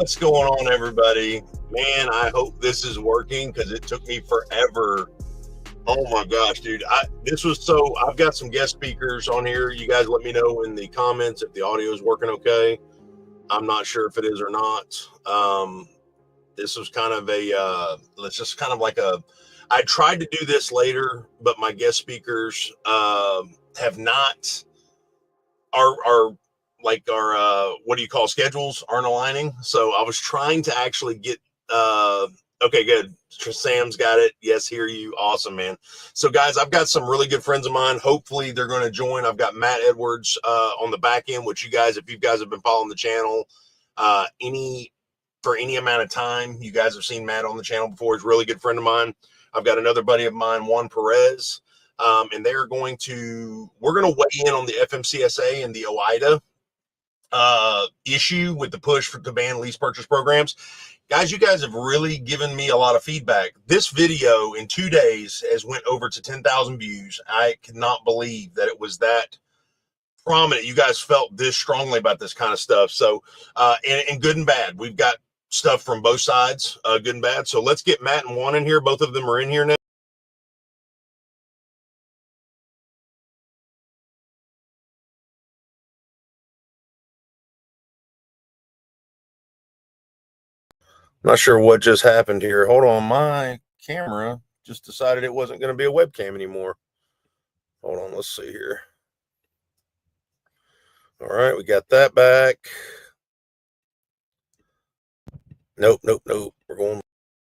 What's going on, everybody? Man, I hope this is working because it took me forever. Oh my gosh, dude. I've got some guest speakers on here. You guys let me know in the comments if the audio is working okay. I'm not sure if it is or not. This was kind of I tried to do this later, but my guest speakers have not, our what do you call, schedules aren't aligning. So I was trying to actually get, okay, good. Sam's got it. Yes, hear you. Awesome, man. So guys, I've got some really good friends of mine. Hopefully they're going to join. I've got Matt Edwards on the back end, which you guys, if you guys have been following the channel, for any amount of time, you guys have seen Matt on the channel before. He's a really good friend of mine. I've got another buddy of mine, Juan Perez, and we're going to weigh in on the FMCSA and the OOIDA issue with the push to ban lease purchase programs. Guys, you guys have really given me a lot of feedback. This video in 2 days has went over to 10,000 views. I cannot believe that it was that prominent. You guys felt this strongly about this kind of stuff. So, and good and bad. We've got stuff from both sides, good and bad. So let's get Matt and Juan in here. Both of them are in here now. Not sure what just happened here. Hold on. My camera just decided it wasn't going to be a webcam anymore. Hold on. Let's see here. All right. We got that back. Nope. We're going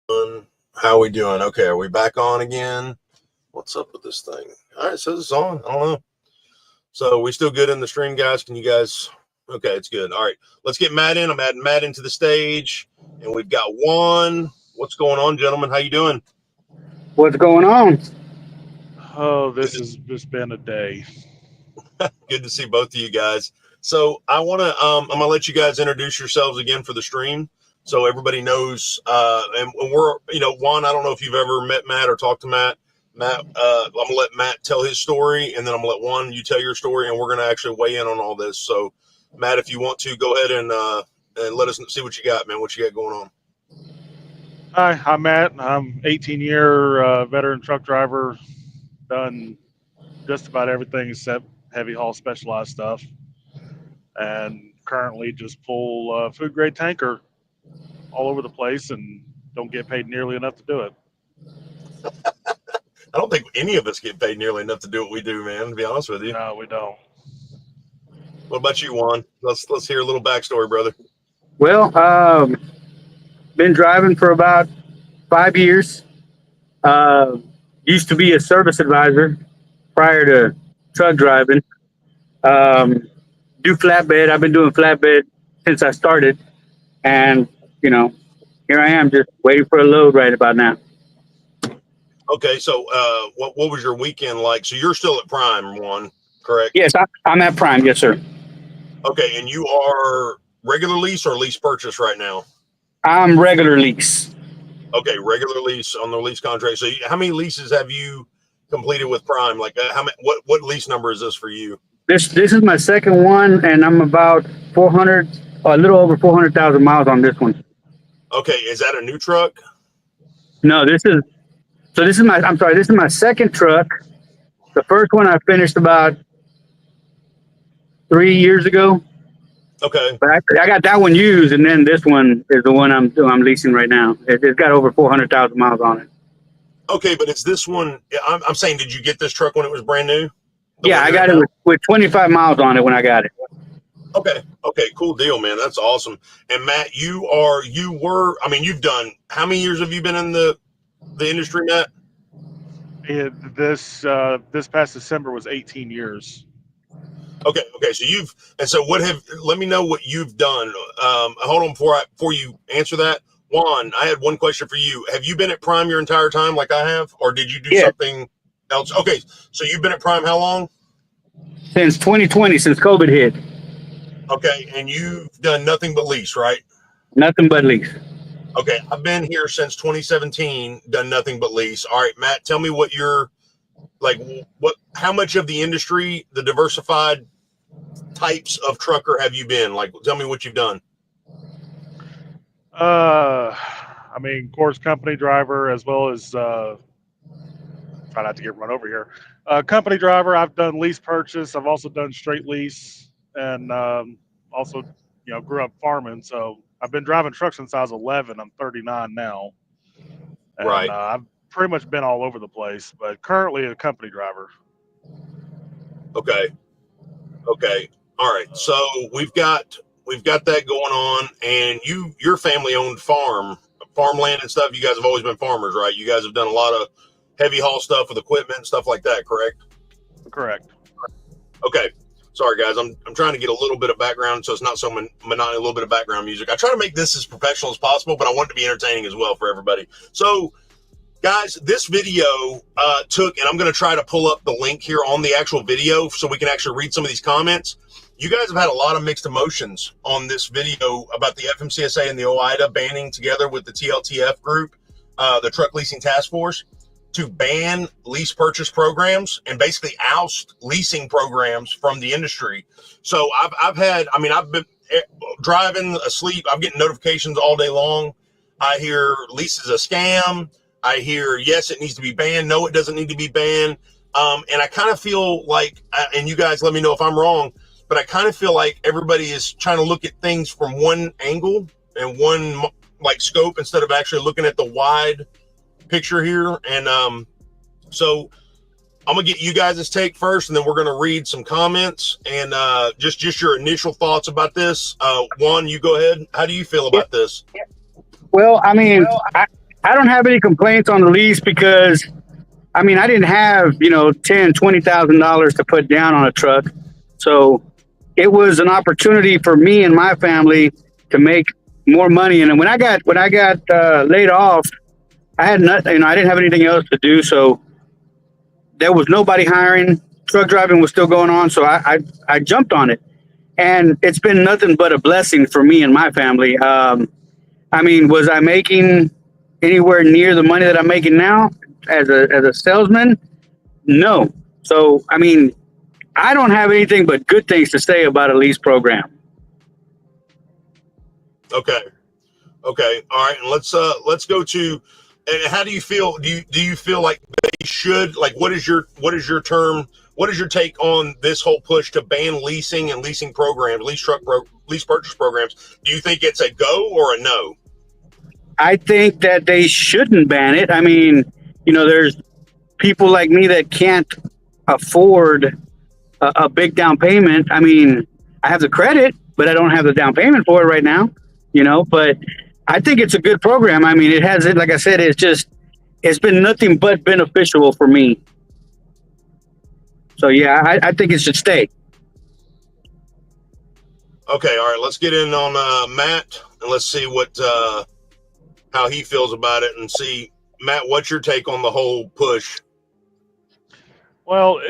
on. How are we doing? Okay. Are we back on again? What's up with this thing? All right. It says it's on. I don't know. So we still good in the stream, guys? Can you guys? Okay. It's good. All right. Let's get Matt in. I'm adding Matt into the stage. And we've got Juan. What's going on, gentlemen? How you doing? What's going on? Oh, this has just been a day. Good to see both of you guys. So I'm gonna let you guys introduce yourselves again for the stream, so everybody knows. And we're, Juan, I don't know if you've ever met Matt or talked to Matt. Matt, I'm gonna let Matt tell his story, and then I'm gonna let Juan, you tell your story, and we're gonna actually weigh in on all this. So, Matt, if you want to, go ahead and let us see what you got, man. What you got going on? Hi, I'm Matt. I'm 18-year veteran truck driver. Done just about everything except heavy haul specialized stuff, and currently just pull food grade tanker all over the place and don't get paid nearly enough to do it. I don't think any of us get paid nearly enough to do what we do, man, to be honest with you. No, we don't. What about you, Juan? Let's hear a little backstory, brother. Well, been driving for about 5 years. Used to be a service advisor prior to truck driving. Do flatbed. I've been doing flatbed since I started, and here I am just waiting for a load right about now. Okay, so what was your weekend like? So you're still at Prime, Juan, correct? Yes, I'm at Prime. Yes, sir. Okay, and you are regular lease or lease purchase right now? I'm regular lease. Okay, regular lease on the lease contract. So how many leases have you completed with Prime? Like how many? What lease number is this for you? This is my second one, and I'm about 400, a little over 400,000 miles on this one. Okay, is that a new truck? No, this is my second truck. The first one I finished about 3 years ago. Okay. But I got that one used, and then this one is the one I'm leasing right now. It's got over 400,000 miles on it. Okay, but it's this one. I'm saying, did you get this truck when it was brand new? Yeah, I got it with 25 miles on it when I got it. Okay, cool deal, man. That's awesome. And Matt, you've done, how many years have you been in the industry, Matt? This past December was 18 years. Okay. So let me know what you've done. Hold on before you answer that. Juan, I had one question for you. Have you been at Prime your entire time like I have, or did you do something else? Okay, so you've been at Prime how long? Since 2020, since COVID hit. Okay, and you've done nothing but lease, right? Nothing but lease. Okay, I've been here since 2017, done nothing but lease. All right, Matt, tell me what you're like. How much of the industry, the diversified types of trucker have you been? Like, tell me what you've done. I mean, of course, company driver as well as try not to get run over here. Company driver. I've done lease purchase. I've also done straight lease, and also, grew up farming. So I've been driving trucks since I was 11. I'm 39 now, and Right. I've pretty much been all over the place. But currently, a company driver. Okay. Okay. All right. So we've got that going on, and your family owned farmland and stuff. You guys have always been farmers, right? You guys have done a lot of heavy haul stuff with equipment and stuff like that, correct? Correct. Okay. Sorry, guys. I'm trying to get a little bit of background, so it's not so monotony. A little bit of background music. I try to make this as professional as possible, but I want it to be entertaining as well for everybody. So, guys, this video took, and I'm going to try to pull up the link here on the actual video so we can actually read some of these comments. You guys have had a lot of mixed emotions on this video about the FMCSA and the OOIDA banding together with the TLTF group, the Truck Leasing Task Force, to ban lease purchase programs and basically oust leasing programs from the industry. So I've been driving asleep. I'm getting notifications all day long. I hear lease is a scam. I hear, yes, it needs to be banned. No, it doesn't need to be banned. And I kind of feel like, and you guys let me know if I'm wrong, but I kind of feel like everybody is trying to look at things from one angle and one scope instead of actually looking at the wide picture here. And so I'm gonna get you guys' take first, and then we're gonna read some comments and just your initial thoughts about this. Juan, you go ahead. How do you feel about this? Well, I mean, I don't have any complaints on the lease because, I mean, I didn't have, $10,000-$20,000 to put down on a truck. So it was an opportunity for me and my family to make more money. And when I got laid off, I had nothing, I didn't have anything else to do. So there was nobody hiring. Truck driving was still going on. So I jumped on it, and it's been nothing but a blessing for me and my family. I mean, was I making anywhere near the money that I'm making now as a salesman? No. So, I mean, I don't have anything but good things to say about a lease program. Okay. All right. And let's go to, and how do you feel? Do you feel like they should, what is your take on this whole push to ban leasing and leasing programs, lease purchase programs? Do you think it's a go or a no? I think that they shouldn't ban it. I mean, there's people like me that can't afford a big down payment. I mean, I have the credit, but I don't have the down payment for it right now, but I think it's a good program. I mean, like I said, it's been nothing but beneficial for me. So yeah, I think it should stay. Okay. All right. Let's get in on Matt, and let's see how he feels about it, and see, Matt, what's your take on the whole push? Well,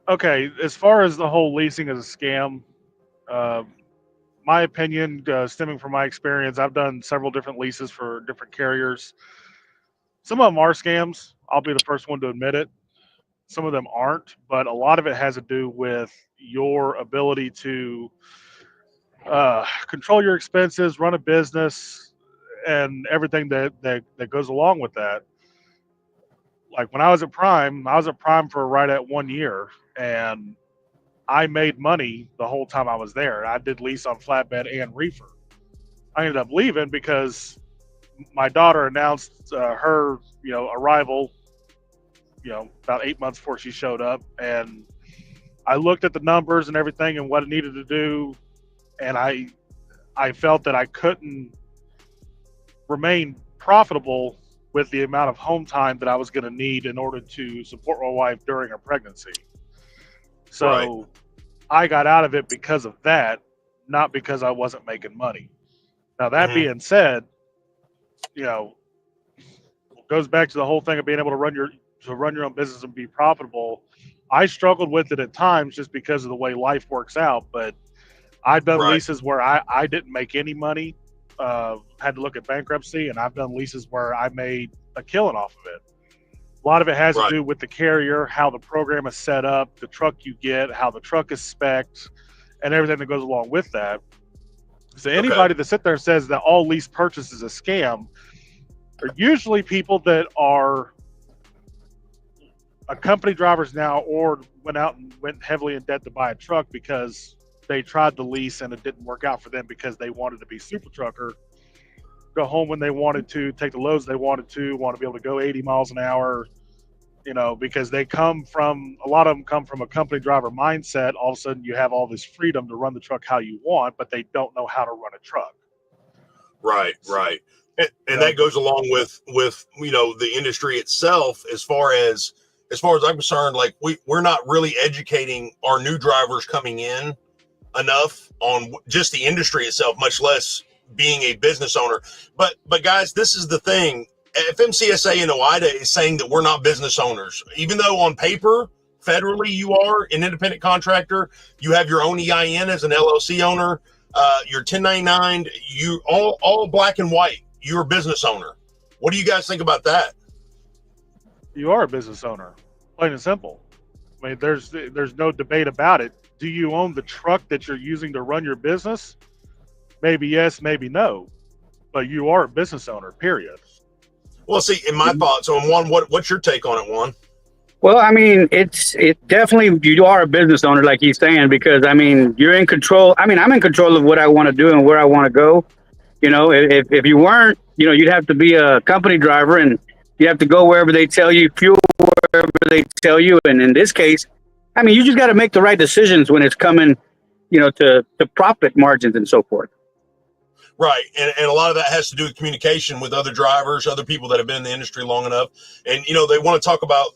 okay, as far as the whole leasing as a scam, my opinion, stemming from my experience, I've done several different leases for different carriers. Some of them are scams. I'll be the first one to admit it. Some of them aren't, but a lot of it has to do with your ability to control your expenses, run a business, and everything that goes along with that. Like when I was at Prime for right at 1 year, and I made money the whole time I was there. I did lease on flatbed and reefer. I ended up leaving because my daughter announced her arrival about 8 months before she showed up, and I looked at the numbers and everything and what it needed to do, and I felt that I couldn't remain profitable with the amount of home time that I was going to need in order to support my wife during her pregnancy. So right. I got out of it because of that, not because I wasn't making money. Now that being said, it goes back to the whole thing of being able to run your own business and be profitable. I struggled with it at times just because of the way life works out, but I've done leases where I didn't make any money, had to look at bankruptcy, and I've done leases where I made a killing off of it. A lot of it has to do with the carrier, how the program is set up, the truck you get, how the truck is spec'd, and everything that goes along with that. So anybody that sit there and says that all lease purchase is a scam are usually people that are company drivers now, or went heavily in debt to buy a truck because they tried the lease and it didn't work out for them because they wanted to be super trucker, go home when they wanted to, take the loads they wanted to, want to be able to go 80 miles an hour, because a lot of them come from a company driver mindset. All of a sudden you have all this freedom to run the truck how you want, but they don't know how to run a truck. Right. And that goes along with the industry itself. As far as I'm concerned, like we're not really educating our new drivers coming in enough on just the industry itself, much less being a business owner. But guys, this is the thing. FMCSA and OOIDA is saying that we're not business owners, even though on paper, federally, you are an independent contractor. You have your own EIN as an LLC owner. You're 1099. You all black and white. You're a business owner. What do you guys think about that? You are a business owner, plain and simple. I mean, there's no debate about it. Do you own the truck that you're using to run your business? Maybe yes, maybe no, but you are a business owner, period. Well, see, in my thoughts on Juan, what's your take on it, Juan? Well, I mean, it definitely, you are a business owner, like he's saying, because I mean, you're in control. I mean, I'm in control of what I want to do and where I want to go. If you weren't, you'd have to be a company driver and you have to go wherever they tell you, fuel wherever they tell you. And in this case, I mean, you just got to make the right decisions when it's coming, to profit margins and so forth. Right. And a lot of that has to do with communication with other drivers, other people that have been in the industry long enough. And, they want to talk about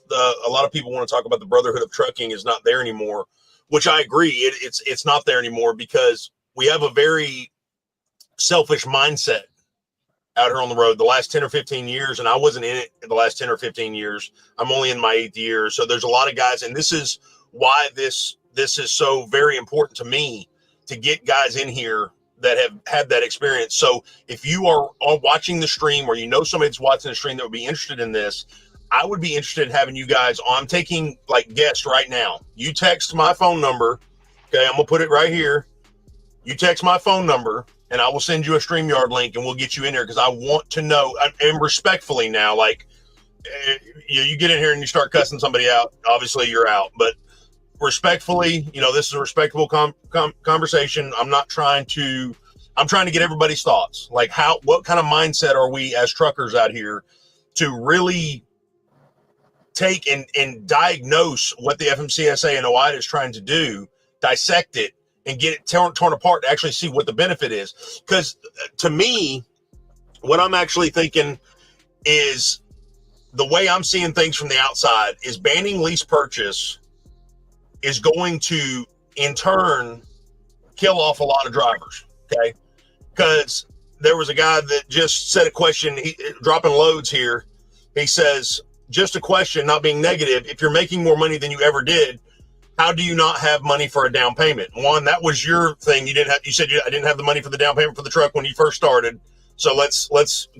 a lot of people want to talk about the brotherhood of trucking is not there anymore, which I agree. It's not there anymore because we have a very selfish mindset out here on the road the last 10 or 15 years. And I wasn't in it the last 10 or 15 years. I'm only in my 8th year. So there's a lot of guys. And this is why this is so very important to me to get guys in here that have had that experience. So if you are watching the stream or somebody that's watching the stream that would be interested in this, I would be interested in having you guys on. I'm taking guests right now. You text my phone number. Okay. I'm going to put it right here. You text my phone number and I will send you a StreamYard link and we'll get you in there because I want to know, and respectfully now, you get in here and you start cussing somebody out, obviously you're out, but respectfully, this is a respectable conversation. I'm trying to get everybody's thoughts. What kind of mindset are we as truckers out here to really take and diagnose what the FMCSA and OOIDA is trying to do, dissect it, and get it torn apart to actually see what the benefit is. Because to me, what I'm actually thinking is the way I'm seeing things from the outside is banning lease purchase is going to, in turn, kill off a lot of drivers, okay? Because there was a guy that just said a question, dropping loads here. He says, just a question, not being negative. If you're making more money than you ever did, how do you not have money for a down payment? One, that was your thing. You said I didn't have the money for the down payment for the truck when you first started. So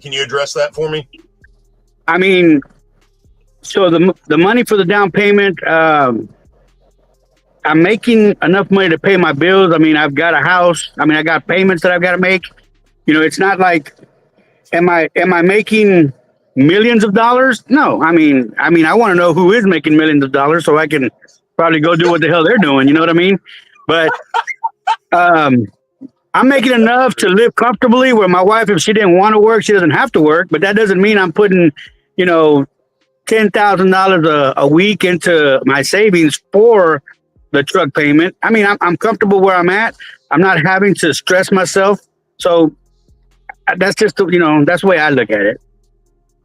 can you address that for me? I mean, so the money for the down payment, I'm making enough money to pay my bills. I mean, I've got a house. I mean, I got payments that I've got to make. It's not like, am I making millions of dollars? No. I mean, I want to know who is making millions of dollars so I can probably go do what the hell they're doing. You know what I mean? But I'm making enough to live comfortably where my wife, if she didn't want to work, she doesn't have to work. But that doesn't mean I'm putting, $10,000 a week into my savings for the truck payment. I mean, I'm comfortable where I'm at. I'm not having to stress myself. So that's just, that's the way I look at it.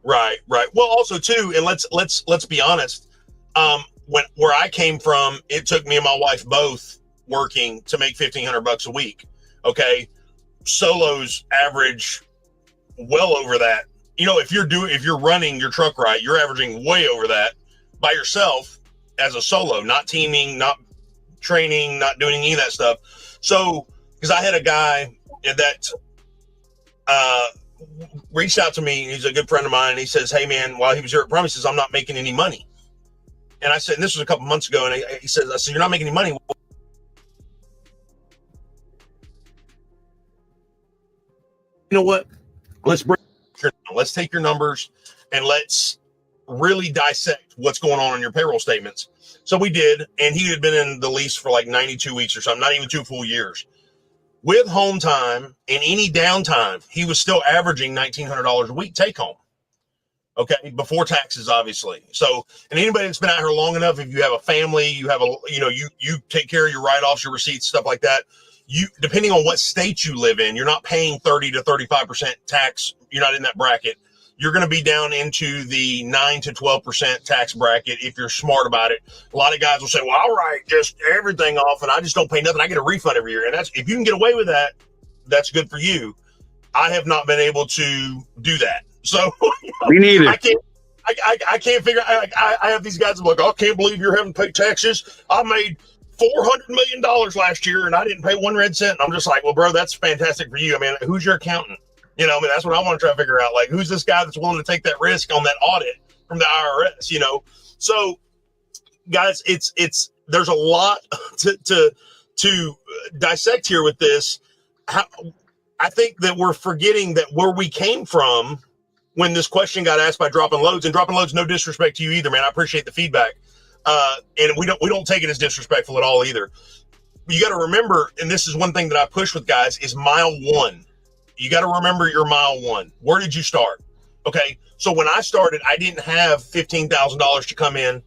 Right. Well, also too, and let's be honest. Where I came from, it took me and my wife both working to make $1,500 a week. Okay. Solos average well over that. If you're running your truck right, you're averaging way over that by yourself as a solo, not teaming, not training, not doing any of that stuff. So, because I had a guy that reached out to me, he's a good friend of mine, and he says, hey man, while he was here at Promises, I'm not making any money. And I said, and this was a couple months ago, and he said, you're not making any money. know what? Let's take your numbers and let's really dissect what's going on in your payroll statements. So we did, and he had been in the lease for like 92 weeks or something, not even 2 full years. With home time and any downtime, he was still averaging $1,900 a week take home. Okay, before taxes, obviously. So, and anybody that's been out here long enough, if you have a family, you have you take care of your write-offs, your receipts, stuff like that. You, depending on what state you live in, you're not paying 30 to 35% tax. You're not in that bracket. You're going to be down into the 9 to 12% tax bracket if you're smart about it. A lot of guys will say, well, I'll write just everything off and I just don't pay nothing. I get a refund every year. And that's, if you can get away with that, that's good for you. I have not been able to do that. So me neither. I can't figure. I have these guys like, I can't believe you're having to pay taxes. I made $400 million last year and I didn't pay 1 red cent. And I'm just like, well, bro, that's fantastic for you. I mean, who's your accountant? You know, I mean, that's what I want to try to figure out. Like, who's this guy that's willing to take that risk on that audit from the IRS? You know, so guys, there's a lot to dissect here with this. I think that we're forgetting that where we came from when this question got asked by Dropping Loads, and Dropping Loads, no disrespect to you either, man. I appreciate the feedback. And we don't take it as disrespectful at all either. You got to remember, and this is one thing that I push with guys, is mile one. You got to remember your mile one. Where did you start? Okay. So when I started, I didn't have $15,000 to come in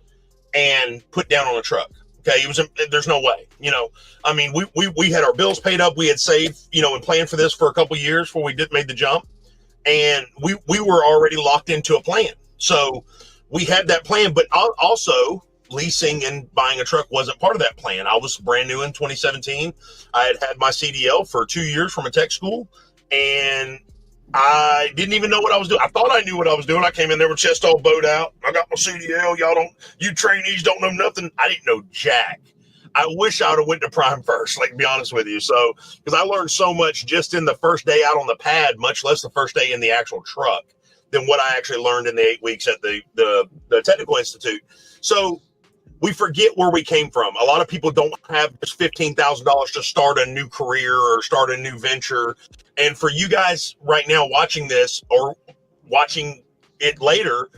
and put down on a truck. Okay. There's no way, you know, I mean, we had our bills paid up. We had saved, you know, and planned for this for a couple of years before we made the jump. And we were already locked into a plan. So we had that plan, but also leasing and buying a truck wasn't part of that plan. I was brand new in 2017. I had my CDL for 2 years from a tech school, and I didn't even know what I was doing. I thought I knew what I was doing. I came in there with chest all bowed out. I got my CDL. You trainees don't know nothing. I didn't know jack. I wish I would have went to Prime first, like, to be honest with you. So, because I learned so much just in the first day out on the pad, much less the first day in the actual truck, than what I actually learned in the 8 weeks at the Technical Institute. So we forget where we came from. A lot of people don't have just $15,000 to start a new career or start a new venture. And for you guys right now watching this or watching it later,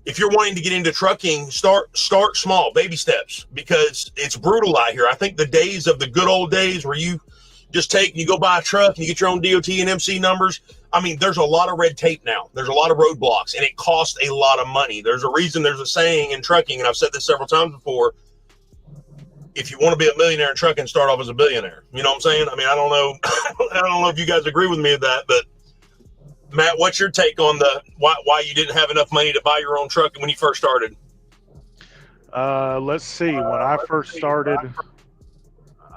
if you're wanting to get into trucking, start small, baby steps, because it's brutal out here. I think the days of the good old days where you just you go buy a truck and you get your own DOT and MC numbers. I mean, there's a lot of red tape now. There's a lot of roadblocks, and it costs a lot of money. There's a reason there's a saying in trucking, and I've said this several times before. If you want to be a millionaire in trucking, start off as a billionaire. You know what I'm saying? I mean, I don't know. I don't know if you guys agree with me with that, but Matt, what's your take on why you didn't have enough money to buy your own truck when you first started? Let's see. When I first started,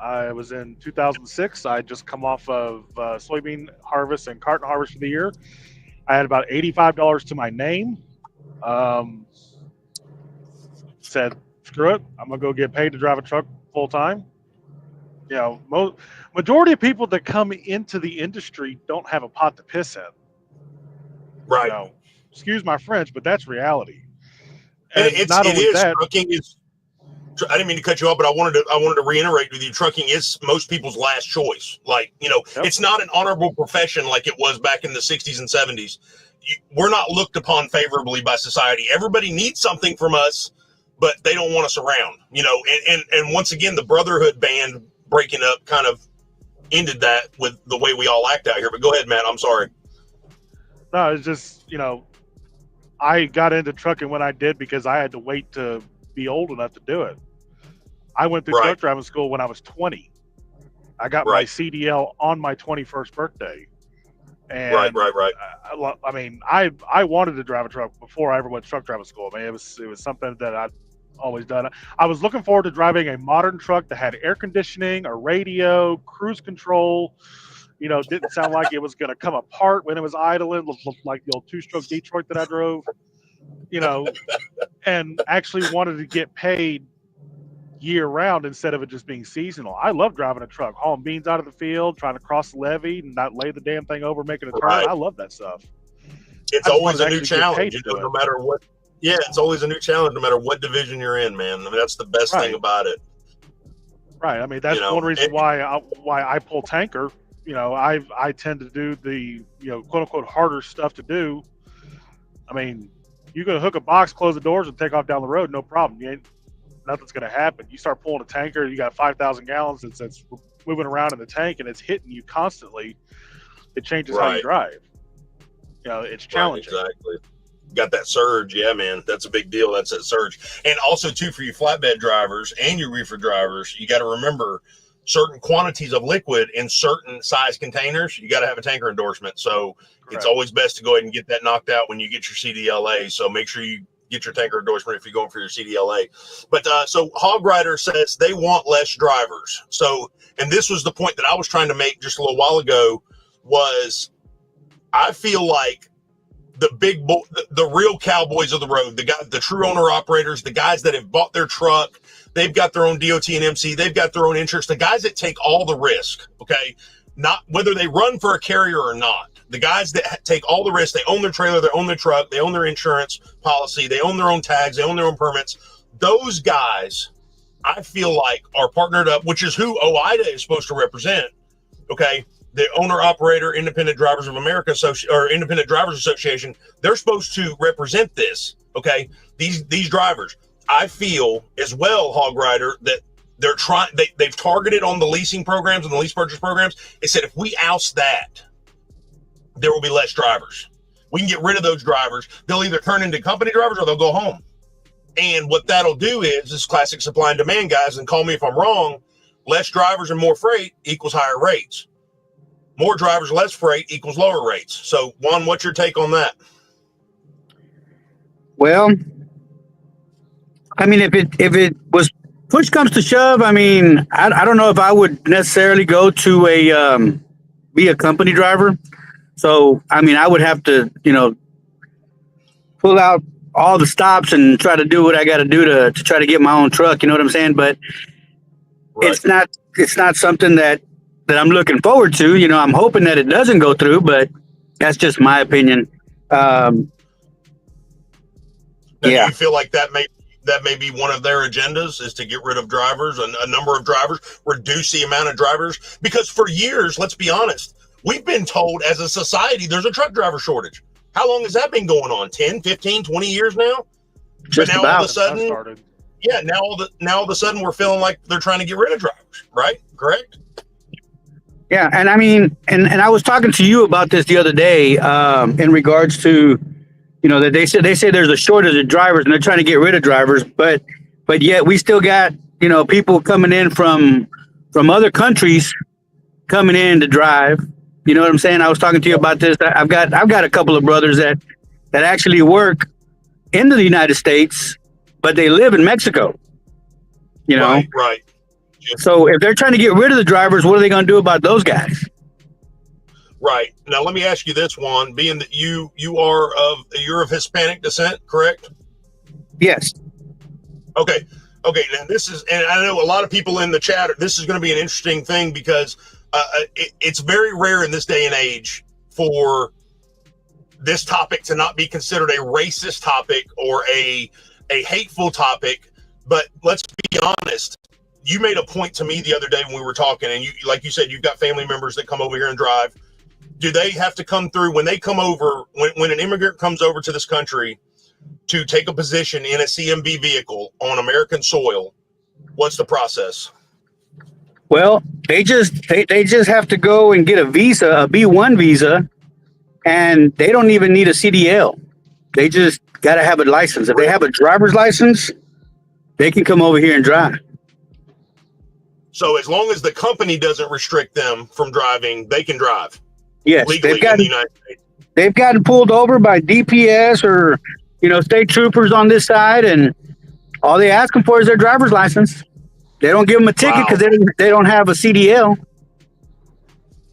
I was in 2006. I had just come off of soybean harvest and cotton harvest for the year. I had about $85 to my name. Said, screw it. I'm going to go get paid to drive a truck full time. You know, majority of people that come into the industry don't have a pot to piss in. Right. You know, excuse my French, but that's reality. And trucking is. I didn't mean to cut you off, but I wanted to reiterate with you. Trucking is most people's last choice. Like, you know, Yep. It's not an honorable profession like it was back in the 60s and 70s. We're not looked upon favorably by society. Everybody needs something from us, but they don't want us around. You know, and once again, the Brotherhood band breaking up kind of ended that with the way we all act out here. But go ahead, Matt. I'm sorry. No, it's just, you know, I got into trucking when I did because I had to wait to be old enough to do it. I went through truck driving school when I was 20. I got my CDL on my 21st birthday. And right. I mean, I wanted to drive a truck before I ever went to truck driving school. I mean, it was something that I'd always done. I was looking forward to driving a modern truck that had air conditioning, a radio, cruise control. You know, didn't sound like it was going to come apart when it was idling, looked like the old two-stroke Detroit that I drove, you know, and actually wanted to get paid year-round instead of it just being seasonal. I love driving a truck, hauling beans out of the field, trying to cross the levee and not lay the damn thing over, making a turn. Right. I love that stuff. It's always a new challenge, no matter what. Yeah, it's always a new challenge, no matter what division you're in, man. I mean, that's the best thing about it. Right. I mean, that's one reason why I pull tanker. I tend to do the, quote unquote harder stuff to do. I mean, you can hook a box, close the doors, and take off down the road, no problem. Nothing's going to happen. You start pulling a tanker, you got 5,000 gallons that's moving around in the tank, and it's hitting you constantly. It changes how you drive. It's challenging. Right, exactly. Got that surge. Yeah, man. That's a big deal. That's that surge. And also, too, for you flatbed drivers and your reefer drivers, you got to remember certain quantities of liquid in certain size containers. You got to have a tanker endorsement. So It's always best to go ahead and get that knocked out when you get your CDLA. So make sure you get your tanker endorsement if you're going for your CDLA. But so Hog Rider says they want less drivers. So, and this was the point that I was trying to make just a little while ago, was I feel like the real cowboys of the road, the true owner operators, the guys that have bought their truck, they've got their own DOT and MC, they've got their own insurance, the guys that take all the risk, okay? Not whether they run for a carrier or not. The guys that take all the risk, they own their trailer, they own their truck, they own their insurance policy, they own their own tags, they own their own permits. Those guys, I feel like, are partnered up, which is who OOIDA is supposed to represent, okay? The Owner Operator Independent Drivers of America or Independent Drivers Association, they're supposed to represent this, okay? These drivers. I feel as well, Hog Rider, that they've targeted on the leasing programs and the lease purchase programs. They said if we oust that, there will be less drivers. We can get rid of those drivers. They'll either turn into company drivers or they'll go home. And what that'll do is this classic supply and demand, guys, and call me if I'm wrong, less drivers and more freight equals higher rates. More drivers, less freight equals lower rates. So, Juan, what's your take on that? Well, I mean, if it was push comes to shove, I mean, I don't know if I would necessarily go to be a company driver. So, I mean, I would have to, pull out all the stops and try to do what I got to do to try to get my own truck. You know what I'm saying? But it's not something that I'm looking forward to. I'm hoping that it doesn't go through, but that's just my opinion. Do you feel like that may be one of their agendas, is to get rid of drivers and a number of drivers, reduce the amount of drivers? Because for years, let's be honest, we've been told as a society there's a truck driver shortage. How long has that been going on? 10, 15, 20 years now? Just but now about. all of a sudden, now all of a sudden we're feeling like they're trying to get rid of drivers, right? Correct? Yeah, and I mean, and I was talking to you about this the other day in regards to, that they say there's a shortage of drivers and they're trying to get rid of drivers, but yet we still got, people coming in from other countries coming in to drive. You know what I'm saying? I was talking to you about this. I've got a couple of brothers that actually work in the United States, but they live in Mexico. Right. So if they're trying to get rid of the drivers, what are they going to do about those guys? Right. Now, let me ask you this, Juan, being that you're of Hispanic descent, correct? Yes. Okay. Now and I know a lot of people in the chat, this is going to be an interesting thing because it's very rare in this day and age for this topic to not be considered a racist topic or a hateful topic. But let's be honest. You made a point to me the other day when we were talking, and like you said, you've got family members that come over here and drive. Do they have to come through when they come over, when an immigrant comes over to this country to take a position in a CMV vehicle on American soil? What's the process? Well, they just have to go and get a visa, a B1 visa, and they don't even need a CDL. They just got to have a license. If they have a driver's license, they can come over here and drive. So as long as the company doesn't restrict them from driving, they can drive. Yes, legally in the United States. They've gotten pulled over by DPS or state troopers on this side, and all they ask them for is their driver's license. They don't give them a ticket because they don't have a CDL.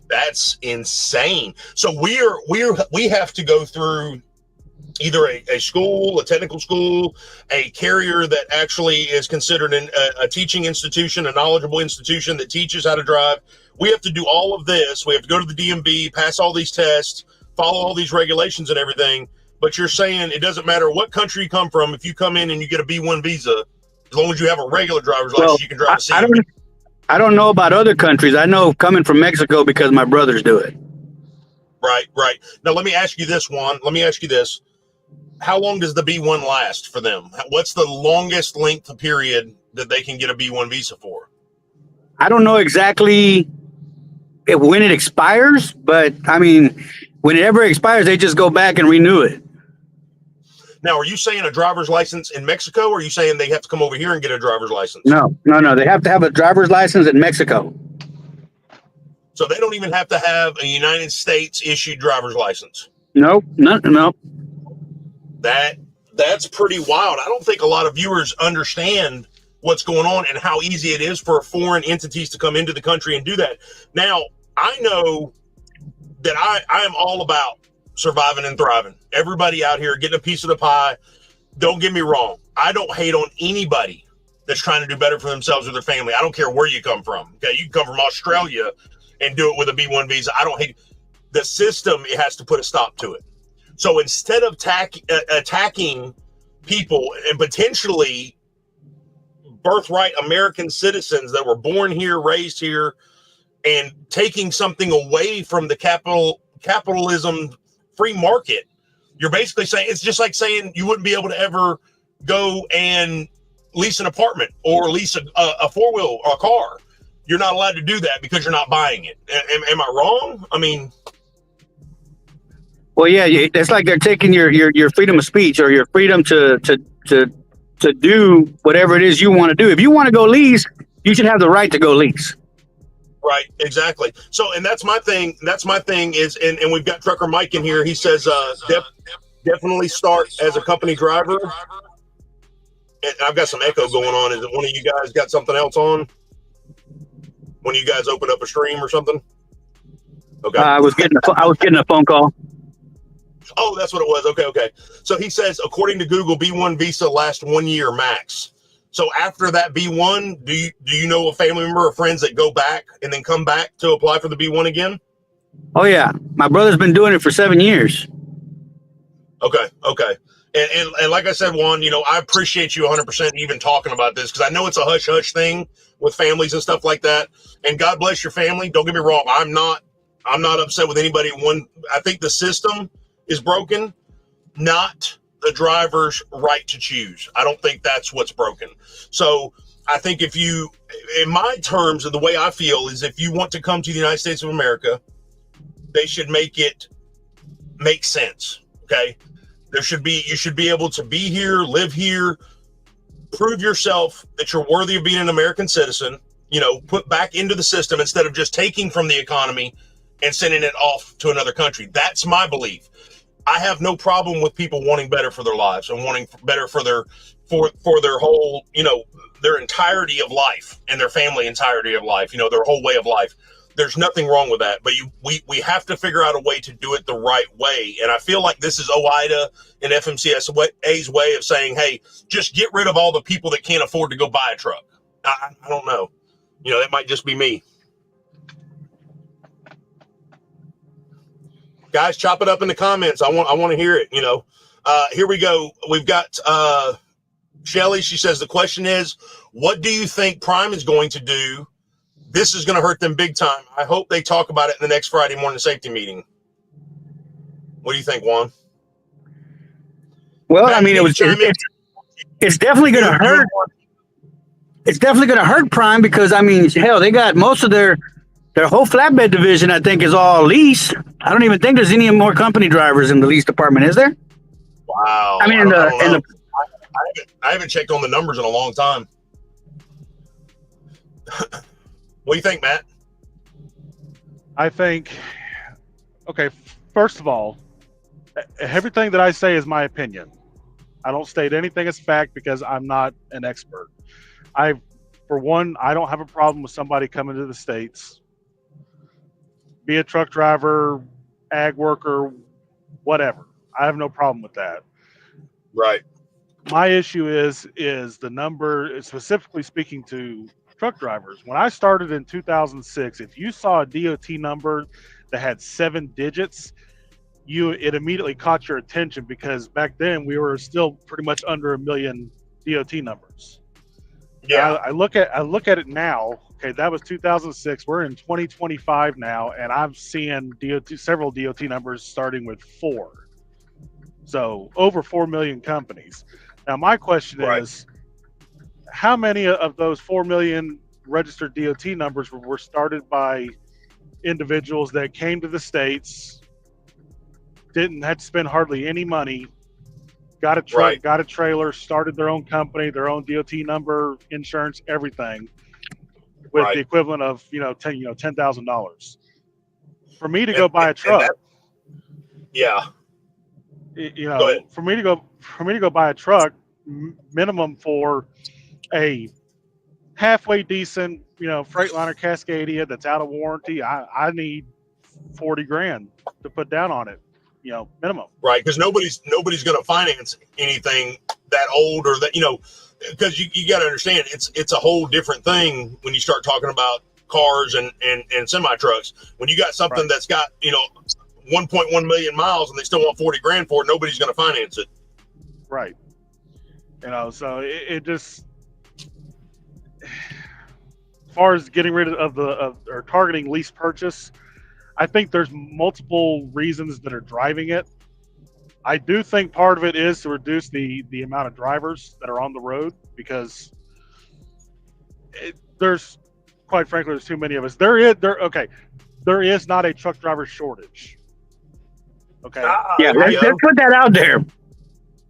That's insane. So we have to go through either a school, a technical school, a carrier that actually is considered a teaching institution, a knowledgeable institution that teaches how to drive. We have to do all of this. We have to go to the DMV, pass all these tests, follow all these regulations and everything. But you're saying it doesn't matter what country you come from. If you come in and you get a B1 visa, as long as you have a regular driver's license, you can drive a CMV. I don't know about other countries. I know coming from Mexico because my brothers do it. Right, right. Now, let me ask you this, Juan. Let me ask you this. How long does the B1 last for them? What's the longest length of period that they can get a B1 visa for? I don't know exactly when it expires, but I mean, whenever it expires, they just go back and renew it. Now, are you saying a driver's license in Mexico, or are you saying they have to come over here and get a driver's license? No. They have to have a driver's license in Mexico. So they don't even have to have a United States issued driver's license. Nope. No. That's pretty wild. I don't think a lot of viewers understand what's going on and how easy it is for foreign entities to come into the country and do that. Now, I know that I am all about surviving and thriving. Everybody out here getting a piece of the pie. Don't get me wrong. I don't hate on anybody that's trying to do better for themselves or their family. I don't care where you come from. Okay, you can come from Australia and do it with a B1 visa. I don't hate the system. It has to put a stop to it. So instead of attacking people and potentially birthright American citizens that were born here, raised here, and taking something away from the capitalism free market, you're basically saying it's just like saying you wouldn't be able to ever go and lease an apartment or lease a four-wheel or a car. You're not allowed to do that because you're not buying it. Am I wrong? I mean, well, yeah, it's like they're taking your freedom of speech or your freedom to do whatever it is you want to do. If you want to go lease, you should have the right to go lease. Right, exactly. So, and that's my thing. That's my thing is, and we've got Trucker Mike in here. He says, definitely start as a company driver. And I've got some echo going on. Is it one of you guys got something else on? When you guys open up a stream or something? Okay. I was getting a phone call. Oh, that's what it was. Okay. So he says, according to Google, B1 visa lasts 1 year max. So after that B1, do you know a family member or friends that go back and then come back to apply for the B1 again? Oh yeah, my brother's been doing it for 7 years. Okay. And like I said, Juan, I appreciate you 100% even talking about this because I know it's a hush-hush thing with families and stuff like that. And God bless your family. Don't get me wrong. I'm not upset with anybody. I think the system is broken, not the driver's right to choose. I don't think that's what's broken. So I think in my terms of the way I feel is if you want to come to the United States of America, they should make it make sense. Okay. You should be able to be here, live here, prove yourself that you're worthy of being an American citizen, put back into the system instead of just taking from the economy and sending it off to another country. That's my belief. I have no problem with people wanting better for their lives and wanting better for their whole, their entirety of life and their family entirety of life, their whole way of life. There's nothing wrong with that, but we have to figure out a way to do it the right way. And I feel like this is OOIDA and FMCSA's way of saying, hey, just get rid of all the people that can't afford to go buy a truck. I don't know. That might just be me. Guys, chop it up in the comments. I want to hear it. Here we go. We've got Shelly. She says the question is, what do you think Prime is going to do? This is going to hurt them big time. I hope they talk about it in the next Friday morning safety meeting. What do you think, Juan? Well, I mean, it's definitely going to hurt. It's definitely going to hurt Prime because, I mean, hell, they got most of their whole flatbed division, I think, is all lease. I don't even think there's any more company drivers in the lease department, is there? Wow. I mean, I haven't checked on the numbers in a long time. What do you think, Matt? I think, okay, first of all, everything that I say is my opinion. I don't state anything as fact because I'm not an expert. For one, I don't have a problem with somebody coming to the States, be a truck driver, ag worker, whatever. I have no problem with that. Right. My issue is the number, specifically speaking to truck drivers. When I started in 2006, if you saw a DOT number that had 7 digits, it immediately caught your attention because back then we were still pretty much under 1 million DOT numbers. Yeah, I look at it now, Okay, that was 2006. We're in 2025 now, and I'm seeing several DOT numbers starting with 4. So over 4 million companies. Now, my question is, how many of those 4 million registered DOT numbers were started by individuals that came to the States, didn't have to spend hardly any money, got a truck, got a trailer, started their own company, their own DOT number, insurance, everything, with the equivalent of $10,000. For me to go buy a truck, for me to go buy a truck, minimum for a halfway decent, Freightliner Cascadia that's out of warranty, I need 40 grand to put down on it, minimum. Right, because nobody's going to finance anything that old or that, because you got to understand it's a whole different thing when you start talking about cars and semi trucks. When you got something that's got 1.1 million miles and they still want 40 grand for it, nobody's going to finance it. Right. So it just, as far as getting rid of or targeting lease purchase, I think there's multiple reasons that are driving it. I do think part of it is to reduce the amount of drivers that are on the road, because there's, quite frankly, there's too many of us. There is not a truck driver shortage. Okay. Yeah, let's put that out there.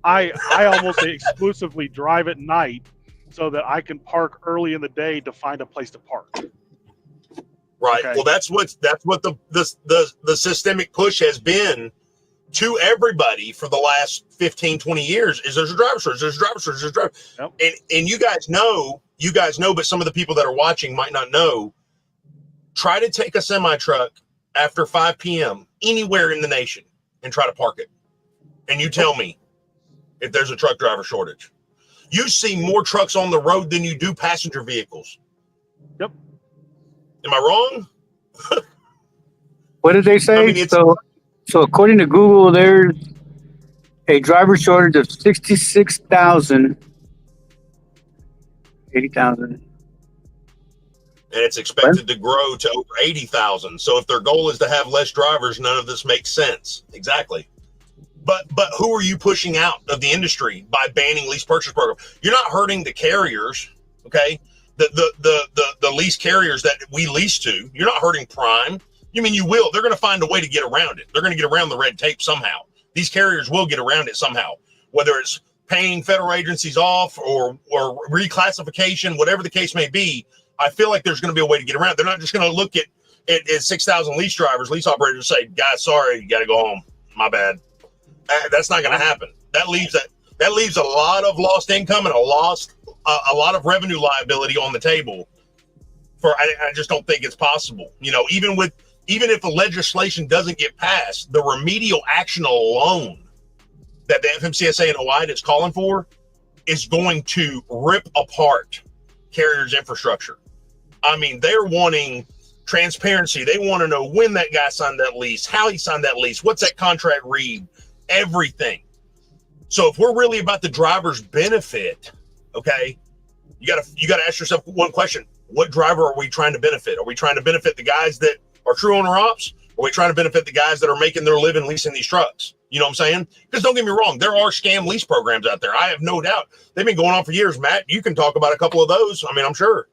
I almost exclusively drive at night so that I can park early in the day to find a place to park. Right. Okay. Well, that's what the systemic push has been to everybody for the last 15, 20 years is there's a driver shortage, there's a driver shortage, there's a driver. Yep. And you guys know, but some of the people that are watching might not know, try to take a semi truck after 5 p.m. anywhere in the nation and try to park it. And you tell me if there's a truck driver shortage. You see more trucks on the road than you do passenger vehicles. Yep. Am I wrong? What did they say? I mean, so according to Google, there's a driver shortage of 66,000, 80,000. And it's expected to grow to over 80,000. So if their goal is to have less drivers, none of this makes sense. Exactly. But who are you pushing out of the industry by banning lease purchase program? You're not hurting the carriers, okay? The lease carriers that we lease to. You're not hurting Prime. You mean you will? They're going to find a way to get around it. They're going to get around the red tape somehow. These carriers will get around it somehow, whether it's paying federal agencies off or reclassification, whatever the case may be. I feel like there's going to be a way to get around. They're not just going to look at 6,000 lease operators, and say, "Guys, sorry, you got to go home. My bad." That's not going to happen. That leaves a lot of lost income and a lot of revenue liability on the table. I just don't think it's possible. Even if the legislation doesn't get passed, the remedial action alone that the FMCSA and OOIDA is calling for is going to rip apart carriers' infrastructure. I mean, they're wanting transparency. They want to know when that guy signed that lease, how he signed that lease, what's that contract read, everything. So if we're really about the driver's benefit, okay, you got to ask yourself one question: what driver are we trying to benefit? Are we trying to benefit the guys that are true owner ops? Or are we trying to benefit the guys that are making their living leasing these trucks? You know what I'm saying? Because don't get me wrong, there are scam lease programs out there. I have no doubt. They've been going on for years. Matt, you can talk about a couple of those. I mean, I'm sure.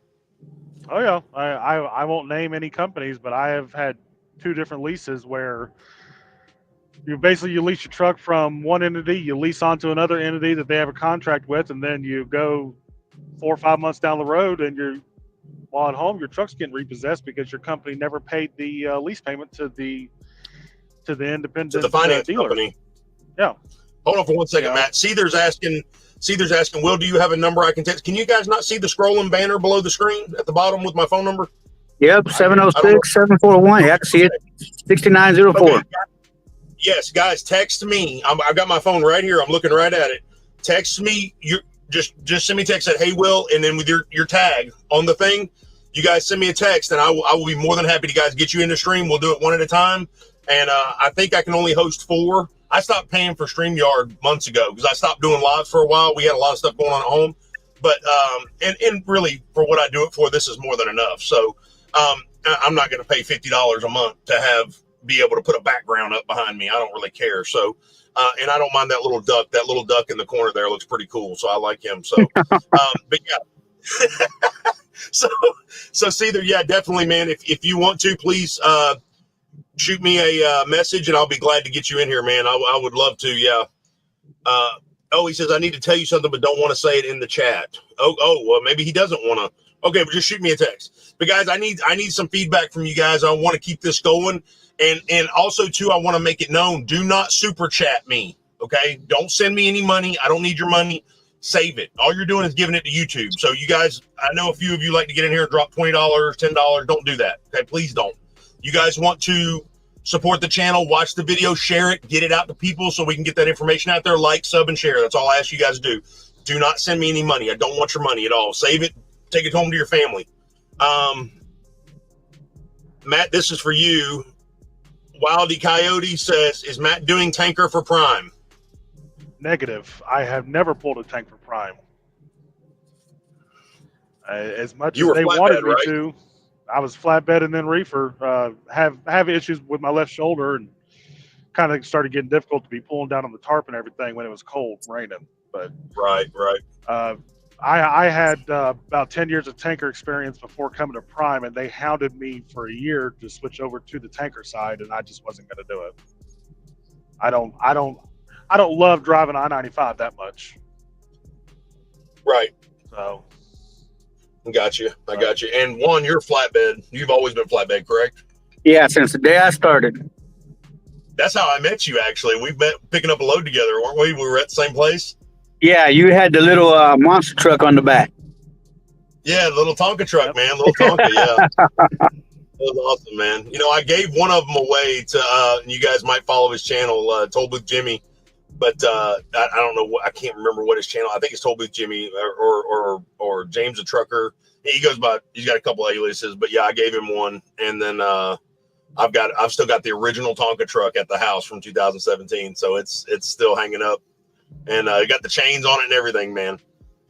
Oh yeah, I won't name any companies, but I have had 2 different leases where you lease your truck from one entity, you lease onto another entity that they have a contract with, and then you go 4 or 5 months down the road, and while at home, your truck's getting repossessed because your company never paid the lease payment to the independent the finance dealer. Company. Yeah. Hold on for 1 second, Matt. Seether's asking, Will, do you have a number I can text? Can you guys not see the scrolling banner below the screen at the bottom with my phone number? Yep, 706-741. Yeah, I can see it. 6904. Okay. Yes, guys, text me. I've got my phone right here. I'm looking right at it. Text me. Just send me a text that, "Hey, Will," and then with your tag on the thing, you guys send me a text, and I will be more than happy to guys get you in the stream. We'll do it one at a time. And I think I can only host 4. I stopped paying for StreamYard months ago because I stopped doing lives for a while. We had a lot of stuff going on at home. But and really for what I do it for, this is more than enough. So I'm not going to pay $50 a month to be able to put a background up behind me. I don't really care. So and I don't mind that little duck. That little duck in the corner there looks pretty cool. So I like him. So but yeah. so Seether, yeah, definitely, man. If you want to, please shoot me a message, and I'll be glad to get you in here, man. I would love to. Yeah. Oh, he says I need to tell you something, but don't want to say it in the chat. Oh, well, maybe he doesn't want to. Okay, but just shoot me a text. But guys, I need some feedback from you guys. I want to keep this going, and also too, I want to make it known. Do not super chat me. Okay, don't send me any money. I don't need your money. Save it. All you're doing is giving it to YouTube. So you guys, I know a few of you like to get in here and drop $20, $10. Don't do that. Okay, please don't. You guys want to support the channel, watch the video, share it, get it out to people so we can get that information out there. Like, sub, and share. That's all I ask you guys to do. Do not send me any money. I don't want your money at all. Save it. Take it home to your family. Matt, this is for you. Wildy Coyote says, is Matt doing tanker for Prime? Negative. I have never pulled a tank for Prime. As much as they wanted me to, I was flatbed and then reefer. Have issues with my left shoulder and kind of started getting difficult to be pulling down on the tarp and everything when it was cold, raining. But right. I had about 10 years of tanker experience before coming to Prime, and they hounded me for a year to switch over to the tanker side, and I just wasn't going to do it. I don't love driving I-95 that much. Right. So. I got you. And Juan, you're flatbed. You've always been flatbed, correct? Yeah, since the day I started. That's how I met you, actually. We've been picking up a load together, weren't we? We were at the same place. Yeah, you had the little monster truck on the back. Yeah, little Tonka truck, man. Little Tonka, yeah. That was awesome, man. You know, I gave one of them away to, you guys might follow his channel, Toll Booth Jimmy. But I don't know I can't remember what his channel. I think it's Toll Booth Jimmy or James the Trucker. He's got a couple aliases, but yeah, I gave him one, and then I've still got the original Tonka truck at the house from 2017, so it's still hanging up, and I got the chains on it and everything, man.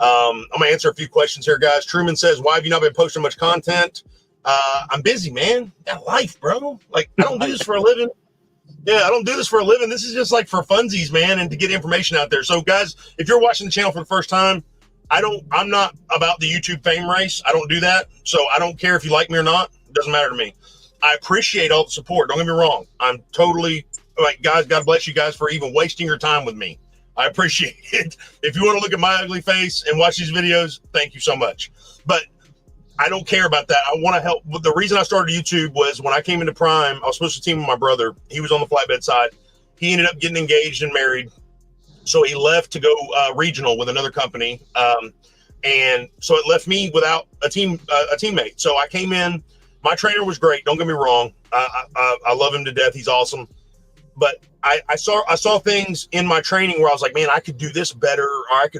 I'm gonna answer a few questions here, guys. Truman says, "Why have you not been posting much content?" I'm busy, man. Got life, bro. Like, I don't do this for a living. Yeah, I don't do this for a living. This is just like for funsies, man, and to get information out there. So, guys, if you're watching the channel for the first time, I'm not about the YouTube fame race. I don't do that. So I don't care if you like me or not. It doesn't matter to me. I appreciate all the support. Don't get me wrong. I'm totally like, guys, God bless you guys for even wasting your time with me. I appreciate it. If you want to look at my ugly face and watch these videos, thank you so much. But I don't care about that. I want to help. The reason I started YouTube was when I came into Prime, I was supposed to team with my brother. He was on the flatbed side. He ended up getting engaged and married. So he left to go regional with another company. And so it left me without a teammate. So I came in. My trainer was great. Don't get me wrong. I love him to death. He's awesome. But I saw things in my training where I was like, man, I could do this better, or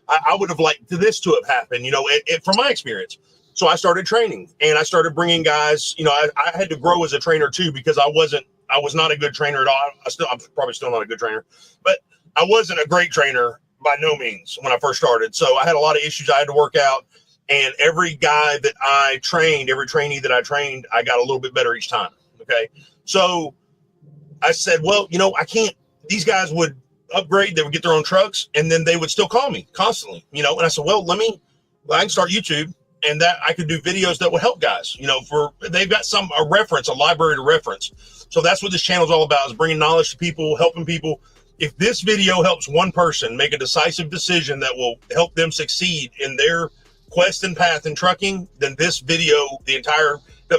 I would have liked this to have happened, you know, from my experience. So I started training, and I started bringing guys. You know, I had to grow as a trainer too, because I was not a good trainer at all. I'm probably still not a good trainer, but I wasn't a great trainer by no means when I first started. So I had a lot of issues I had to work out, and every guy that I trained, every trainee that I trained, I got a little bit better each time. Okay. So I said, well, you know, I can't, these guys would upgrade, they would get their own trucks, and then they would still call me constantly, you know. And I said, well, I can start YouTube, and that I could do videos that would help guys, you know, they've got a reference, a library to reference. So that's what this channel is all about, is bringing knowledge to people, helping people. If this video helps one person make a decisive decision that will help them succeed in their quest and path in trucking, then this video, doesn't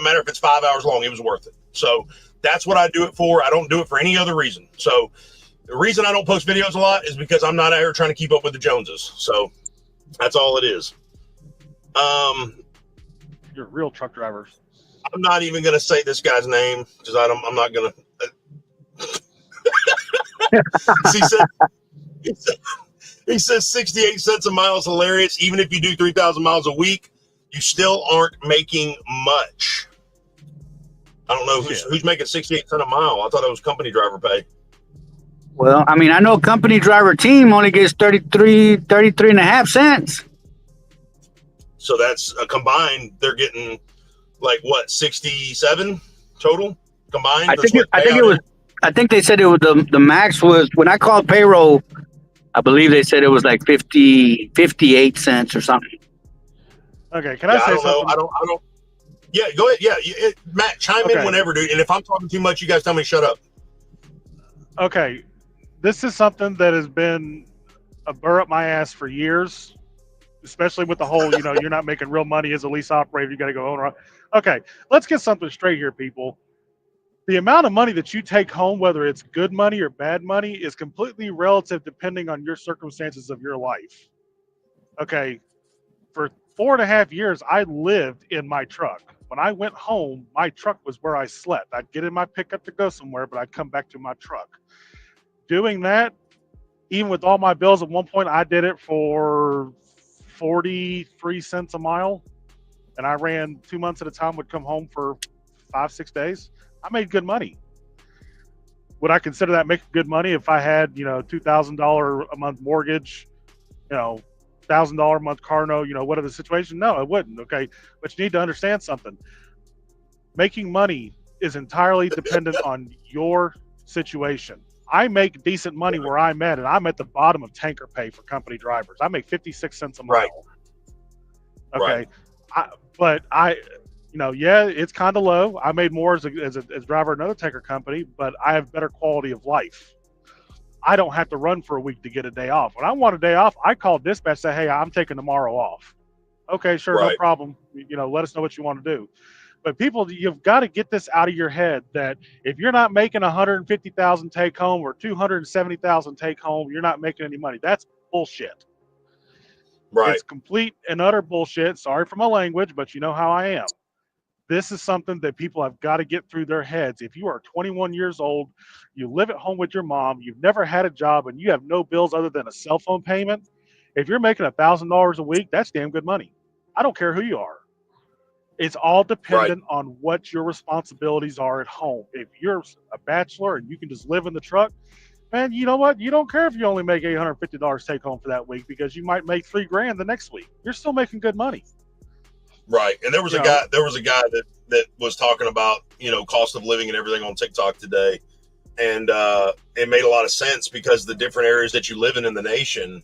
matter if it's 5 hours long, it was worth it. So that's what I do it for. I don't do it for any other reason. So the reason I don't post videos a lot is because I'm not out here trying to keep up with the Joneses. So that's all it is. You're a real truck driver. I'm not even going to say this guy's name because I'm not going to. He says 68 cents a mile is hilarious. Even if you do 3,000 miles a week, you still aren't making much. I don't know who's making 68 cents a mile. I thought it was company driver pay. Well, I mean, I know company driver team only gets 33 and a half cents. So that's a combined. They're getting like what, 67 total combined. That's what I think it payout was. is? I think they said it was the max was when I called payroll. I believe they said it was like 58 cents or something. Okay, can I Yeah, I say don't know. something? I don't. Yeah, go ahead. Yeah, Matt, chime in Okay. whenever, dude. And if I'm talking too much, you guys tell me to shut up. Okay, this is something that has been a burr up my ass for years, especially with the whole, you're not making real money as a lease operator. You got to go owner. Okay, let's get something straight here, people. The amount of money that you take home, whether it's good money or bad money, is completely relative depending on your circumstances of your life. Okay, for 4.5 years, I lived in my truck. When I went home, my truck was where I slept. I'd get in my pickup to go somewhere, but I'd come back to my truck. Doing that, even with all my bills, at one point I did it for 43 cents a mile, and I ran 2 months at a time, would come home for 5-6 days. I made good money. Would I consider that making good money if I had, $2,000 a month mortgage, $1,000 a month car note, whatever the situation? No, I wouldn't. Okay. But you need to understand something. Making money is entirely dependent on your situation. I make decent money where I'm at, and I'm at the bottom of tanker pay for company drivers. I make 56 cents a mile. Right. Okay. Right. Yeah, it's kind of low. I made more as a driver at another tanker company, but I have better quality of life. I don't have to run for a week to get a day off. When I want a day off, I call dispatch, say, hey, I'm taking tomorrow off. Okay, sure, no Right. problem. Let us know what you want to do. But people, you've got to get this out of your head that if you're not making 150,000 take home or 270,000 take home, you're not making any money. That's bullshit. Right. It's complete and utter bullshit. Sorry for my language, but you know how I am. This is something that people have got to get through their heads. If you are 21 years old, you live at home with your mom, you've never had a job, and you have no bills other than a cell phone payment, if you're making $1,000 a week, that's damn good money. I don't care who you are. It's all dependent on what your responsibilities are at home. If you're a bachelor and you can just live in the truck, man, you know what? You don't care if you only make $850 take home for that week because you might make $3,000 the next week. You're still making good money. Right. And there was a guy that was talking about, cost of living and everything on TikTok today. And it made a lot of sense because the different areas that you live in the nation,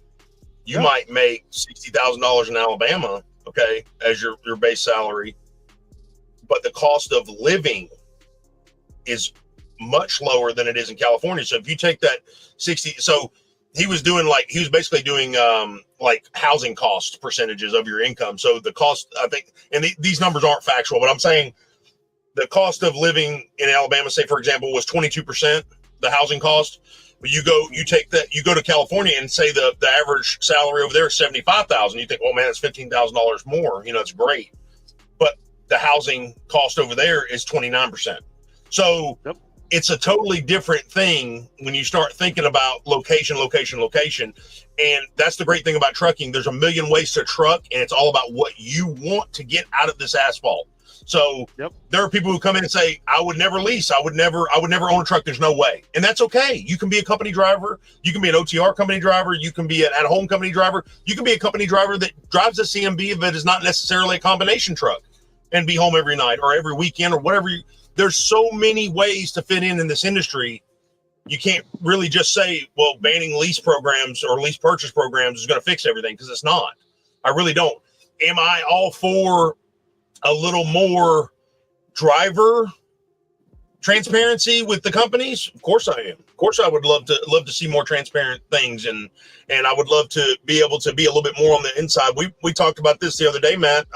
you might make $60,000 in Alabama, okay, as your base salary. But the cost of living is much lower than it is in California. So if you take that 60, so he was basically doing like housing cost percentages of your income. So the cost, I think, and these numbers aren't factual, but I'm saying the cost of living in Alabama, say for example, was 22%, the housing cost. But you go to California and say the average salary over there is $75,000. You think, well, man, it's $15,000 more. It's great. But the housing cost over there is 29%. So it's a totally different thing when you start thinking about location. And that's the great thing about trucking. There's a million ways to truck, and it's all about what you want to get out of this asphalt. So there are people who come in and say, I would never lease. I would never own a truck. There's no way. And that's okay. You can be a company driver. You can be an OTR company driver. You can be an at-home company driver. You can be a company driver that drives a CMB that is not necessarily a combination truck and be home every night or every weekend or whatever. There's so many ways to fit in this industry. You can't really just say, well, banning lease programs or lease purchase programs is going to fix everything, because it's not. I really don't. Am I all for a little more driver transparency with the companies? Of course I am. Of course I would love to see more transparent things, and I would love to be able to be a little bit more on the inside. We talked about this the other day, Matt,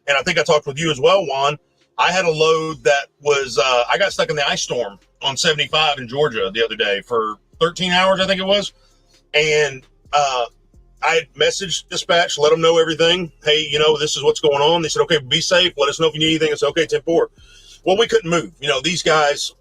and I think I talked with you as well, Juan. I had a load that was I got stuck in the ice storm on 75 in Georgia the other day for 13 hours, I think it was, and I had messaged dispatch, let them know everything. Hey, this is what's going on. They said, okay, be safe. Let us know if you need anything. It's okay, 10-4. Well, we couldn't move. These guys,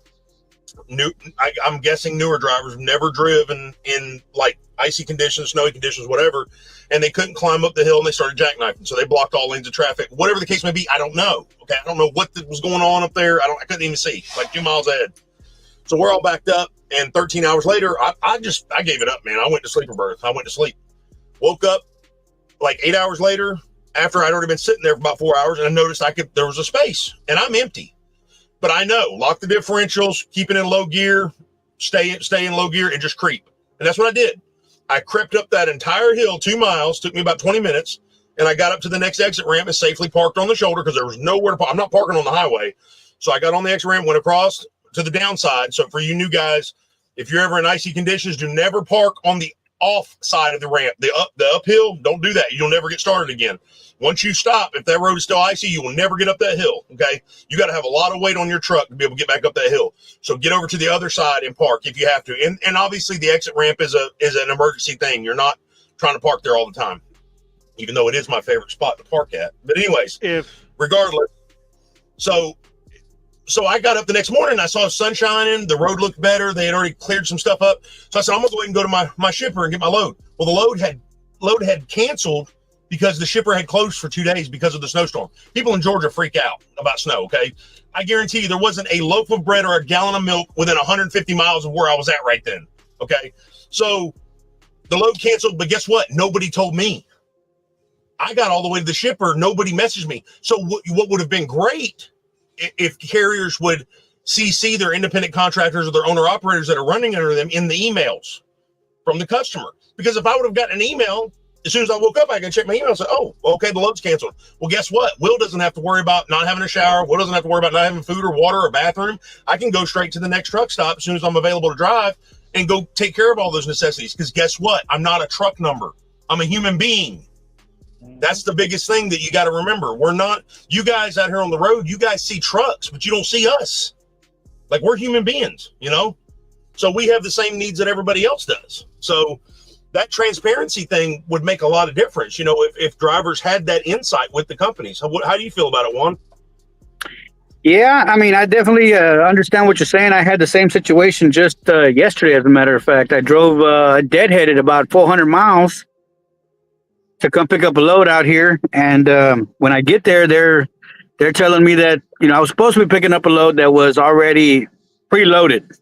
I'm guessing newer drivers, have never driven in like icy conditions, snowy conditions, whatever, and they couldn't climb up the hill, and they started jackknifing. So they blocked all lanes of traffic. Whatever the case may be, I don't know. Okay, I don't know what was going on up there. I couldn't even see, like 2 miles ahead. So we're all backed up, and 13 hours later, I gave it up, man. I went to sleeper berth. I went to sleep. Woke up like 8 hours later after I'd already been sitting there for about 4 hours, and I noticed there was a space, and I'm empty. But I know, lock the differentials, keep it in low gear, stay in low gear, and just creep. And that's what I did. I crept up that entire hill, 2 miles, took me about 20 minutes, and I got up to the next exit ramp and safely parked on the shoulder because there was nowhere to park. I'm not parking on the highway. So I got on the exit ramp, went across to the downside. So for you new guys, if you're ever in icy conditions, do never park on the off side of the ramp. The uphill, don't do that. You'll never get started again. Once you stop, if that road is still icy, you will never get up that hill, okay? You got to have a lot of weight on your truck to be able to get back up that hill. So get over to the other side and park if you have to. And obviously the exit ramp is an emergency thing. You're not trying to park there all the time, even though it is my favorite spot to park at. But anyways, regardless, so I got up the next morning, I saw the sun shining, the road looked better, they had already cleared some stuff up. So I said, I'm gonna go ahead and go to my shipper and get my load. Well, the load had canceled because the shipper had closed for 2 days because of the snowstorm. People in Georgia freak out about snow, okay? I guarantee you there wasn't a loaf of bread or a gallon of milk within 150 miles of where I was at right then, okay? So the load canceled, but guess what? Nobody told me. I got all the way to the shipper, nobody messaged me. So what would have been great if carriers would CC their independent contractors or their owner operators that are running under them in the emails from the customer. Because if I would have gotten an email, as soon as I woke up, I can check my email and say, oh, okay, the load's canceled. Well, guess what? Will doesn't have to worry about not having a shower. Will doesn't have to worry about not having food or water or bathroom. I can go straight to the next truck stop as soon as I'm available to drive and go take care of all those necessities. Because guess what? I'm not a truck number. I'm a human being. That's the biggest thing that you got to remember. We're not, you guys out here on the road, you guys see trucks, but you don't see us. Like, we're human beings, you know? So we have the same needs that everybody else does. So that transparency thing would make a lot of difference, you know, if drivers had that insight with the companies. How do you feel about it, Juan? Yeah, I mean, I definitely understand what you're saying. I had the same situation just yesterday, as a matter of fact. I drove deadheaded about 400 miles to come pick up a load out here. And when I get there, they're telling me that, you know, I was supposed to be picking up a load that was already preloaded.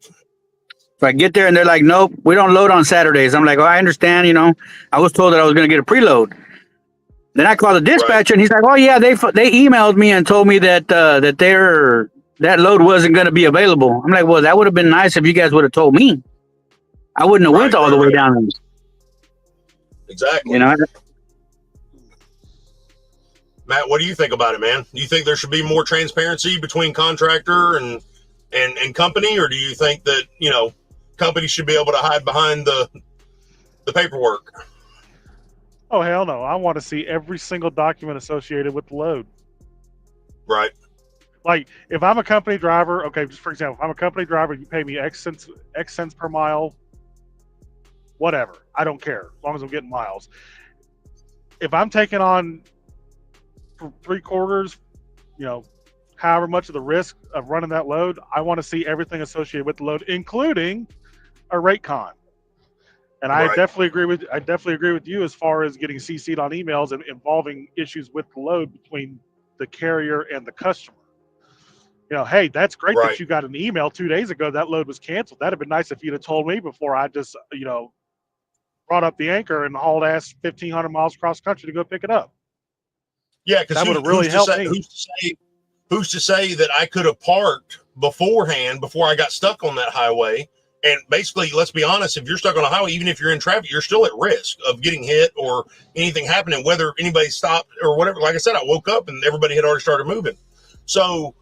So I get there and they're like, nope, we don't load on Saturdays. I'm like, oh, I understand. You know, I was told that I was going to get a preload. Then I call the dispatcher and he's like, oh yeah, they emailed me and told me that that load wasn't going to be available. I'm like, well, that would have been nice if you guys would have told me. I wouldn't have went all the way down there. Exactly. You know. Matt, what do you think about it, man? Do you think there should be more transparency between contractor and company, or do you think that, you know, companies should be able to hide behind the paperwork? Oh, hell no. I want to see every single document associated with the load. Right. Like, if I'm a company driver, okay, just for example, if I'm a company driver, you pay me X cents per mile, whatever. I don't care, as long as I'm getting miles. If I'm taking on 3/4, you know, however much of the risk of running that load, I want to see everything associated with the load, including a rate con. And I definitely agree with you as far as getting CC'd on emails and involving issues with the load between the carrier and the customer. You know, hey, that's great that you got an email 2 days ago that load was canceled. That'd have been nice if you'd have told me before I just, you know, brought up the anchor and hauled ass 1,500 miles across country to go pick it up. Yeah, because that would have really helped me. Who's to say that I could have parked beforehand before I got stuck on that highway? And basically, let's be honest, if you're stuck on a highway, even if you're in traffic, you're still at risk of getting hit or anything happening, whether anybody stopped or whatever. Like I said, I woke up and everybody had already started moving. So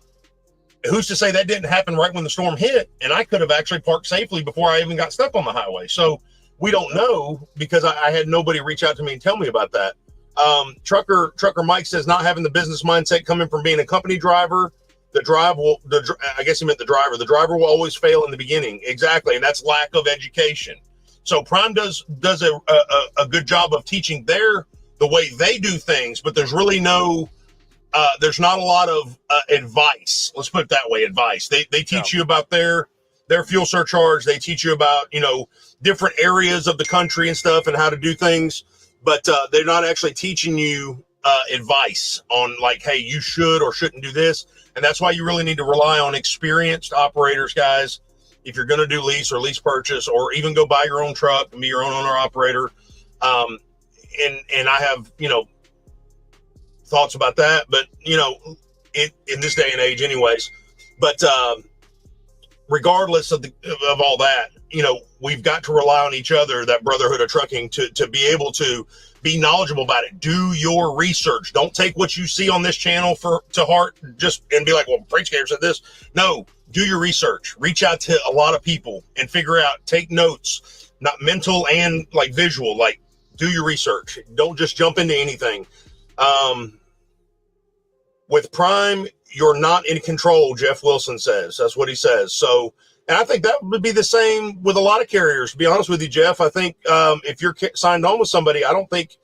who's to say that didn't happen right when the storm hit? And I could have actually parked safely before I even got stuck on the highway. So we don't know, because I had nobody reach out to me and tell me about that. Trucker Mike says, not having the business mindset coming from being a company driver, I guess he meant the driver. The driver will always fail in the beginning. Exactly. And that's lack of education. So Prime does a good job of teaching the way they do things, but there's really there's not a lot of advice. Let's put it that way. Advice. They teach you about their fuel surcharge. They teach you about, you know, different areas of the country and stuff and how to do things, but they're not actually teaching you advice on, like, hey, you should or shouldn't do this. And that's why you really need to rely on experienced operators, guys. If you're going to do lease or lease purchase, or even go buy your own truck and be your own owner operator. And I have, you know, thoughts about that. But you know, in this day and age, anyways. But regardless of all that, you know, we've got to rely on each other, that brotherhood of trucking, to be able to be knowledgeable about it. Do your research. Don't take what you see on this channel to heart just and be like, well, Preachgator said this. No, do your research. Reach out to a lot of people and figure out, take notes, not mental and like visual, like do your research. Don't just jump into anything. With Prime, you're not in control, Jeff Wilson says. That's what he says. So, and I think that would be the same with a lot of carriers, to be honest with you, Jeff. I think if you're signed on with somebody, I don't think,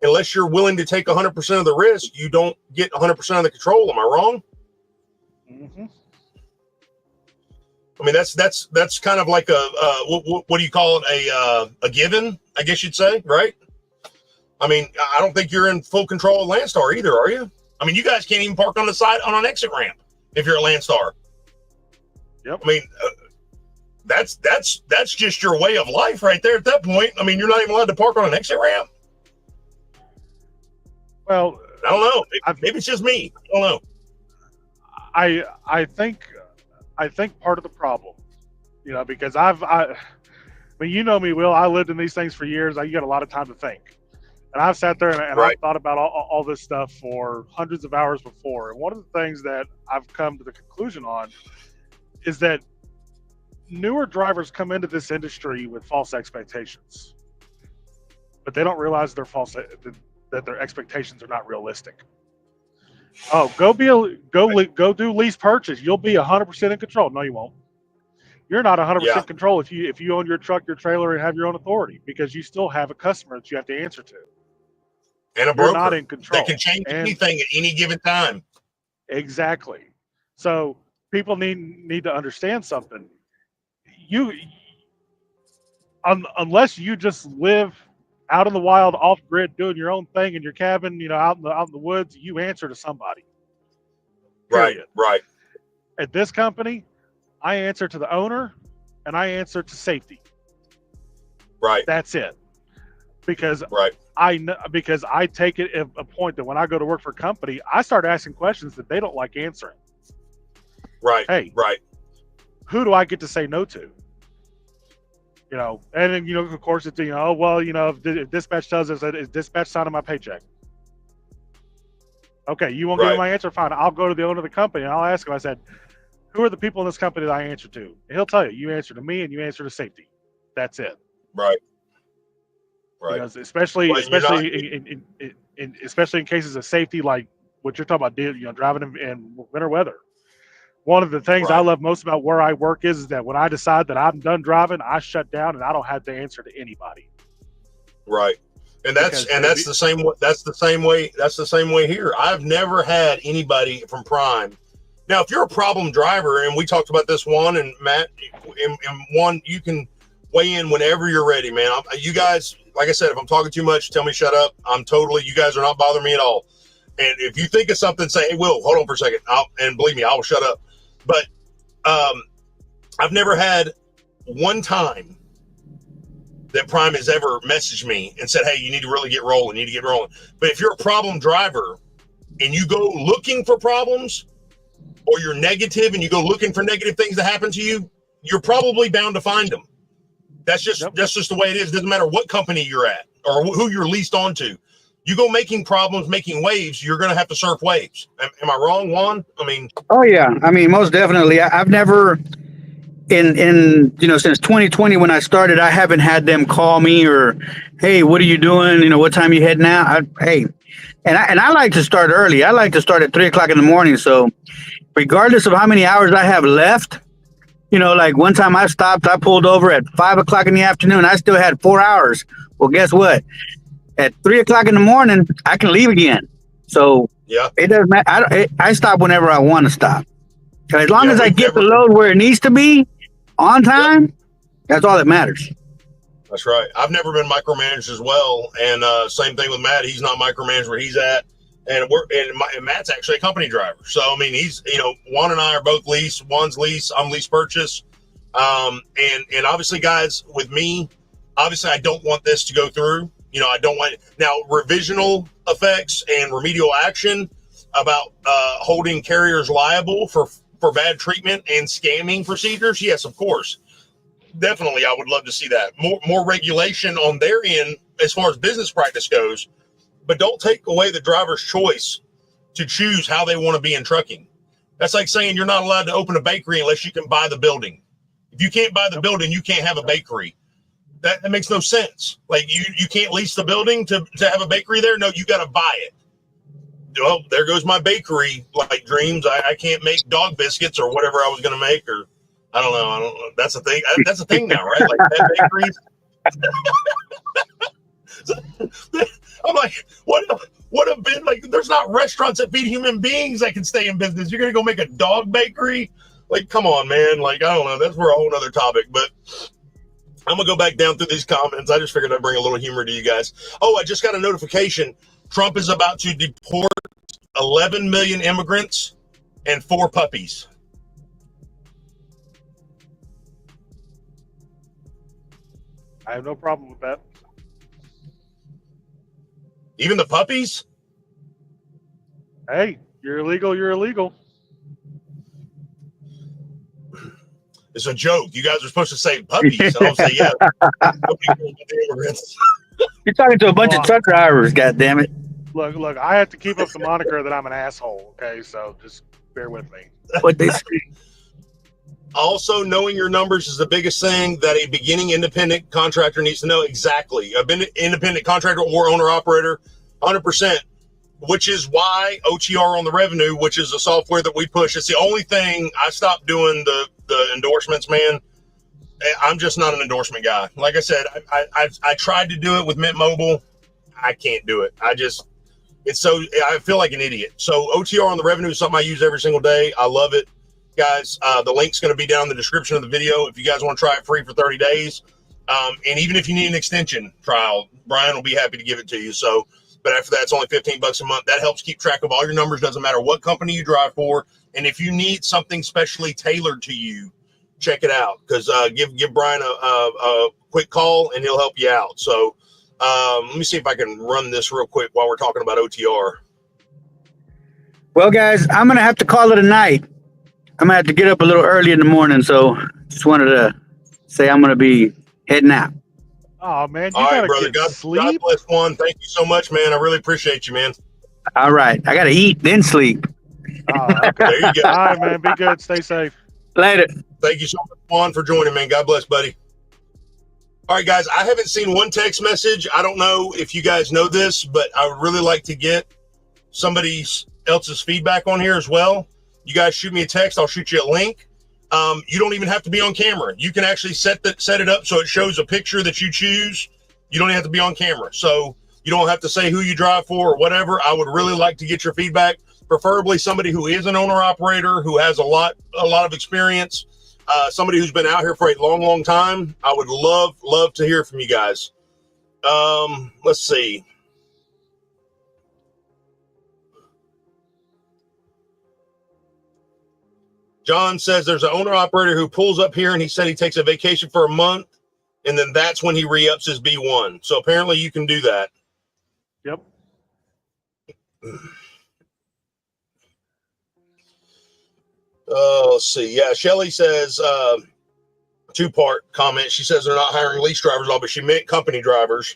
unless you're willing to take 100% of the risk, you don't get 100% of the control. Am I wrong? Mm-hmm. I mean, that's kind of like what do you call it? A given, I guess you'd say, right? I mean, I don't think you're in full control of Landstar either, are you? I mean, you guys can't even park on the side on an exit ramp if you're a Landstar. Yep. I mean, that's just your way of life right there at that point. I mean, you're not even allowed to park on an exit ramp. Well, I don't know. Maybe it's just me. I don't know. I think part of the problem, you know, because I mean, you know me, Will. I lived in these things for years. You got a lot of time to think. And I've sat there and right. I've thought about all this stuff for hundreds of hours before. And one of the things that I've come to the conclusion on is that newer drivers come into this industry with false expectations, but they don't realize that their expectations are not realistic. Oh, go do lease purchase. You'll be 100% in control. No, you won't. You're not 100% control if you own your truck, your trailer, and have your own authority, because you still have a customer that you have to answer to. And a broker. You're not in control. That can change anything at any given time. Exactly. So people need to understand something. Unless you just live out in the wild, off grid, doing your own thing in your cabin, you know, out in the woods, you answer to somebody. Period. Right. At this company, I answer to the owner and I answer to safety. Right. That's it. Because right. because I take it at a point that when I go to work for a company, I start asking questions that they don't like answering. Right. Hey, right. Who do I get to say no to? You know, and then, you know, of course, it's, you know, well, you know, if dispatch tells us that, is dispatch signing my paycheck? Okay, you won't give me my answer? Fine. I'll go to the owner of the company and I'll ask him, I said, who are the people in this company that I answer to? And he'll tell you, you answer to me and you answer to safety. That's it. Right. Right. Because especially in cases of safety, like what you're talking about, you know, driving in winter weather. One of the things I love most about where I work is that when I decide that I'm done driving, I shut down and I don't have to answer to anybody. Right. And that's the same way. That's the same way here. I've never had anybody from Prime. Now, if you're a problem driver, and we talked about this one, and Matt, and one, you can weigh in whenever you're ready, man. You guys, like I said, if I'm talking too much, tell me shut up. You guys are not bothering me at all. And if you think of something, say, hey, Will, hold on for a second. And believe me, I will shut up. But I've never had one time that Prime has ever messaged me and said, hey, you need to really get rolling. But if you're a problem driver and you go looking for problems, or you're negative and you go looking for negative things to happen to you, you're probably bound to find them. That's just the way it is. It doesn't matter what company you're at or who you're leased onto. You go making problems, making waves, you're going to have to surf waves. Am I wrong, Juan? I mean, oh yeah. I mean, most definitely. I've never in you know, since 2020 when I started, I haven't had them call me or, hey, what are you doing? You know, what time you heading out? And I like to start early. I like to start at 3:00 in the morning. So regardless of how many hours I have left, you know, like one time I pulled over at 5:00 in the afternoon. I still had 4 hours. Well, guess what? At 3:00 in the morning, I can leave again. So yeah, it doesn't matter. I stop whenever I want to stop. As long as I get the load where it needs to be on time, that's all that matters. That's right. I've never been micromanaged as well. And same thing with Matt. He's not micromanaged where he's at. And Matt's actually a company driver. So, I mean, he's, you know, Juan and I are both lease. Juan's lease, I'm lease purchase. And obviously, guys, with me, obviously, I don't want this to go through. I don't want now revisional effects and remedial action about holding carriers liable for bad treatment and scamming procedures. Yes, of course. Definitely, I would love to see that. More regulation on their end as far as business practice goes, but don't take away the driver's choice to choose how they want to be in trucking. That's like saying you're not allowed to open a bakery unless you can buy the building. If you can't buy the building, you can't have a bakery. That makes no sense. Like you can't lease the building to have a bakery there. No, you got to buy it. Well, there goes my bakery like dreams. I can't make dog biscuits or whatever I was going to make, or I don't know. That's a thing. That's a thing now, right? Like pet bakeries. I'm like, what have been like? There's not restaurants that feed human beings that can stay in business. You're going to go make a dog bakery? Like, come on, man. Like, I don't know. That's for a whole other topic, but I'm going to go back down through these comments. I just figured I'd bring a little humor to you guys. Oh, I just got a notification. Trump is about to deport 11 million immigrants and 4 puppies. I have no problem with that. Even the puppies? Hey, you're illegal. You're illegal. It's a joke. You guys are supposed to say puppies. And I'll say, yeah. Immigrants. You're talking to a bunch of truck drivers, goddammit. Look, I have to keep up the moniker that I'm an asshole, okay? So just bear with me. What they say. Also, knowing your numbers is the biggest thing that a beginning independent contractor needs to know. Exactly. I've been an independent contractor or owner-operator, 100%, which is why OTR on the revenue, which is a software that we push. It's the only thing. I stopped doing the endorsements, man. I'm just not an endorsement guy. Like I said, I tried to do it with Mint Mobile. I can't do it. I feel like an idiot. So OTR on the revenue is something I use every single day. I love it. Guys, the link's going to be down in the description of the video if you guys want to try it free for 30 days. And even if you need an extension trial, Brian will be happy to give it to you. So, but after that, it's only $15 a month. That helps keep track of all your numbers. Doesn't matter what company you drive for. And if you need something specially tailored to you, check it out. Because give Brian a quick call and he'll help you out. So let me see if I can run this real quick while we're talking about OTR. Well, guys, I'm going to have to call it a night. I'm going to have to get up a little early in the morning, so just wanted to say I'm going to be heading out. Oh, man, you all got right, brother. God bless Juan. Thank you so much, man. I really appreciate you, man. All right. I got to eat, then sleep. Oh, okay. There you go. All right, man. Be good. Stay safe. Later. Thank you so much, Juan, for joining, man. God bless, buddy. All right, guys, I haven't seen one text message. I don't know if you guys know this, but I would really like to get somebody else's feedback on here as well. You guys shoot me a text. I'll shoot you a link. You don't even have to be on camera. You can actually set it up so it shows a picture that you choose. You don't have to be on camera. So you don't have to say who you drive for or whatever. I would really like to get your feedback, preferably somebody who is an owner-operator, who has a lot of experience, somebody who's been out here for a long, long time. I would love to hear from you guys. Let's see. John says there's an owner-operator who pulls up here and he said he takes a vacation for a month, and then that's when he re-ups his B1. So apparently you can do that. Yep. Let's see. Yeah, Shelly says, two-part comment. She says they're not hiring lease drivers, but she meant company drivers.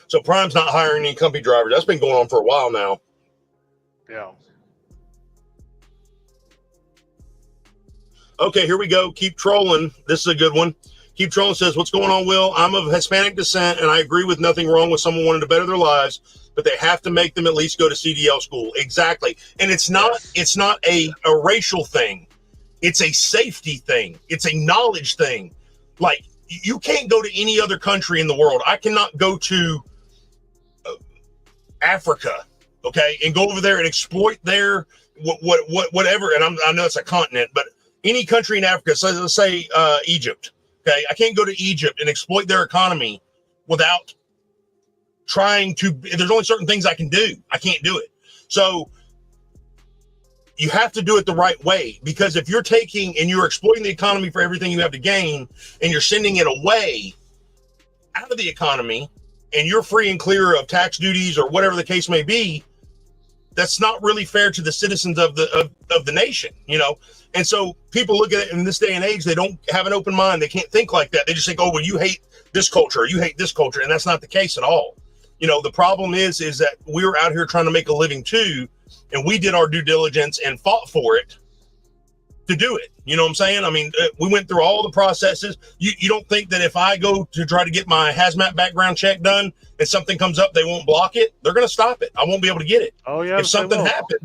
So Prime's not hiring any company drivers. That's been going on for a while now. Yeah. Okay, here we go. Keep trolling. This is a good one. Keep trolling says, what's going on, Will? I'm of Hispanic descent, and I agree with nothing wrong with someone wanting to better their lives, but they have to make them at least go to CDL school. Exactly. And it's not a racial thing. It's a safety thing. It's a knowledge thing. Like, you can't go to any other country in the world. I cannot go to Africa, okay, and go over there and exploit their whatever. And I know it's a continent, but any country in Africa, so let's say Egypt, okay? I can't go to Egypt and exploit their economy without trying to. There's only certain things I can do. I can't do it. So you have to do it the right way, because if you're taking and you're exploiting the economy for everything you have to gain, and you're sending it away out of the economy and you're free and clear of tax duties or whatever the case may be, that's not really fair to the citizens of the nation, you know? And so people look at it in this day and age, they don't have an open mind. They can't think like that. They just think, oh, well, you hate this culture, or you hate this culture. And that's not the case at all. You know, the problem is that we're out here trying to make a living too. And we did our due diligence and fought for it to do it. You know what I'm saying? I mean, we went through all the processes. You don't think that if I go to try to get my hazmat background check done and something comes up, they won't block it? They're going to stop it. I won't be able to get it. Oh yeah. If something happens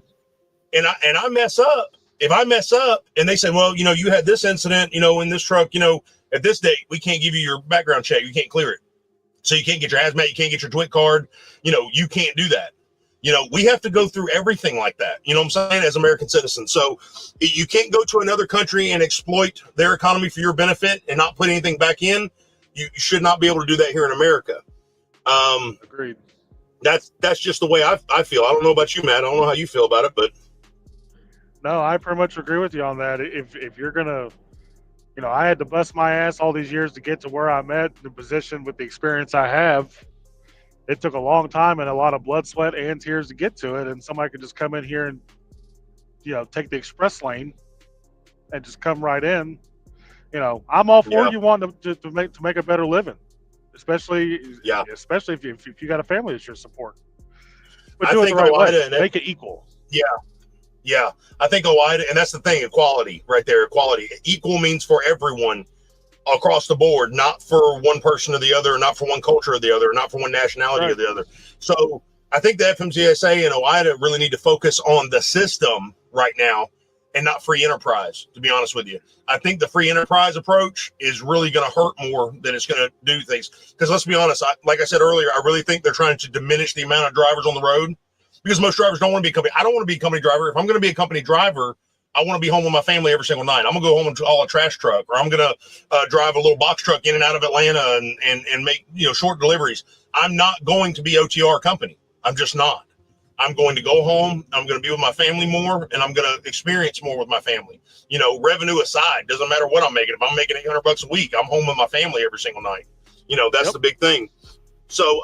and I mess up, if I mess up and they say, well, you know, you had this incident, you know, in this truck, you know, at this date, we can't give you your background check. You can't clear it. So you can't get your hazmat. You can't get your DWWE card. You know, you can't do that. You know, we have to go through everything like that, you know what I'm saying, as American citizens. So you can't go to another country and exploit their economy for your benefit and not put anything back in. You should not be able to do that here in America. Agreed. That's just the way I feel. I don't know about you, Matt. I don't know how you feel about it, but. No, I pretty much agree with you on that. If you're going to, you know, I had to bust my ass all these years to get to where I'm at, the position with the experience I have. It took a long time and a lot of blood, sweat, and tears to get to it. And somebody could just come in here and, you know, take the express lane and just come right in. You know, I'm all for you wanting to make a better living, especially if you got a family that you're supporting. But do it the right way. Make it equal. Yeah. Yeah. I think OOIDA, and that's the thing, equality right there. Equality. Equal means for everyone across the board, not for one person or the other, not for one culture or the other, not for one nationality or the other. So I think the FMCSA and OOIDA really need to focus on the system right now and not free enterprise, to be honest with you. I think the free enterprise approach is really going to hurt more than it's going to do things. Because let's be honest, like I said earlier, I really think they're trying to diminish the amount of drivers on the road, because most drivers don't want to be a company. I don't want to be a company driver. If I'm going to be a company driver, I want to be home with my family every single night. I'm going to go home and haul a trash truck, or I'm going to drive a little box truck in and out of Atlanta and make, you know, short deliveries. I'm not going to be OTR company. I'm just not. I'm going to go home. I'm going to be with my family more, and I'm going to experience more with my family. You know, revenue aside, doesn't matter what I'm making. If I'm making $800 a week, I'm home with my family every single night. You know, that's the big thing. So,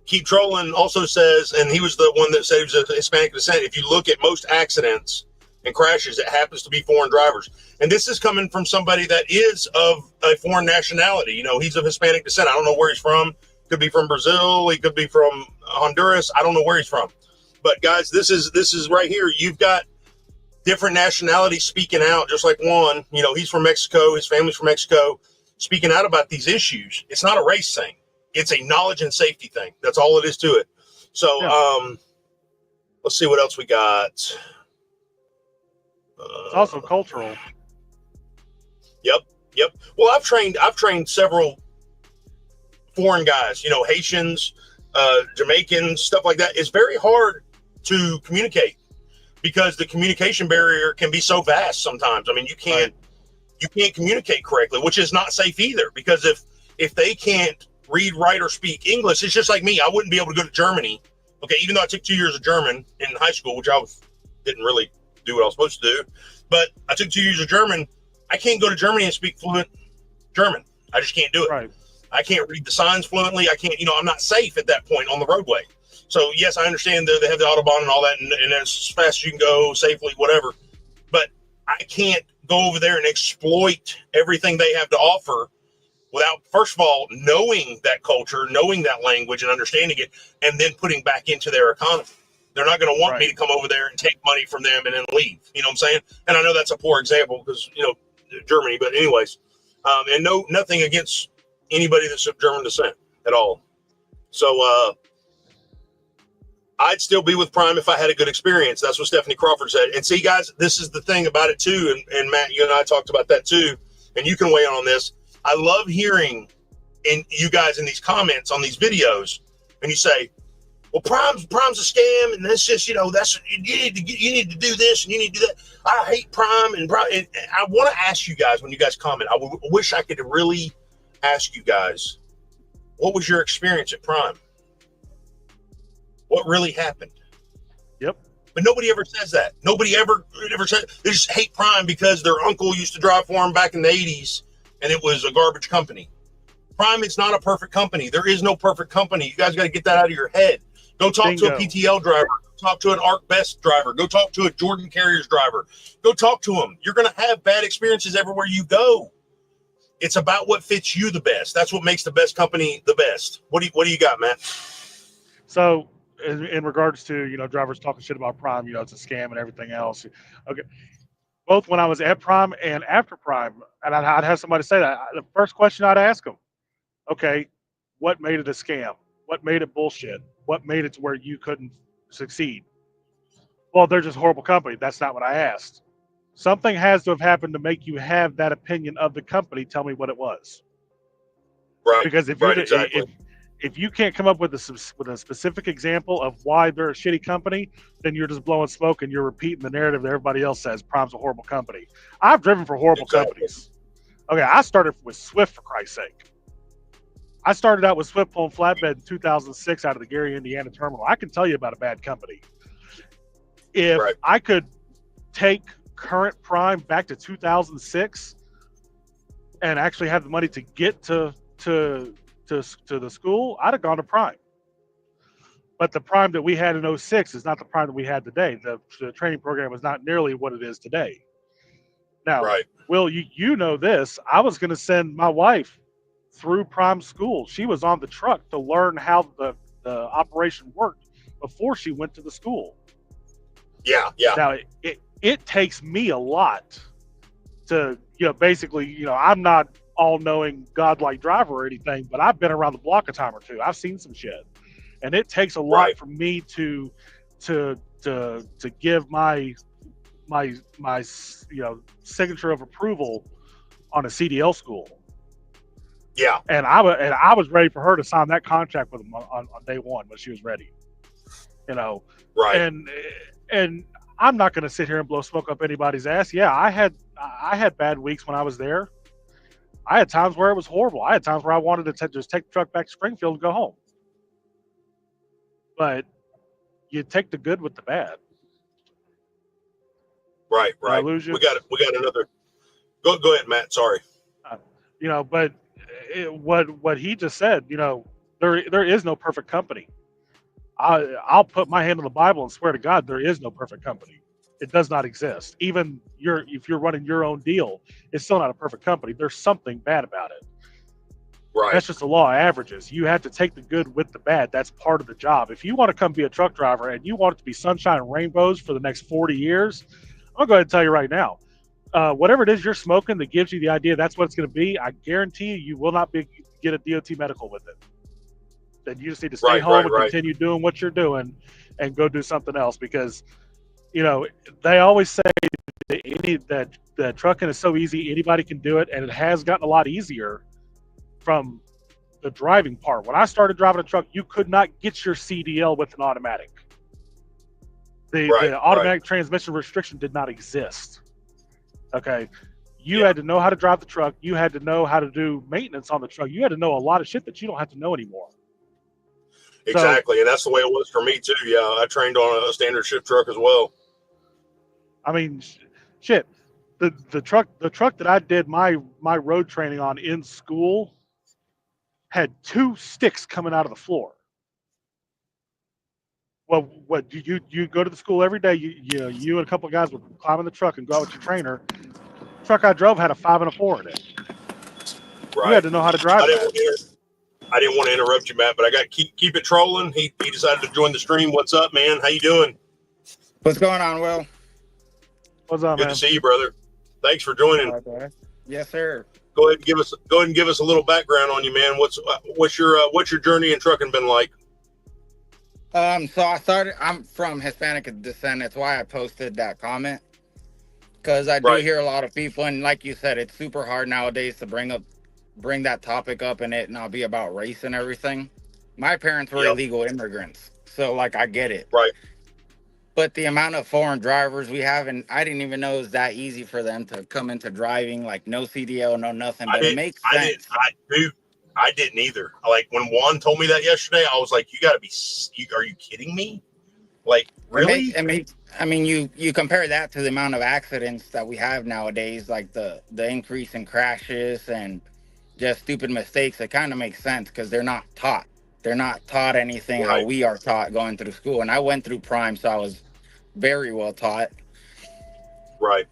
Keep Trolling also says, and he was the one that said he was of Hispanic descent, if you look at most accidents and crashes, it happens to be foreign drivers. And this is coming from somebody that is of a foreign nationality. You know, he's of Hispanic descent. I don't know where he's from. Could be from Brazil. He could be from Honduras. I don't know where he's from. But guys, this is right here. You've got different nationalities speaking out, just like Juan. You know, he's from Mexico. His family's from Mexico, speaking out about these issues. It's not a race thing. It's a knowledge and safety thing. That's all it is to it. So, let's see what else we got. It's also cultural. Yep. Well, I've trained several foreign guys, you know, Haitians, Jamaicans, stuff like that. It's very hard to communicate because the communication barrier can be so vast sometimes. I mean, you can't communicate correctly, which is not safe either, because if they can't read, write, or speak English, it's just like me. I wouldn't be able to go to Germany. Okay, even though I took 2 years of German in high school, which didn't really do what I was supposed to do, but I took 2 years of German. I can't go to Germany and speak fluent German. I just can't do it. Right. I can't read the signs fluently. I can't, I'm not safe at that point on the roadway. So yes, I understand that they have the Autobahn and all that, and as fast as you can go safely, whatever. But I can't go over there and exploit everything they have to offer without, first of all, knowing that culture, knowing that language and understanding it, and then putting back into their economy. They're not going to want me to come over there and take money from them and then leave. You know what I'm saying? And I know that's a poor example because, Germany, but anyways, and nothing against anybody that's of German descent at all. So I'd still be with Prime if I had a good experience. That's what Stephanie Crawford said. And see, guys, this is the thing about it too. And Matt, you and I talked about that too. And you can weigh in on this. I love hearing you guys in these comments on these videos, and you say, well, Prime's a scam, and that's just, that's you need to do this and you need to do that. I hate Prime, and I want to ask you guys when you guys comment. I wish I could really ask you guys, what was your experience at Prime? What really happened? Yep. But nobody ever says that. Nobody ever said. They just hate Prime because their uncle used to drive for them back in the 80s, and it was a garbage company. Prime is not a perfect company. There is no perfect company. You guys got to get that out of your head. Go talk to a PTL driver. Go talk to an ARC Best driver. Go talk to a Jordan Carriers driver. Go talk to them. You're going to have bad experiences everywhere you go. It's about what fits you the best. That's what makes the best company the best. What do you got, Matt? So in regards to, you know, drivers talking shit about Prime, you know, it's a scam and everything else. Okay. Both when I was at Prime and after Prime, and I'd have somebody say that, the first question I'd ask them, okay, what made it a scam? What made it bullshit? What made it to where you couldn't succeed? Well, they're just a horrible company. That's not what I asked. Something has to have happened to make you have that opinion of the company. Tell me what it was. Right. Because if you can't come up with a specific example of why they're a shitty company, then you're just blowing smoke and you're repeating the narrative that everybody else says. Prime's a horrible company. I've driven for horrible companies. Okay, I started with Swift, for Christ's sake. I started out with Swift pulling flatbed in 2006 out of the Gary, Indiana terminal. I can tell you about a bad company. If I could take current Prime back to 2006 and actually have the money to get to the school, I'd have gone to Prime. But the Prime that we had in 06 is not the Prime that we had today. The training program is not nearly what it is today. Now, Will, you know this. I was going to send my wife through Prime school. She was on the truck to learn how the operation worked before she went to the school. Yeah. Now, it takes me a lot to, you know, basically, you know, I'm not all-knowing godlike driver or anything, but I've been around the block a time or two. I've seen some shit, and it takes a lot for me to give my you know, signature of approval on a CDL school. Yeah, and I was ready for her to sign that contract with them on day one when she was ready. You know, and I'm not going to sit here and blow smoke up anybody's ass. Yeah, I had bad weeks when I was there. I had times where it was horrible. I had times where I wanted to just take the truck back to Springfield and go home. But you take the good with the bad. Right. Did I lose you? We got another. Go ahead, Matt. Sorry. You know, but what he just said, you know, there is no perfect company. I'll put my hand on the Bible and swear to God, there is no perfect company. It does not exist. Even if you're running your own deal, it's still not a perfect company. There's something bad about it. Right. That's just the law of averages. You have to take the good with the bad. That's part of the job. If you want to come be a truck driver and you want it to be sunshine and rainbows for the next 40 years, I'm going to go ahead and tell you right now, whatever it is you're smoking that gives you the idea that's what it's going to be, I guarantee you will not get a DOT medical with it. Then you just need to stay home and continue doing what you're doing and go do something else, because, you know, they always say that trucking is so easy, anybody can do it, and it has gotten a lot easier from the driving part. When I started driving a truck, you could not get your CDL with an automatic. The automatic transmission restriction did not exist. Okay. You had to know how to drive the truck. You had to know how to do maintenance on the truck. You had to know a lot of shit that you don't have to know anymore. Exactly. And that's the way it was for me too. Yeah. I trained on a standard shift truck as well. I mean, shit, the truck that I did my road training on in school had 2 sticks coming out of the floor. Well, what you go to the school every day? You and a couple of guys would climb in the truck and go out with your trainer. The truck I drove had a 5 and a 4 in it. Right. You had to know how to drive that. I didn't want to interrupt you, Matt, but I got to keep it trolling. He decided to join the stream. What's up, man? How you doing? What's going on, Will? What's up, man? Good to see you, brother. Thanks for joining. Yes, sir. Go ahead and give us a little background on you, man. What's your journey in trucking been like? So I'm from Hispanic descent. That's why I posted that comment, because I do hear a lot of people, and like you said, it's super hard nowadays to bring that topic up and it not be about race and everything. My parents were illegal immigrants, so like I get it. Right. But the amount of foreign drivers we have, and I didn't even know it was that easy for them to come into driving, like no CDL, no nothing. But it makes sense. I didn't either. Like when Juan told me that yesterday, I was like, "You got to be! Are you kidding me? Like really?" I mean, you compare that to the amount of accidents that we have nowadays, like the increase in crashes and just stupid mistakes, it kind of makes sense because they're not taught. They're not taught anything how Right. we are taught going through school. And I went through prime, so I was very well taught. Right.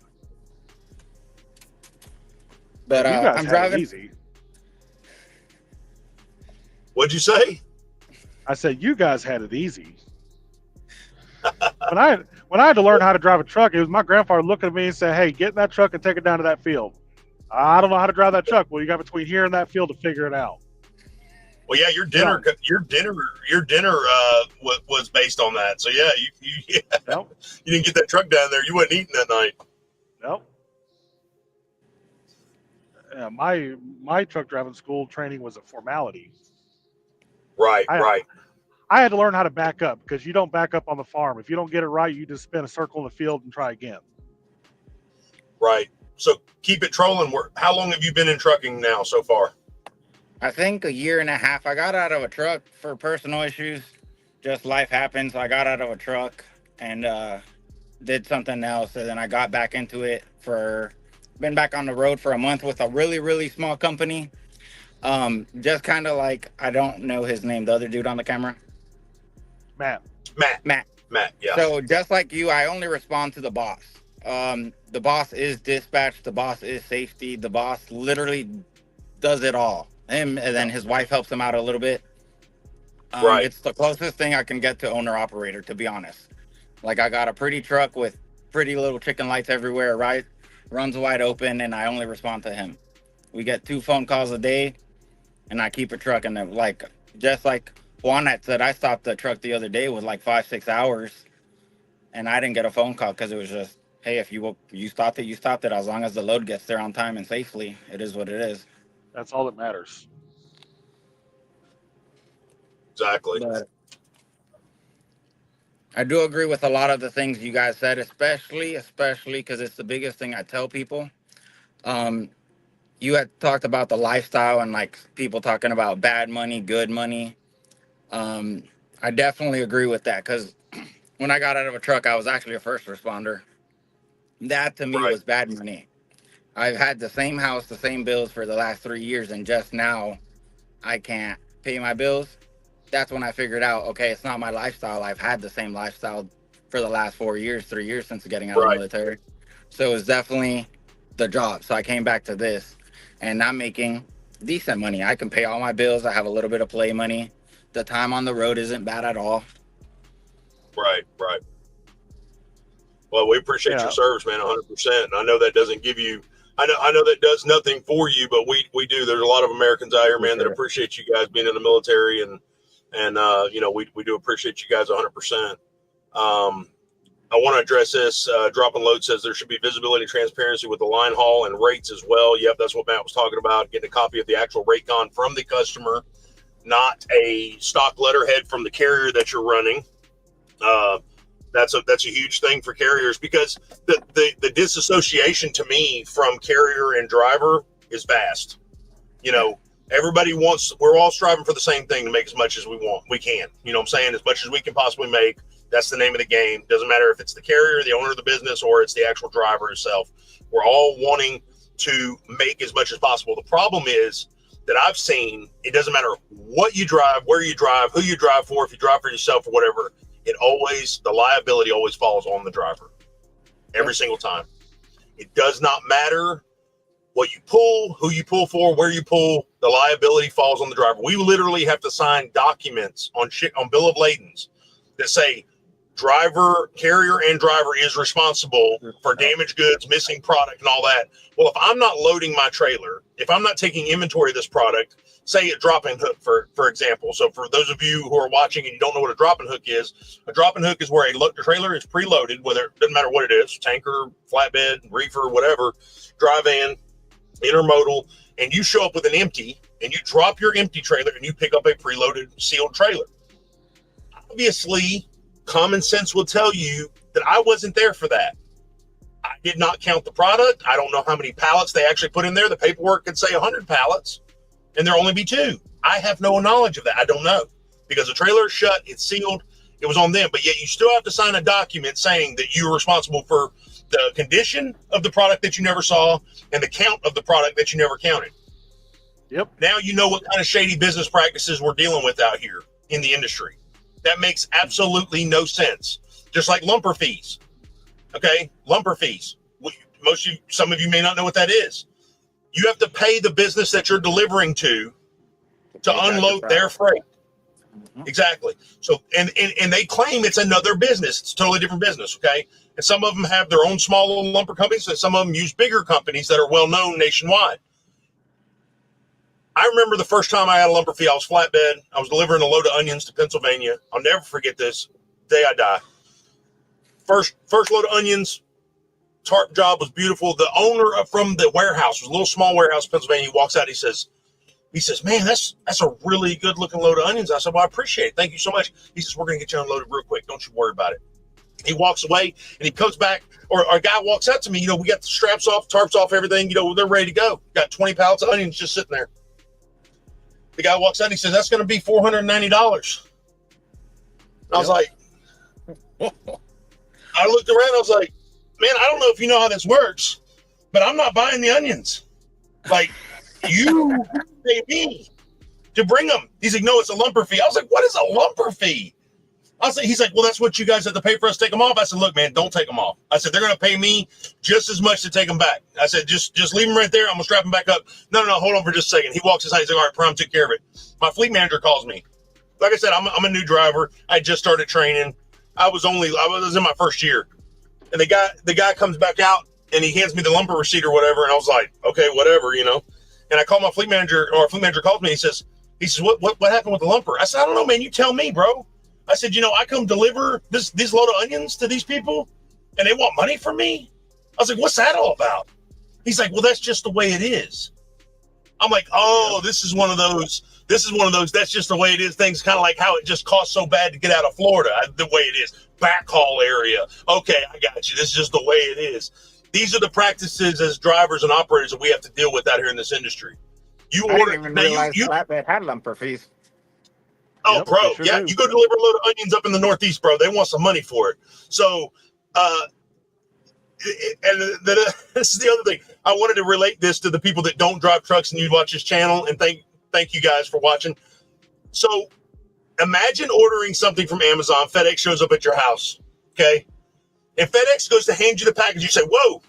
But You guys I'm had driving. it easy. What'd you say? I said you guys had it easy. When I had to learn how to drive a truck, it was my grandfather looking at me and said, "Hey, get in that truck and take it down to that field." I don't know how to drive that truck. Well, you got between here and that field to figure it out. Well, yeah, your dinner was based on that. So yeah, Nope. you didn't get that truck down there, you wasn't eating that night. Nope. Yeah, my truck driving school training was a formality. Right, right. I had to learn how to back up because you don't back up on the farm. If you don't get it right, you just spin a circle in the field and try again. Right. So keep it trolling. How long have you been in trucking now so far? I think a year and a half. I got out of a truck for personal issues. Just life happens. I got out of a truck and did something else. And then I got back into it been back on the road for a month with a really, really small company. Just kind of like, I don't know his name, the other dude on the camera. Matt, yeah. So just like you, I only respond to the boss. The boss is dispatch. The boss is safety. The boss literally does it all. Him, and then his wife helps him out a little bit. Right. It's the closest thing I can get to owner operator, to be honest. Like, I got a pretty truck with pretty little chicken lights everywhere, right? Runs wide open, and I only respond to him. We get 2 phone calls a day, and I keep a truck. And just like Juan had said, I stopped the truck the other day with like 5-6 hours, and I didn't get a phone call because it was just, hey, if you stopped it, you stopped it. As long as the load gets there on time and safely, it is what it is. that's all that matters. Exactly. But I do agree with a lot of the things you guys said, especially because it's the biggest thing I tell people. You had talked about the lifestyle and like people talking about bad money, good money. I definitely agree with that because when I got out of a truck, I was actually a first responder. That to me was bad money. I've had the same house, the same bills for the last 3 years, and just now I can't pay my bills. That's when I figured out, okay, it's not my lifestyle. I've had the same lifestyle for the last 4 years, 3 years since getting out of the military. So it's definitely the job. So I came back to this, and I'm making decent money. I can pay all my bills. I have a little bit of play money. The time on the road isn't bad at all. Right. Well, we appreciate your service, man, 100%. And I know that doesn't give you, I know that does nothing for you, but we do. There's a lot of Americans out here, man, that appreciate you guys being in the military, and we do appreciate you guys 100%. I want to address this. Drop and Load says there should be visibility and transparency with the line haul and rates as well. Yep, that's what Matt was talking about. Getting a copy of the actual rate con from the customer, not a stock letterhead from the carrier that you're running. That's a huge thing for carriers because the disassociation to me from carrier and driver is vast. We're all striving for the same thing to make as much as we can. You know what I'm saying? As much as we can possibly make. That's the name of the game. Doesn't matter if it's the carrier, the owner of the business, or it's the actual driver itself. We're all wanting to make as much as possible. The problem is that I've seen, it doesn't matter what you drive, where you drive, who you drive for, if you drive for yourself or whatever, the liability always falls on the driver every single time. It does not matter what you pull, who you pull for, where you pull, the liability falls on the driver. We literally have to sign documents on bill of ladings that say carrier and driver is responsible for damaged goods, missing product, and all that. Well, if I'm not loading my trailer, if I'm not taking inventory of this product, say a drop-in hook, for example. So for those of you who are watching and you don't know what a drop-in hook is, a drop-in hook is where a trailer is preloaded, whether it doesn't matter what it is, tanker, flatbed, reefer, whatever, dry van, intermodal, and you show up with an empty, and you drop your empty trailer, and you pick up a preloaded, sealed trailer. Obviously, common sense will tell you that I wasn't there for that. I did not count the product. I don't know how many pallets they actually put in there. The paperwork could say 100 pallets, and there only be 2. I have no knowledge of that. I don't know because the trailer is shut, it's sealed, it was on them. But yet you still have to sign a document saying that you're responsible for the condition of the product that you never saw and the count of the product that you never counted. Yep. Now you know what kind of shady business practices we're dealing with out here in the industry. That makes absolutely no sense. Just like lumper fees. Okay, lumper fees. Some of you may not know what that is. You have to pay the business that you're delivering to unload their freight. Mm-hmm. Exactly. So, and they claim it's another business. It's a totally different business. Okay. And some of them have their own small little lumper companies, and some of them use bigger companies that are well known nationwide. I remember the first time I had a lumper fee. I was flatbed. I was delivering a load of onions to Pennsylvania. I'll never forget this day I die. First load of onions. Tarp job was beautiful. The owner from the warehouse, was a little small warehouse in Pennsylvania. He walks out. He says, man, that's a really good looking load of onions. I said, well, I appreciate it. Thank you so much. He says, we're going to get you unloaded real quick. Don't you worry about it. He walks away and he comes back, or our guy walks out to me. We got the straps off, tarps off, everything. They're ready to go. Got 20 pallets of onions just sitting there. The guy walks out and he says, that's going to be $490. I was like, I looked around. I was like, man, I don't know if you know how this works, but I'm not buying the onions. Like, you pay me to bring them. He's like, no, it's a lumper fee. I was like, what is a lumper fee? He's like, well, that's what you guys have to pay for us to take them off. I said, look, man, don't take them off. I said, they're going to pay me just as much to take them back. I said, just leave them right there. I'm going to strap them back up. No, hold on for just a second. He walks inside. He's like, all right, Prime took care of it. My fleet manager calls me. Like I said, I'm a new driver. I just started training. I was in my first year. And the guy comes back out and he hands me the lumper receipt or whatever. And I was like, okay, whatever, And I call my fleet manager, or our fleet manager calls me. He says, what happened with the lumper? I said, I don't know, man. You tell me, bro. I said, I come deliver these load of onions to these people and they want money from me. I was like, what's that all about? He's like, well, that's just the way it is. I'm like, oh, this is one of those. That's just the way it is. Things kind of like how it just costs so bad to get out of Florida, the way it is. Backhaul area. Okay, I got you. This is just the way it is. These are the practices as drivers and operators that we have to deal with out here in this industry. I didn't even realize flatbed had lumper fees. Oh, bro, sure yeah, do. You go deliver a load of onions up in the Northeast, bro. They want some money for it. So, this is the other thing. I wanted to relate this to the people that don't drive trucks and you watch this channel, and thank you guys for watching. So, imagine ordering something from Amazon. FedEx shows up at your house, okay? And FedEx goes to hand you the package. You say, whoa,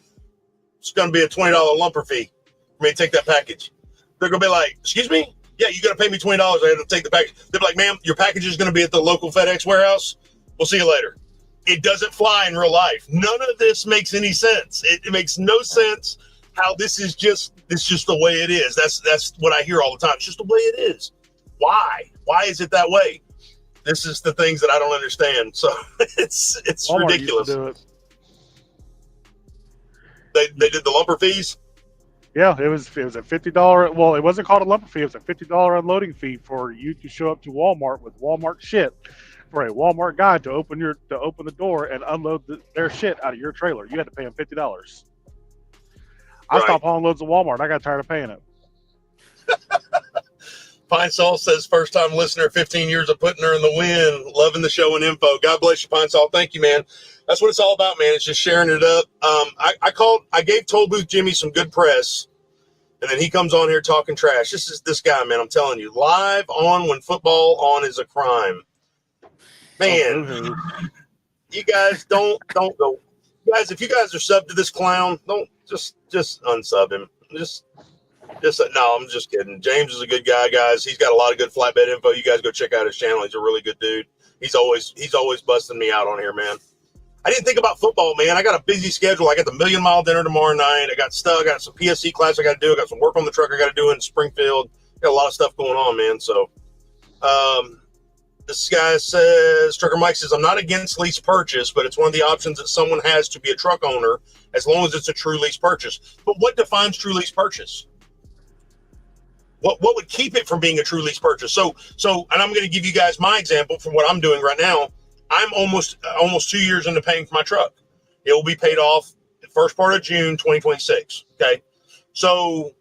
it's going to be a $20 lumper fee for me to take that package. They're going to be like, excuse me? Yeah, you got to pay me $20. I have to take the package. They're like, ma'am, your package is going to be at the local FedEx warehouse. We'll see you later. It doesn't fly in real life. None of this makes any sense. It makes no sense how it's just the way it is. That's what I hear all the time. It's just the way it is. Why? Why is it that way? This is the things that I don't understand. So it's Walmart ridiculous. Used to do it. They did the lumper fees. Yeah, it was a $50. Well, it wasn't called a lumper fee. It was a $50 unloading fee for you to show up to Walmart with Walmart shit, for a Walmart guy to open the door and unload their shit out of your trailer. You had to pay him $50. I stopped hauling loads of Walmart. I got tired of paying it. Pine Sol says, first time listener, 15 years of putting her in the wind, loving the show and info. God bless you, Pine Sol. Thank you, man. That's what it's all about, man. It's just sharing it up. I gave Toll Booth Jimmy some good press, and then he comes on here talking trash. This is this guy, man. I'm telling you, live on when football on is a crime. Man, you guys don't go. Guys, if you guys are subbed to this clown, don't just unsub him. No, I'm just kidding. James is a good guy, guys. He's got a lot of good flatbed info. You guys go check out his channel. He's a really good dude. He's always busting me out on here, man. I didn't think about football, man. I got a busy schedule. I got the $1 Million Mile dinner tomorrow night. I got some PSC class I got to do. I got some work on the truck I got to do in Springfield. Got a lot of stuff going on, man. So, this guy says, Trucker Mike says, I'm not against lease purchase, but it's one of the options that someone has to be a truck owner as long as it's a true lease purchase. But what defines true lease purchase? What would keep it from being a true lease purchase? So, and I'm going to give you guys my example from what I'm doing right now. I'm almost 2 years into paying for my truck. It will be paid off the first part of June 2026. Okay. So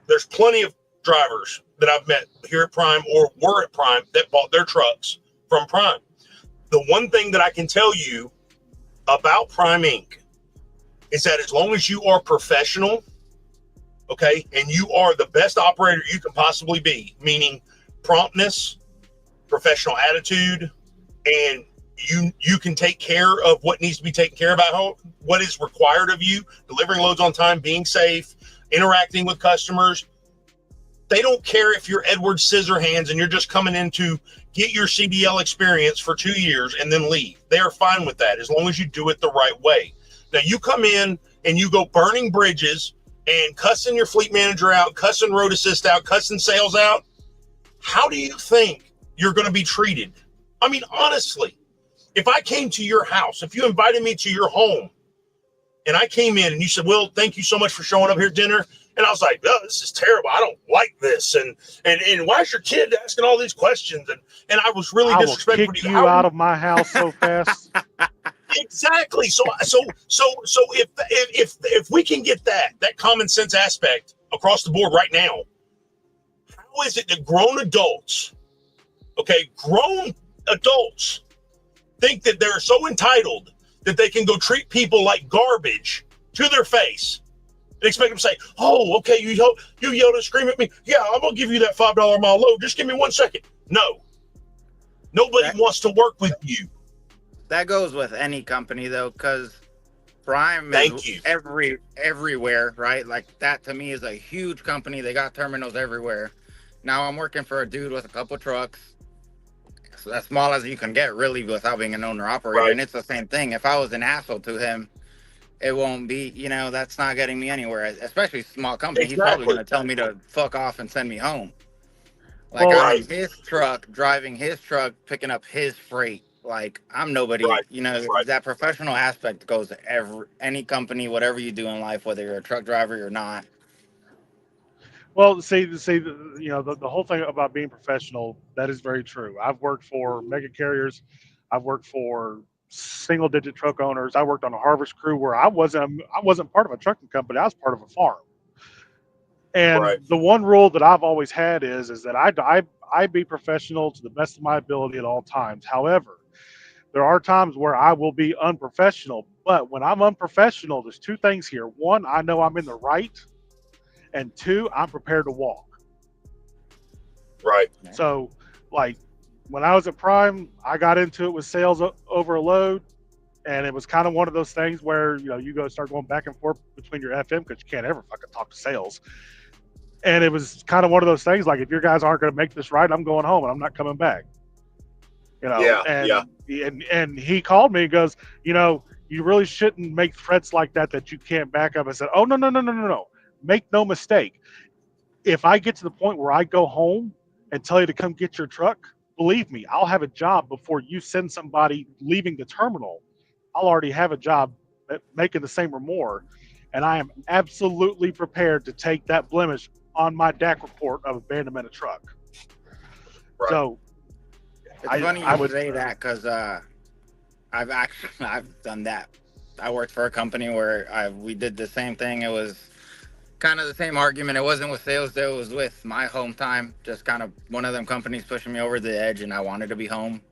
there's plenty of drivers that I've met here at Prime or were at Prime that bought their trucks from Prime. The one thing that I can tell you about Prime Inc. is that as long as you are professional okay, and you are the best operator you can possibly be, meaning promptness, professional attitude, and you can take care of what needs to be taken care of at home, what is required of you, delivering loads on time, being safe, interacting with customers. They don't care if you're Edward Scissorhands and you're just coming in to get your CDL experience for 2 years and then leave. They are fine with that as long as you do it the right way. Now, you come in and you go burning bridges and cussing your fleet manager out, cussing road assist out, cussing sales out. How do you think you're going to be treated? I mean, honestly, if I came to your house, if you invited me to your home and I came in and you said, "Well, thank you so much for showing up here at dinner." And I was like, "Oh, this is terrible. I don't like this. And why is your kid asking all these questions?" And I was really disrespectful. I will kick you out of my house so fast. Exactly. So if we can get that common sense aspect across the board right now, how is it that grown adults think that they're so entitled that they can go treat people like garbage to their face and expect them to say, "Oh, okay, you yelled and screamed at me. Yeah, I'm going to give you that $5 a mile load. Just give me 1 second." No. Nobody wants to work with you. That goes with any company, though, because Prime is everywhere, right? Like, that to me is a huge company. They got terminals everywhere. Now I'm working for a dude with a couple trucks. So as small as you can get, really, without being an owner-operator. Right. And it's the same thing. If I was an asshole to him, it won't be, that's not getting me anywhere, especially a small company. Exactly. He's probably going to tell me to fuck off and send me home. Like, I'm in his truck, driving his truck, picking up his freight. Like, I'm nobody. Right. That professional aspect goes to any company, whatever you do in life, whether you're a truck driver or not. Well, the whole thing about being professional, that is very true. I've worked for mega carriers. I've worked for single-digit truck owners. I worked on a harvest crew where I wasn't part of a trucking company. I was part of a farm. And the one rule that I've always had is that I be professional to the best of my ability at all times. However, there are times where I will be unprofessional. But when I'm unprofessional, there's two things here. One, I know I'm in the right. And two, I'm prepared to walk. Right. So, like, when I was at Prime, I got into it with sales over a load. And it was kind of one of those things where, you start going back and forth between your FM because you can't ever fucking talk to sales. And it was kind of one of those things like, if your guys aren't going to make this right, I'm going home and I'm not coming back. And he called me and goes, you really shouldn't make threats like that you can't back up. I said, "Oh, no. Make no mistake. If I get to the point where I go home and tell you to come get your truck, believe me, I'll have a job before you send somebody leaving the terminal. I'll already have a job making the same or more. And I am absolutely prepared to take that blemish on my DAC report of abandonment of truck." Right. So it's funny you would say that because I've done that. I worked for a company where we did the same thing. It was kind of the same argument. It wasn't with sales, though. It was with my home time. Just kind of one of them companies pushing me over the edge, and I wanted to be home.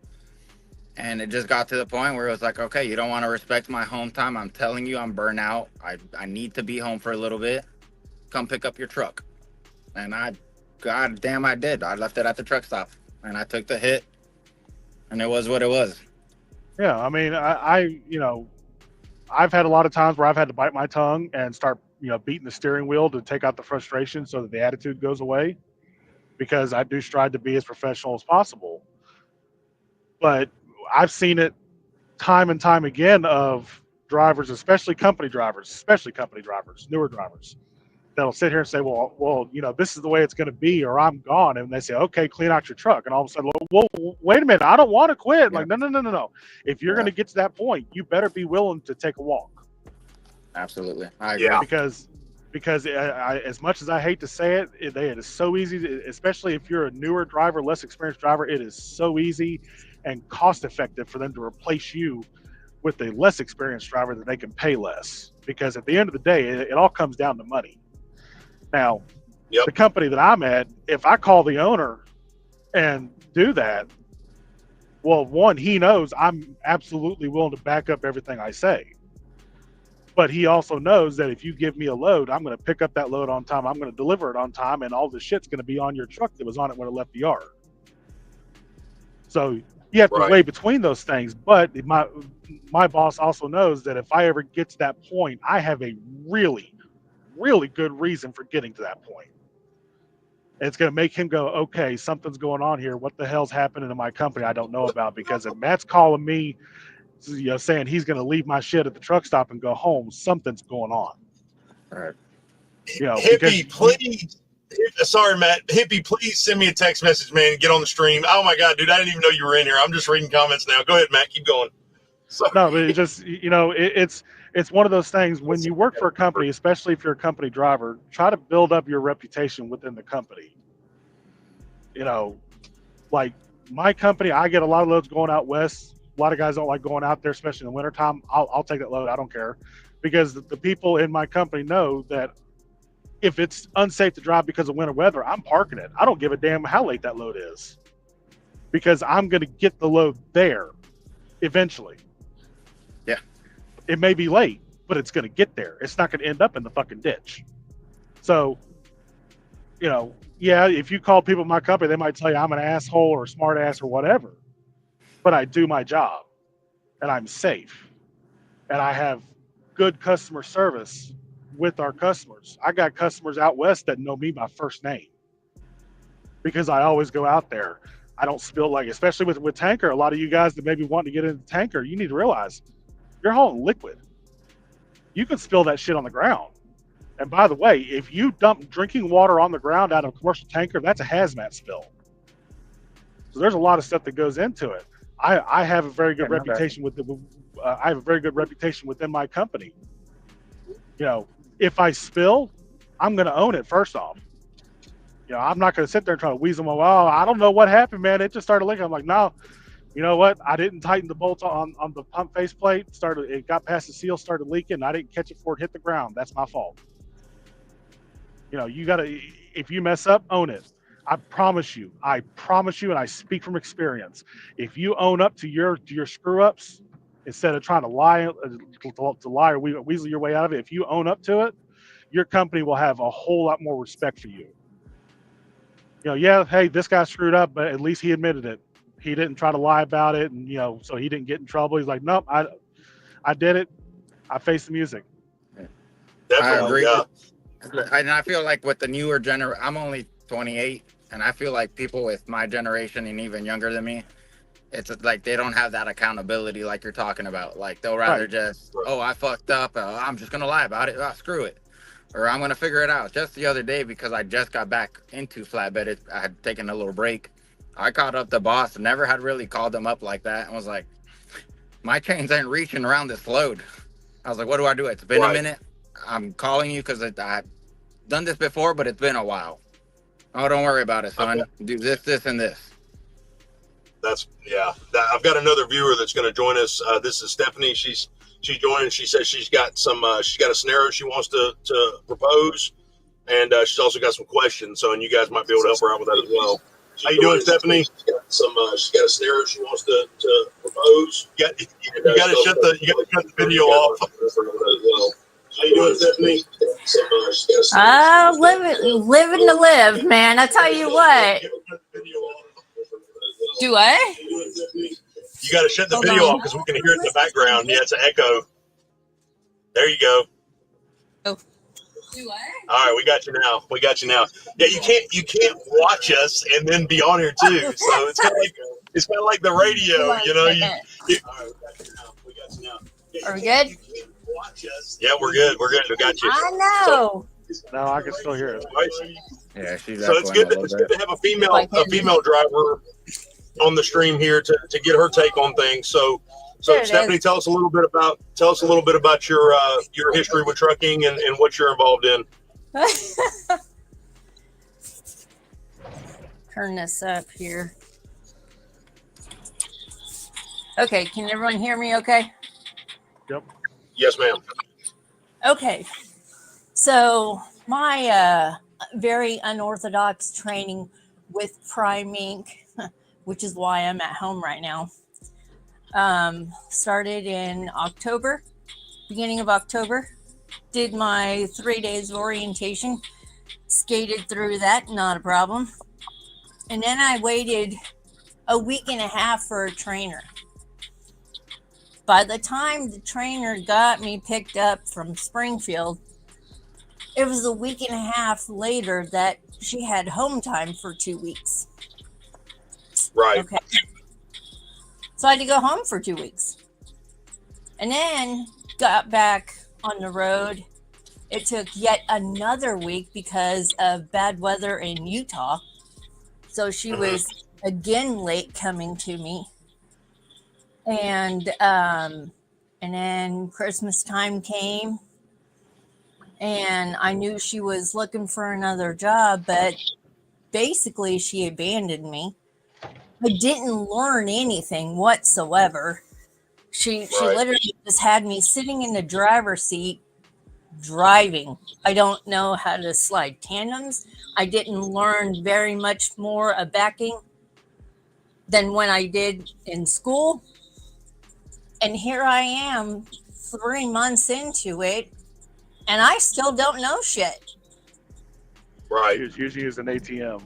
And it just got to the point where it was like, okay, you don't want to respect my home time. I'm telling you, I'm burnt out. I need to be home for a little bit. Come pick up your truck. And God damn, I did. I left it at the truck stop, and I took the hit, and it was what it was. Yeah, I mean, I've had a lot of times where I've had to bite my tongue and start, beating the steering wheel to take out the frustration so that the attitude goes away, because I do strive to be as professional as possible. But I've seen it time and time again of drivers, especially company drivers, newer drivers, that'll sit here and say, well, this is the way it's going to be, or I'm gone. And they say, "Okay, clean out your truck." And all of a sudden, well, wait a minute, I don't want to quit. Yeah. Like, no. If you're going to get to that point, you better be willing to take a walk. Absolutely. I agree. Yeah. Because as much as I hate to say it, it is so easy, especially if you're a newer driver, less experienced driver, it is so easy and cost effective for them to replace you with a less experienced driver that they can pay less. Because at the end of the day, it all comes down to money. Now, The company that I'm at, if I call the owner and do that, well, one, he knows I'm absolutely willing to back up everything I say. But he also knows that if you give me a load, I'm going to pick up that load on time. I'm going to deliver it on time, and all the shit's going to be on your truck that was on it when it left the yard. So you have to weigh between those things. But my boss also knows that if I ever get to that point, I have a really, really good reason for getting to that point. It's going to make him go, okay, something's going on here. What the hell's happening in my company I don't know about? Because if Matt's calling me, saying he's going to leave my shit at the truck stop and go home, something's going on. All right. Hippie, please. Sorry, Matt. Hippie, please send me a text message, man, and get on the stream. Oh my God, dude, I didn't even know you were in here. I'm just reading comments now. Go ahead, Matt. Keep going. Sorry. No, but it just, it's one of those things when you work for a company, especially if you're a company driver, try to build up your reputation within the company. Like my company, I get a lot of loads going out west. A lot of guys don't like going out there, especially in the wintertime. I'll take that load. I don't care. Because the people in my company know that if it's unsafe to drive because of winter weather, I'm parking it. I don't give a damn how late that load is. Because I'm going to get the load there eventually. Yeah. It may be late, but it's going to get there. It's not going to end up in the fucking ditch. So, yeah, if you call people in my company, they might tell you I'm an asshole or a smart ass or whatever. But I do my job, and I'm safe, and I have good customer service with our customers. I got customers out west that know me by first name because I always go out there. I don't spill, like, especially with tanker. A lot of you guys that maybe want to get into tanker, you need to realize you're hauling liquid. You can spill that shit on the ground. And by the way, if you dump drinking water on the ground out of a commercial tanker, that's a hazmat spill. So there's a lot of stuff that goes into it. I have a very good reputation I have a very good reputation within my company. If I spill, I'm going to own it first off. I'm not going to sit there and try to weasel my, well, I don't know what happened, man. It just started leaking. I'm like, no, you know what? I didn't tighten the bolts on the pump faceplate. It got past the seal, started leaking. I didn't catch it before it hit the ground. That's my fault. You got to, if you mess up, own it. I promise you, and I speak from experience. If you own up to your screw ups, instead of trying to lie or weasel your way out of it, if you own up to it, your company will have a whole lot more respect for you. Yeah, hey, this guy screwed up, but at least he admitted it. He didn't try to lie about it, and so he didn't get in trouble. He's like, nope, I did it. I faced the music. Definitely, I agree. And I feel like with the newer generation, I'm only 28, and I feel like people with my generation and even younger than me, it's like they don't have that accountability like you're talking about. Like they'll rather just, oh, I fucked up. I'm just going to lie about it. Oh, screw it. Or I'm going to figure it out. Just the other day, because I just got back into flatbed, I had taken a little break. I called up the boss, never had really called him up like that, and was like, my chains ain't reaching around this load. I was like, what do I do? It's been a minute. I'm calling you because I've done this before, but it's been a while. Oh, don't worry about it, son. Do this, and this. I've got another viewer that's going to join us. This is Stephanie. She's joining. She says she's got a scenario she wants to propose, and she's also got some questions. So, and you guys might be able to help her out with that as well. How you doing, Stephanie? She's got a scenario she wants to propose. You got to shut the video off. How you doing, Stephanie? Living to live, man. I tell you what. Do I? You got to shut the video off because we can hear it in the background. Yeah, it's an echo. There you go. Oh. Do I? All right, we got you now. Yeah, you can't watch us and then be on here too. So it's kind of like the radio, All right, we got you now. Yeah, Are we good? You can't watch us. Yeah, we're good. We got you. I know. No, I can still hear it. Yeah, she's. So it's good to have a female driver on the stream here to get her take on things. So Stephanie, tell us a little bit about your history with trucking and what you're involved in. Turn this up here. Okay, can everyone hear me okay? Yep. Yes, ma'am. Okay. So my very unorthodox training with Prime Inc., which is why I'm at home right now, started in October beginning of October. Did my 3 days of orientation, skated through that, not a problem. And then I waited a week and a half for a trainer. By the time the trainer got me picked up from Springfield, it was a week and a half later that she had home time for 2 weeks. Right. Okay. So I had to go home for 2 weeks. And then got back on the road. It took yet another week because of bad weather in Utah. So she was again late coming to me. And then Christmas time came, and I knew she was looking for another job, but basically she abandoned me. I didn't learn anything whatsoever. She literally just had me sitting in the driver's seat driving. I don't know how to slide tandems. I didn't learn very much more of backing than when I did in school. And here I am 3 months into it, and I still don't know shit. Right. Usually use an ATM.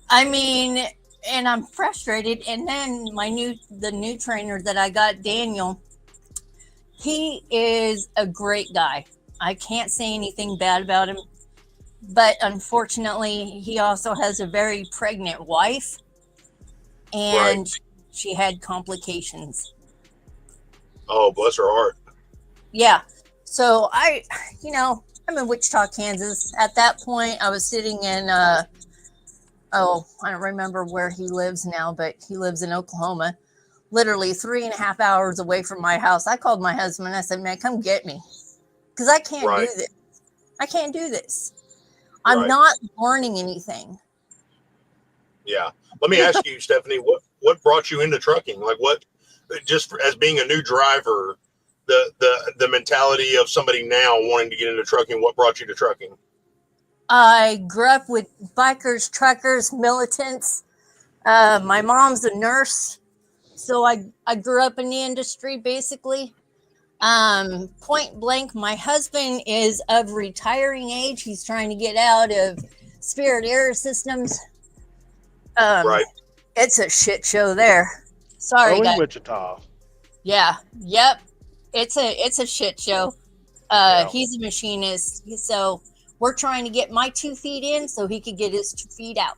I mean, and I'm frustrated. And then the new trainer that I got, Daniel, he is a great guy. I can't say anything bad about him, but unfortunately, he also has a very pregnant wife, and she had complications. Oh, bless her heart. Yeah. So I'm in Wichita, Kansas. At that point, I was sitting in, I don't remember where he lives now, but he lives in Oklahoma, literally 3.5 hours away from my house. I called my husband and I said, man, come get me. Because I can't do this. I can't do this. I'm not learning anything. Yeah. Let me ask you, Stephanie, what brought you into trucking? Like, what, just as being a new driver, the mentality of somebody now wanting to get into trucking, what brought you to trucking? I grew up with bikers, truckers, militants. My mom's a nurse, so I grew up in the industry, basically. Point blank, my husband is of retiring age. He's trying to get out of Spirit Air Systems. It's a shit show there. Sorry, guys. Wichita. Yeah. Yep. It's a shit show. He's a machinist, so we're trying to get my 2 feet in so he could get his 2 feet out.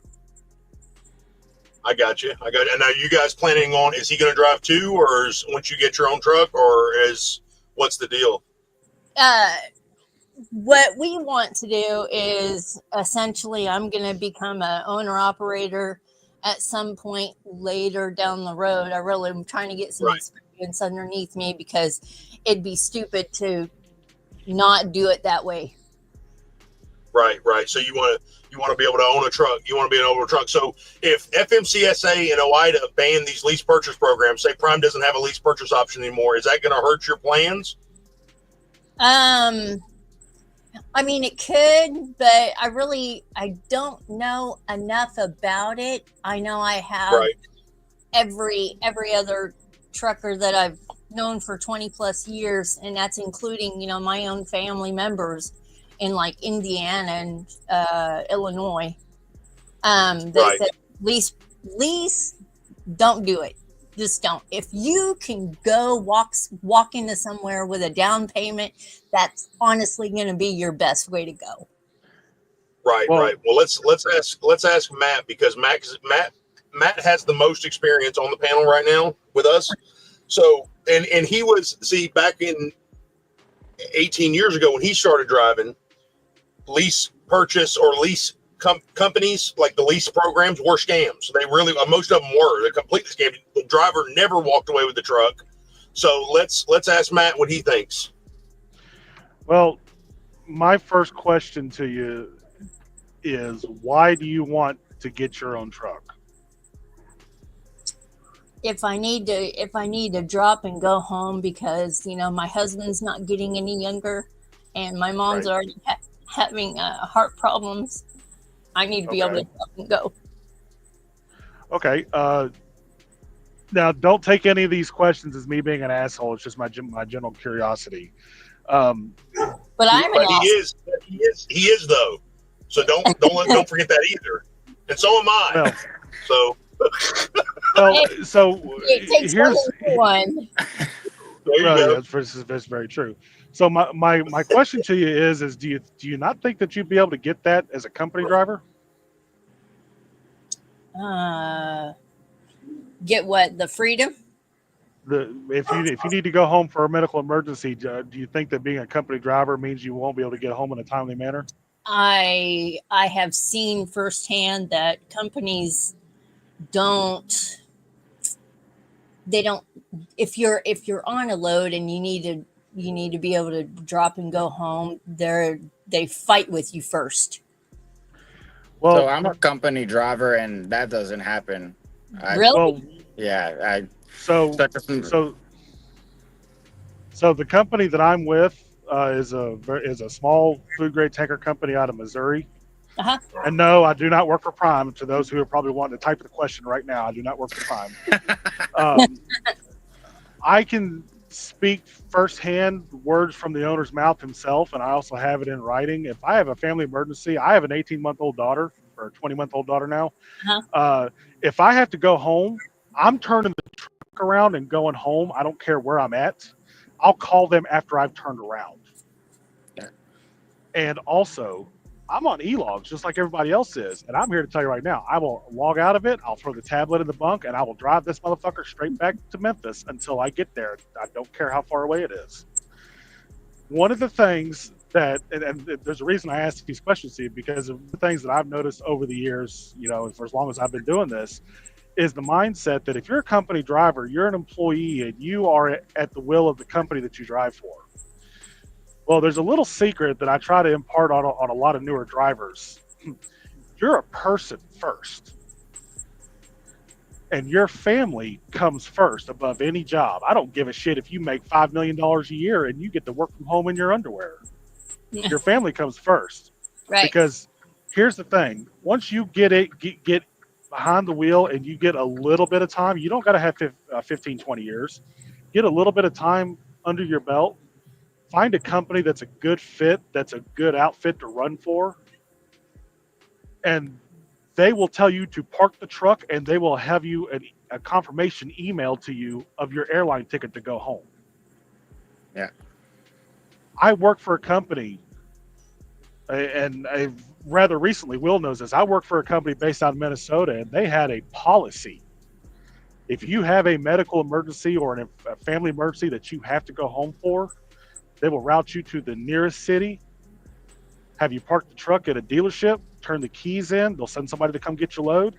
I got you. And are you guys planning on, is he going to drive too, or once you get your own truck, or what's the deal? What we want to do is essentially I'm going to become an owner operator at some point later down the road. I really am trying to get some experience underneath me because it'd be stupid to not do it that way. Right. So you want to be able to own a truck. You want to be able to own a truck. So if FMCSA and OOIDA ban these lease purchase programs, say Prime doesn't have a lease purchase option anymore, is that going to hurt your plans? I mean, it could, but I don't know enough about it. I know I have every other trucker that I've known for 20 plus years, and that's including, my own family members in like Indiana and Illinois. They said, lease, don't do it. Just don't. If you can go walk into somewhere with a down payment, that's honestly going to be your best way to go. Right. Well, let's ask Matt, because Matt has the most experience on the panel right now with us. So, and he was, back in 18 years ago when he started driving, lease purchase or lease companies, like the lease programs, were scams. They really, most of them were. They're completely scammed. The driver never walked away with the truck. So let's ask Matt what he thinks. Well, my first question to you is, why do you want to get your own truck? If I need to drop and go home because, my husband's not getting any younger and my mom's already having heart problems, I need to be able to drop and go. Okay. Now, don't take any of these questions as me being an asshole. It's just my general curiosity. But I'm an He asshole. is though. So don't forget that either. And so am I. Well, so It takes here's one. there you go. Yeah, that's very true. So my question to you is do you not think that you'd be able to get that as a company driver? Get what? The freedom? If you need to go home for a medical emergency, do you think that being a company driver means you won't be able to get home in a timely manner? I have seen firsthand that companies don't. They don't. If you're on a load and you need to be able to drop and go home, they fight with you first. Well, So I'm a company driver, and that doesn't happen. Really? Well, Yeah. so the company that I'm with is a small food grade tanker company out of Missouri. Uh-huh. And no, I do not work for Prime. To those who are probably wanting to type the question right now, I do not work for Prime. I can speak firsthand words from the owner's mouth himself, and I also have it in writing. If I have a family emergency, I have an 18-month-old daughter, or a 20-month-old daughter now. Uh-huh. If I have to go home, I'm turning the truck around and going home. I don't care where I'm at. I'll call them after I've turned around. Yeah. And also, I'm on e-logs just like everybody else is. And I'm here to tell you right now, I will log out of it. I'll throw the tablet in the bunk and I will drive this motherfucker straight back to Memphis until I get there. I don't care how far away it is. One of the things that, and there's a reason I asked these questions to you, because of the things that I've noticed over the years, for as long as I've been doing this, is the mindset that if you're a company driver, you're an employee and you are at the will of the company that you drive for. Well, there's a little secret that I try to impart on a lot of newer drivers. You're a person first. And your family comes first above any job. I don't give a shit if you make $5 million a year and you get to work from home in your underwear. Your family comes first. Right. Because here's the thing. Once you get behind the wheel and you get a little bit of time, you don't got to have 15, 20 years. Get a little bit of time under your belt. Find a company that's a good fit, that's a good outfit to run for, and they will tell you to park the truck and they will have you a confirmation emailed to you of your airline ticket to go home. Yeah. I work for a company, and I rather recently, Will knows this, I work for a company based out of Minnesota, and they had a policy. If you have a medical emergency or a family emergency that you have to go home for, they will route you to the nearest city, have you park the truck at a dealership, turn the keys in, they'll send somebody to come get your load,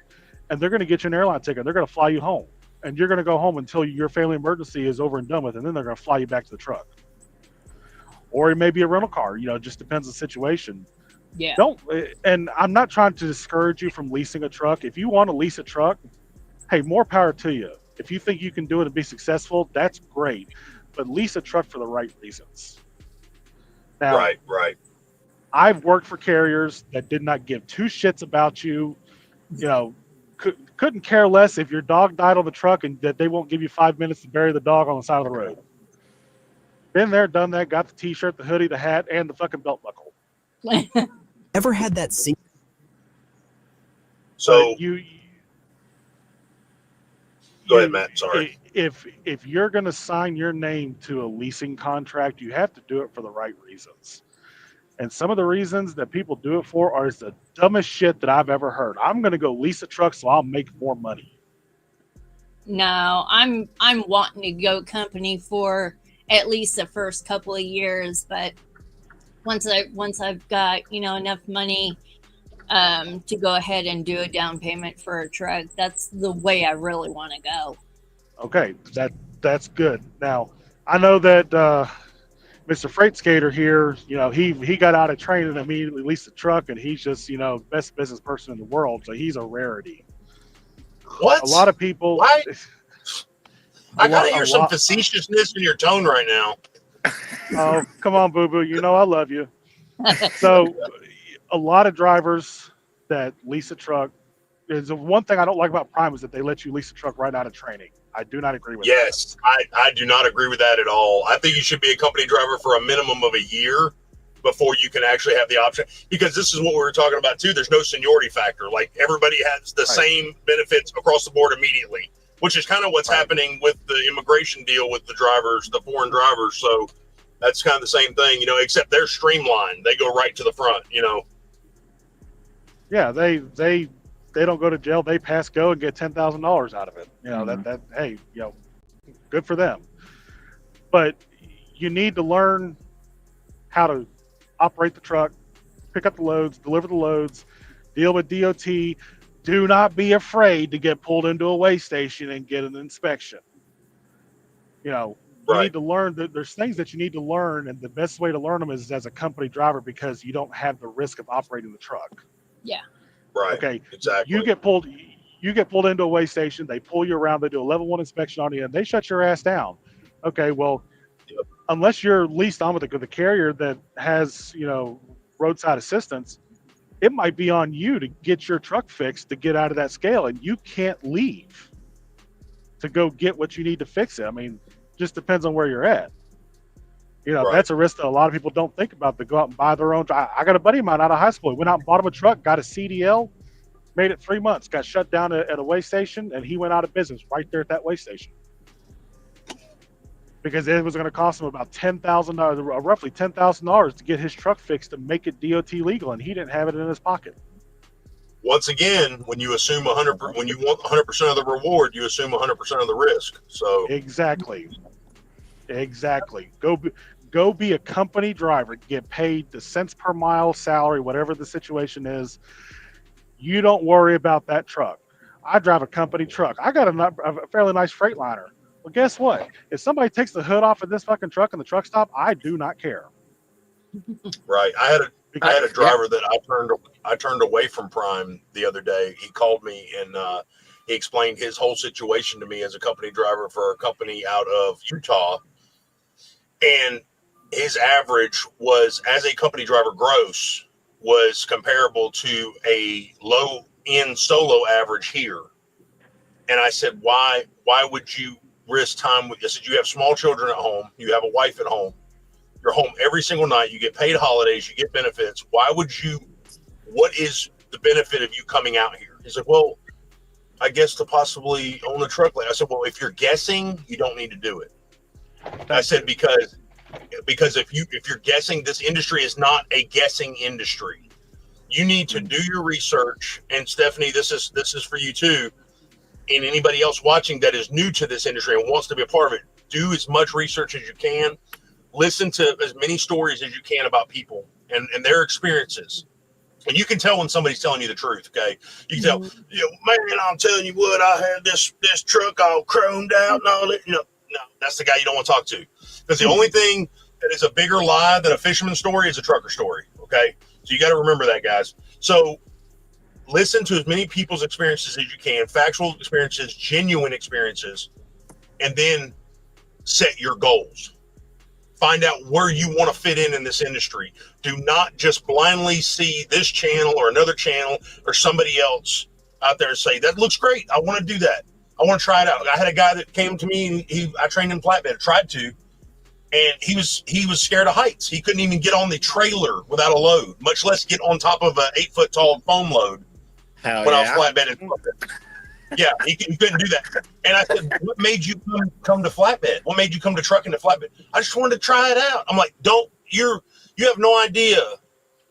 and they're going to get you an airline ticket. They're going to fly you home, and you're going to go home until your family emergency is over and done with, and then they're going to fly you back to the truck. Or it may be a rental car, it just depends on the situation. Yeah. And I'm not trying to discourage you from leasing a truck. If you want to lease a truck, hey, more power to you. If you think you can do it and be successful, that's great. But lease a truck for the right reasons. Now, Right. I've worked for carriers that did not give two shits about you. Couldn't care less if your dog died on the truck and that they won't give you 5 minutes to bury the dog on the side of the road. Been there, done that, got the t-shirt, the hoodie, the hat, and the fucking belt buckle. Ever had that scene? So go ahead, Matt. Sorry. If you're going to sign your name to a leasing contract, you have to do it for the right reasons. And some of the reasons that people do it for are the dumbest shit that I've ever heard. I'm going to go lease a truck so I'll make more money. No, I'm wanting to go company for at least the first couple of years, but once I've got enough money to go ahead and do a down payment for a truck, that's the way I really want to go. Okay, that's good. Now, I know that Mr. Freight Skater here, he got out of training and immediately leased a truck, and he's just, best business person in the world, so he's a rarity. What? A lot of people. I gotta hear some facetiousness in your tone right now. Oh, come on, boo-boo. I love you. So, a lot of drivers that lease a truck, is the one thing I don't like about Prime is that they let you lease a truck right out of training. I do not agree with yes, I do not agree with that at all. I think you should be a company driver for a minimum of a year before you can actually have the option, because this is what we were talking about too. There's no seniority factor. Like, everybody has the same benefits across the board immediately, which is kind of what's happening with the immigration deal with the drivers, the foreign drivers. So that's kind of the same thing, you know, except they're streamlined. They go right to the front, you know. Yeah, they don't go to jail. They pass go and get $10,000 out of it. You know, that hey, you know, good for them. But you need to learn how to operate the truck, pick up the loads, deliver the loads, deal with DOT. Do not be afraid to get pulled into a weigh station and get an inspection. You know, you need to learn that there's things that you need to learn, and the best way to learn them is as a company driver, because you don't have the risk of operating the truck. Yeah. Right. Okay. Exactly. You get pulled into a weigh station, they pull you around, they do a level 1 inspection on you, and they shut your ass down. Okay, well, unless you're leased on with the carrier that has, you know, roadside assistance, it might be on you to get your truck fixed to get out of that scale, and you can't leave to go get what you need to fix it. I mean, just depends on where you're at. You know, that's a risk that a lot of people don't think about. They go out and buy their own. I got a buddy of mine out of high school. He went out and bought him a truck, got a CDL, made it 3 months, got shut down at a weigh station, and he went out of business right there at that weigh station. Because it was going to cost him about $10,000, roughly $10,000 to get his truck fixed to make it DOT legal, and he didn't have it in his pocket. Once again, when you assume 100%, when you want 100% of the reward, you assume 100% of the risk. So exactly. Go be a company driver, get paid the cents per mile salary, whatever the situation is. You don't worry about that truck. I drive a company truck. I got a fairly nice Freightliner. Well, guess what? If somebody takes the hood off of this fucking truck in the truck stop, I do not care. Right. I had a driver that I turned away from Prime the other day. He called me and he explained his whole situation to me as a company driver for a company out of Utah. And his average was, as a company driver gross, was comparable to a low-end solo average here. And I said, why would you risk time with, I said, you have small children at home, you have a wife at home, you're home every single night, you get paid holidays, you get benefits. What is the benefit of you coming out here? He's like, well, I guess to possibly own a truck. I said, well, if you're guessing, you don't need to do it. I said, because if you're guessing, this industry is not a guessing industry. You need to do your research. And Stephanie, this is for you too. And anybody else watching that is new to this industry and wants to be a part of it, do as much research as you can. Listen to as many stories as you can about people and their experiences. And you can tell when somebody's telling you the truth, okay? You can tell, man, I'm telling you what, I had this truck all chromed out and all that. No, that's the guy you don't want to talk to. Because the only thing that is a bigger lie than a fisherman's story is a trucker story, okay? So you got to remember that, guys. So listen to as many people's experiences as you can, factual experiences, genuine experiences, and then set your goals. Find out where you want to fit in this industry. Do not just blindly see this channel or another channel or somebody else out there and say, that looks great. I want to do that. I want to try it out. I had a guy that came to me and I trained him flatbed, tried to, and he was scared of heights. He couldn't even get on the trailer without a load, much less get on top of an 8-foot tall foam load I was flatbedding. Yeah, he couldn't do that. And I said, what made you come to flatbed? What made you come to trucking to flatbed? I just wanted to try it out. I'm like, you have no idea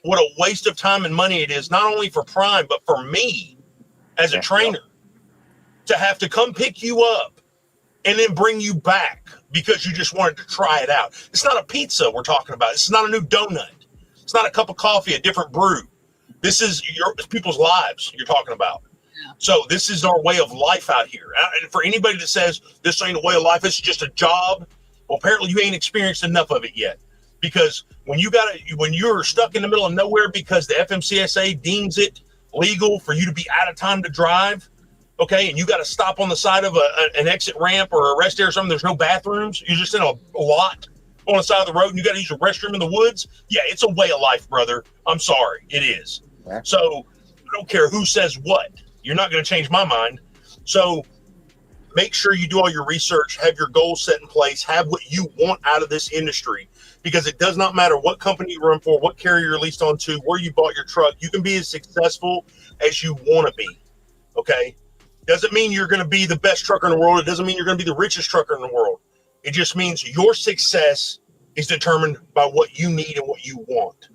what a waste of time and money it is, not only for Prime, but for me as a trainer to have to come pick you up and then bring you back because you just wanted to try it out. It's not a pizza we're talking about. This is not a new donut. It's not a cup of coffee, a different brew. This is people's lives you're talking about. So this is our way of life out here. And for anybody that says this ain't a way of life, it's just a job, well, apparently you ain't experienced enough of it yet. Because when you're stuck in the middle of nowhere because the FMCSA deems it legal for you to be out of time to drive, okay, and you got to stop on the side of an exit ramp or a rest area or something, there's no bathrooms, you're just in a lot on the side of the road and you got to use your restroom in the woods, yeah, it's a way of life, brother. I'm sorry, it is. Yeah. So I don't care who says what. You're not going to change my mind. So make sure you do all your research, have your goals set in place, have what you want out of this industry, because it does not matter what company you run for, what carrier you're leased on to, where you bought your truck. You can be as successful as you want to be. Okay. Doesn't mean you're going to be the best trucker in the world. It doesn't mean you're going to be the richest trucker in the world. It just means your success is determined by what you need and what you want.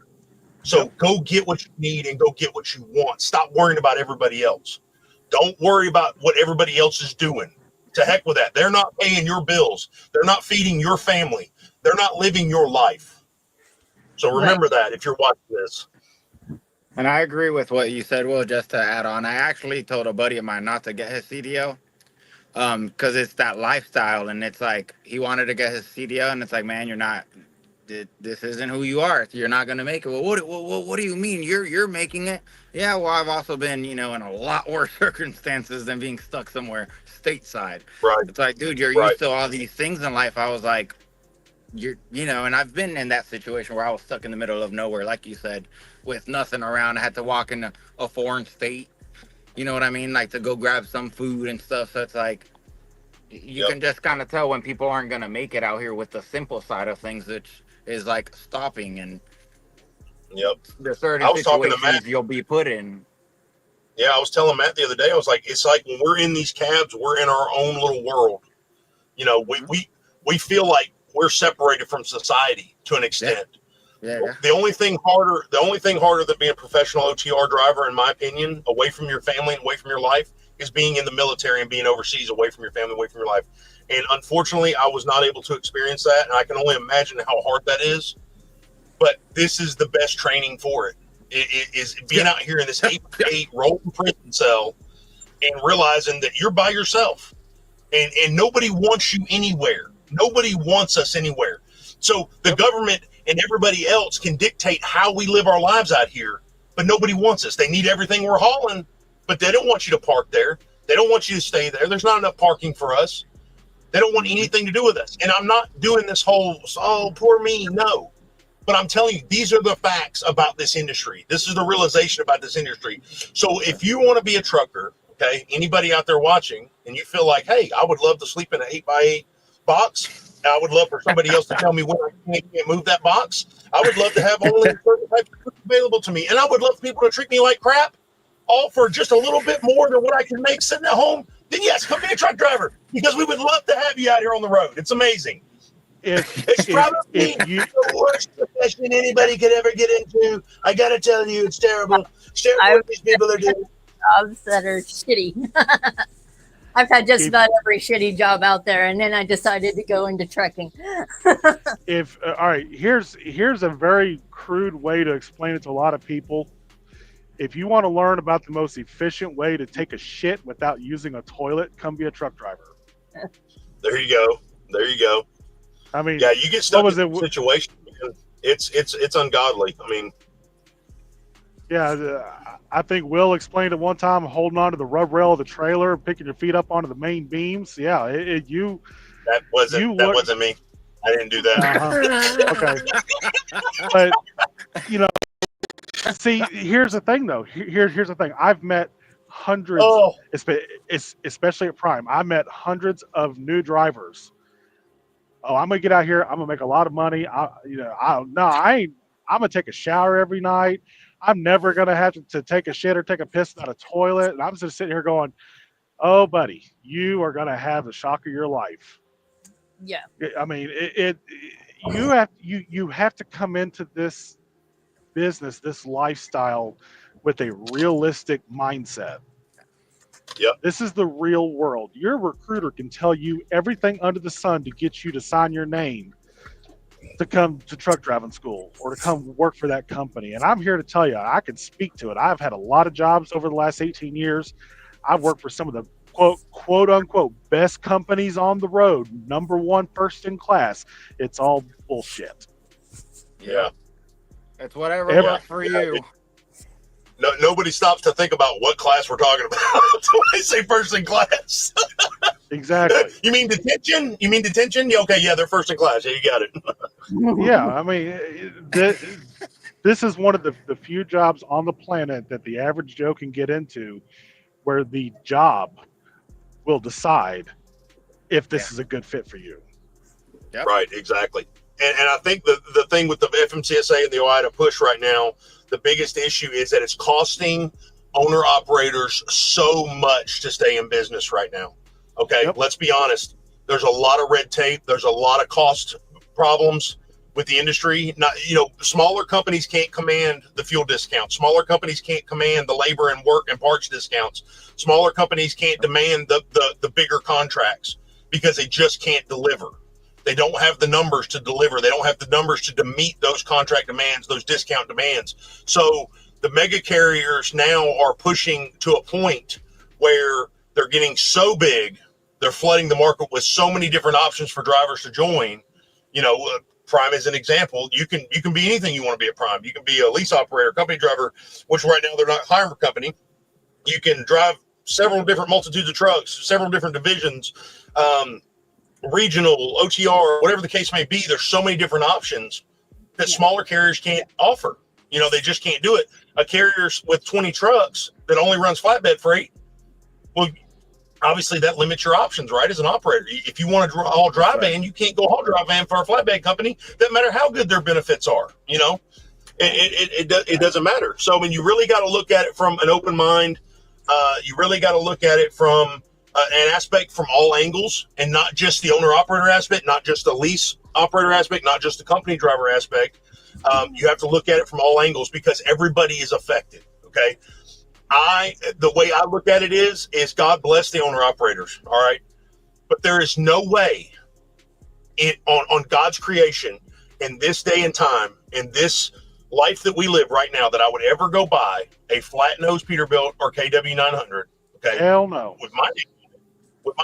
So go get what you need and go get what you want. Stop worrying about everybody else. Don't worry about what everybody else is doing. To heck with that. They're not paying your bills. They're not feeding your family. They're not living your life. So remember that if you're watching this. And I agree with what you said, Will, just to add on. I actually told a buddy of mine not to get his CDO because it's that lifestyle. And it's like he wanted to get his CDO, and it's like, man, you're not. This isn't who you are. You're not going to make it. Well, what do you mean? You're making it? Yeah, well, I've also been, in a lot worse circumstances than being stuck somewhere stateside. Right. It's like, dude, you're used to all these things in life. I was like, and I've been in that situation where I was stuck in the middle of nowhere, like you said, with nothing around. I had to walk in a foreign state. You know what I mean? Like to go grab some food and stuff. So it's like, you can just kind of tell when people aren't going to make it out here with the simple side of things, which is like stopping and the certain situations you'll be put in. Yeah, I was telling Matt the other day, I was like, it's like when we're in these cabs, we're in our own little world. We feel like we're separated from society to an extent. Yeah. The only thing harder than being a professional OTR driver, in my opinion, away from your family and away from your life, is being in the military and being overseas, away from your family, away from your life. And unfortunately, I was not able to experience that. And I can only imagine how hard that is. But this is the best training for it. It is being out here in this 8x8 rolling prison cell and realizing that you're by yourself. And nobody wants you anywhere. Nobody wants us anywhere. So the government and everybody else can dictate how we live our lives out here, but nobody wants us. They need everything we're hauling, but they don't want you to park there. They don't want you to stay there. There's not enough parking for us. They don't want anything to do with us. And I'm not doing this whole, oh, poor me. No. But I'm telling you, these are the facts about this industry. This is the realization about this industry. So if you want to be a trucker, okay, anybody out there watching, and you feel like, hey, I would love to sleep in an 8x8 box. I would love for somebody else to tell me when I can't move that box. I would love to have only certain types of food available to me. And I would love for people to treat me like crap, all for just a little bit more than what I can make sitting at home. Then yes, come be a truck driver, because we would love to have you out here on the road. It's amazing. It's probably the worst profession anybody could ever get into. I got to tell you, it's terrible. It's terrible what these people are doing. Jobs that are shitty. I've had just about every shitty job out there, and then I decided to go into trucking. All right, here's a very crude way to explain it to a lot of people. If you want to learn about the most efficient way to take a shit without using a toilet, come be a truck driver. There you go. There you go. I mean, yeah, you get stuck in a situation because it's ungodly. I mean, yeah, I think Will explained it one time, holding onto the rub rail of the trailer, picking your feet up onto the main beams. Yeah, that wasn't me. I didn't do that. Okay, but see, here's the thing, though. Here's the thing. I've met hundreds, especially at Prime. I met hundreds of new drivers. Oh, I'm gonna get out here. I'm gonna make a lot of money. I'm gonna take a shower every night. I'm never gonna have to take a shit or take a piss out of a toilet. And I'm just sitting here going, "Oh, buddy, you are gonna have the shock of your life." Yeah. I mean, you have to come into this business, this lifestyle, with a realistic mindset. Yep. This is the real world. Your recruiter can tell you everything under the sun to get you to sign your name to come to truck driving school or to come work for that company. And I'm here to tell you, I can speak to it. I've had a lot of jobs over the last 18 years. I've worked for some of the quote unquote best companies on the road, number one, first in class. It's all bullshit. Yeah. It's whatever works for you. No, nobody stops to think about what class we're talking about when I say first in class. Exactly. You mean detention? Yeah, okay, yeah, they're first in class. Yeah, you got it. Yeah, I mean, this is one of the few jobs on the planet that the average Joe can get into where the job will decide if this is a good fit for you. Yep. Right, exactly. And I think the thing with the FMCSA and the OOIDA push right now, the biggest issue is that it's costing owner operators so much to stay in business right now. Okay, Yep. Let's be honest. There's a lot of red tape. There's a lot of cost problems with the industry. Not, smaller companies can't command the fuel discounts. Smaller companies can't command the labor and work and parts discounts. Smaller companies can't demand the bigger contracts because they just can't deliver. They don't have the numbers to deliver. They don't have the numbers to meet those contract demands, those discount demands. So the mega carriers now are pushing to a point where they're getting so big, they're flooding the market with so many different options for drivers to join. Prime is an example. You can be anything you want to be at Prime. You can be a lease operator, company driver, which right now they're not hiring for company. You can drive several different multitudes of trucks, several different divisions, regional, OTR, whatever the case may be. There's so many different options that smaller carriers can't offer. They just can't do it. A carrier with 20 trucks that only runs flatbed freight, well, obviously that limits your options, right? As an operator, if you want to haul dry van, you can't go haul dry van for a flatbed company. Doesn't matter how good their benefits are. It doesn't matter. So I mean, you really got to look at it from an open mind. You really got to look at it from an aspect from all angles, and not just the owner operator aspect, not just the lease operator aspect, not just the company driver aspect. You have to look at it from all angles because everybody is affected. Okay. The way I look at it is God bless the owner operators. All right. But there is no way on God's creation in this day and time, in this life that we live right now, that I would ever go buy a flat nose Peterbilt or KW 900. Okay. Hell no. With my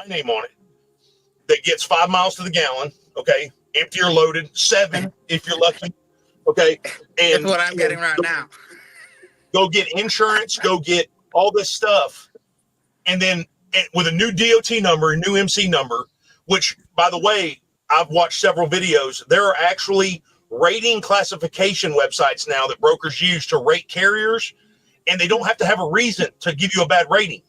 name on it, that gets 5 miles to the gallon. Okay. Empty or loaded, 7 if you're lucky. Okay. And that's what I'm getting right now. Go get insurance, go get all this stuff. And then with a new DOT number, a new MC number, which, by the way, I've watched several videos. There are actually rating classification websites now that brokers use to rate carriers, and they don't have to have a reason to give you a bad rating.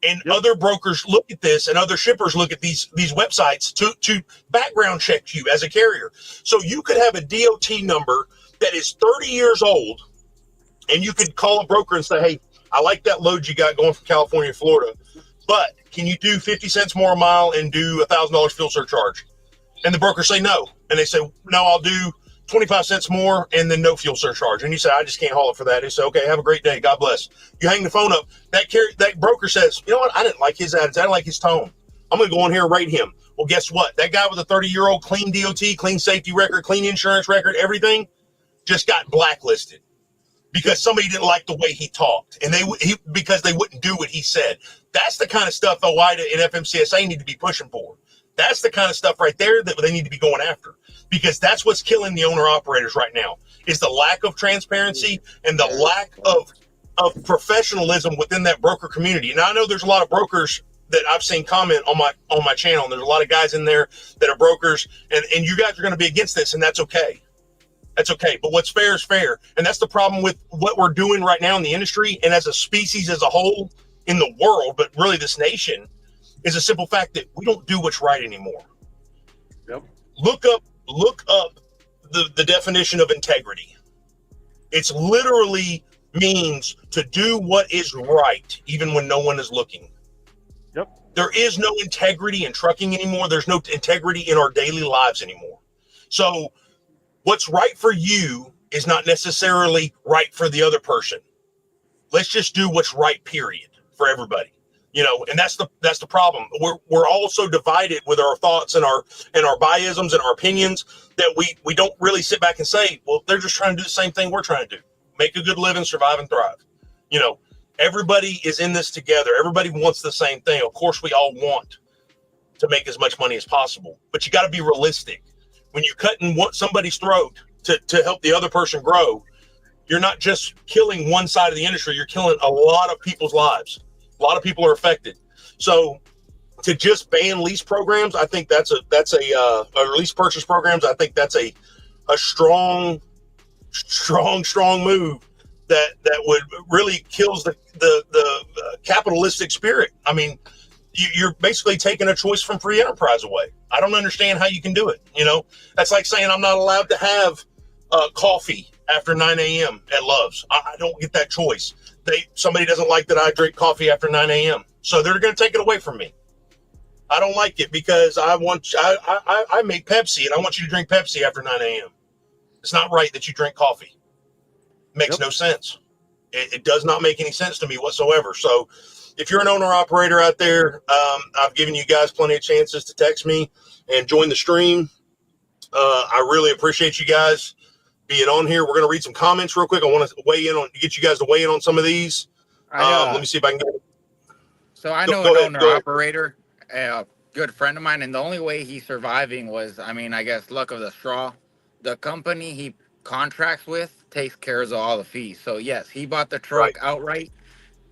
And other brokers look at this, and other shippers look at these websites to background check you as a carrier. So you could have a DOT number that is 30 years old, and you could call a broker and say, hey, I like that load you got going from California to Florida, but can you do 50 cents more a mile and do $1,000 fuel surcharge? And the broker say no. And they say, no, I'll do 25 cents more and then no fuel surcharge. And you say, I just can't haul it for that. They say, okay, have a great day. God bless. You hang the phone up. That broker says, you know what? I didn't like his attitude. I didn't like his tone. I'm going to go in here and rate him. Well, guess what? That guy with a 30-year-old clean DOT, clean safety record, clean insurance record, everything, just got blacklisted because somebody didn't like the way he talked, and because they wouldn't do what he said. That's the kind of stuff OOIDA and FMCSA need to be pushing for. That's the kind of stuff right there that they need to be going after, because that's what's killing the owner operators right now, is the lack of transparency and the lack of professionalism within that broker community. And I know there's a lot of brokers that I've seen comment on my channel, and there's a lot of guys in there that are brokers, and you guys are going to be against this, and that's okay. That's okay. But what's fair is fair. And that's the problem with what we're doing right now in the industry, and as a species as a whole in the world, but really this nation, is a simple fact that we don't do what's right anymore. Yep. Look up the definition of integrity. It's literally means to do what is right, even when no one is looking. Yep. There is no integrity in trucking anymore. There's no integrity in our daily lives anymore. So what's right for you is not necessarily right for the other person. Let's just do what's right, period, for everybody. And that's the problem. We're all so divided with our thoughts and our biasms and our opinions that we don't really sit back and say, well, they're just trying to do the same thing we're trying to do. Make a good living, survive and thrive. Everybody is in this together. Everybody wants the same thing. Of course, we all want to make as much money as possible, but you got to be realistic. When you're cutting somebody's throat to help the other person grow, you're not just killing one side of the industry. You're killing a lot of people's lives. A lot of people are affected. So to just ban lease programs, I think that's a lease purchase programs. I think that's a strong move that would really kills the capitalistic spirit. I mean, you're basically taking a choice from free enterprise away. I don't understand how you can do it. You know, that's like saying I'm not allowed to have coffee after 9 a.m. at Love's. I don't get that choice. Somebody doesn't like that I drink coffee after 9 a.m. So they're going to take it away from me. I don't like it because I make Pepsi and I want you to drink Pepsi after 9 a.m. It's not right that you drink coffee. Makes no sense. It does not make any sense to me whatsoever. So if you're an owner operator out there, I've given you guys plenty of chances to text me and join the stream. I really appreciate you guys being on here. We're going to read some comments real quick. I want to get you guys to weigh in on some of these. Let me see if I can get it. So I know an owner operator, a good friend of mine, and the only way he's surviving was, I mean, I guess luck of the straw. The company he contracts with takes care of all the fees. So yes, he bought the truck outright,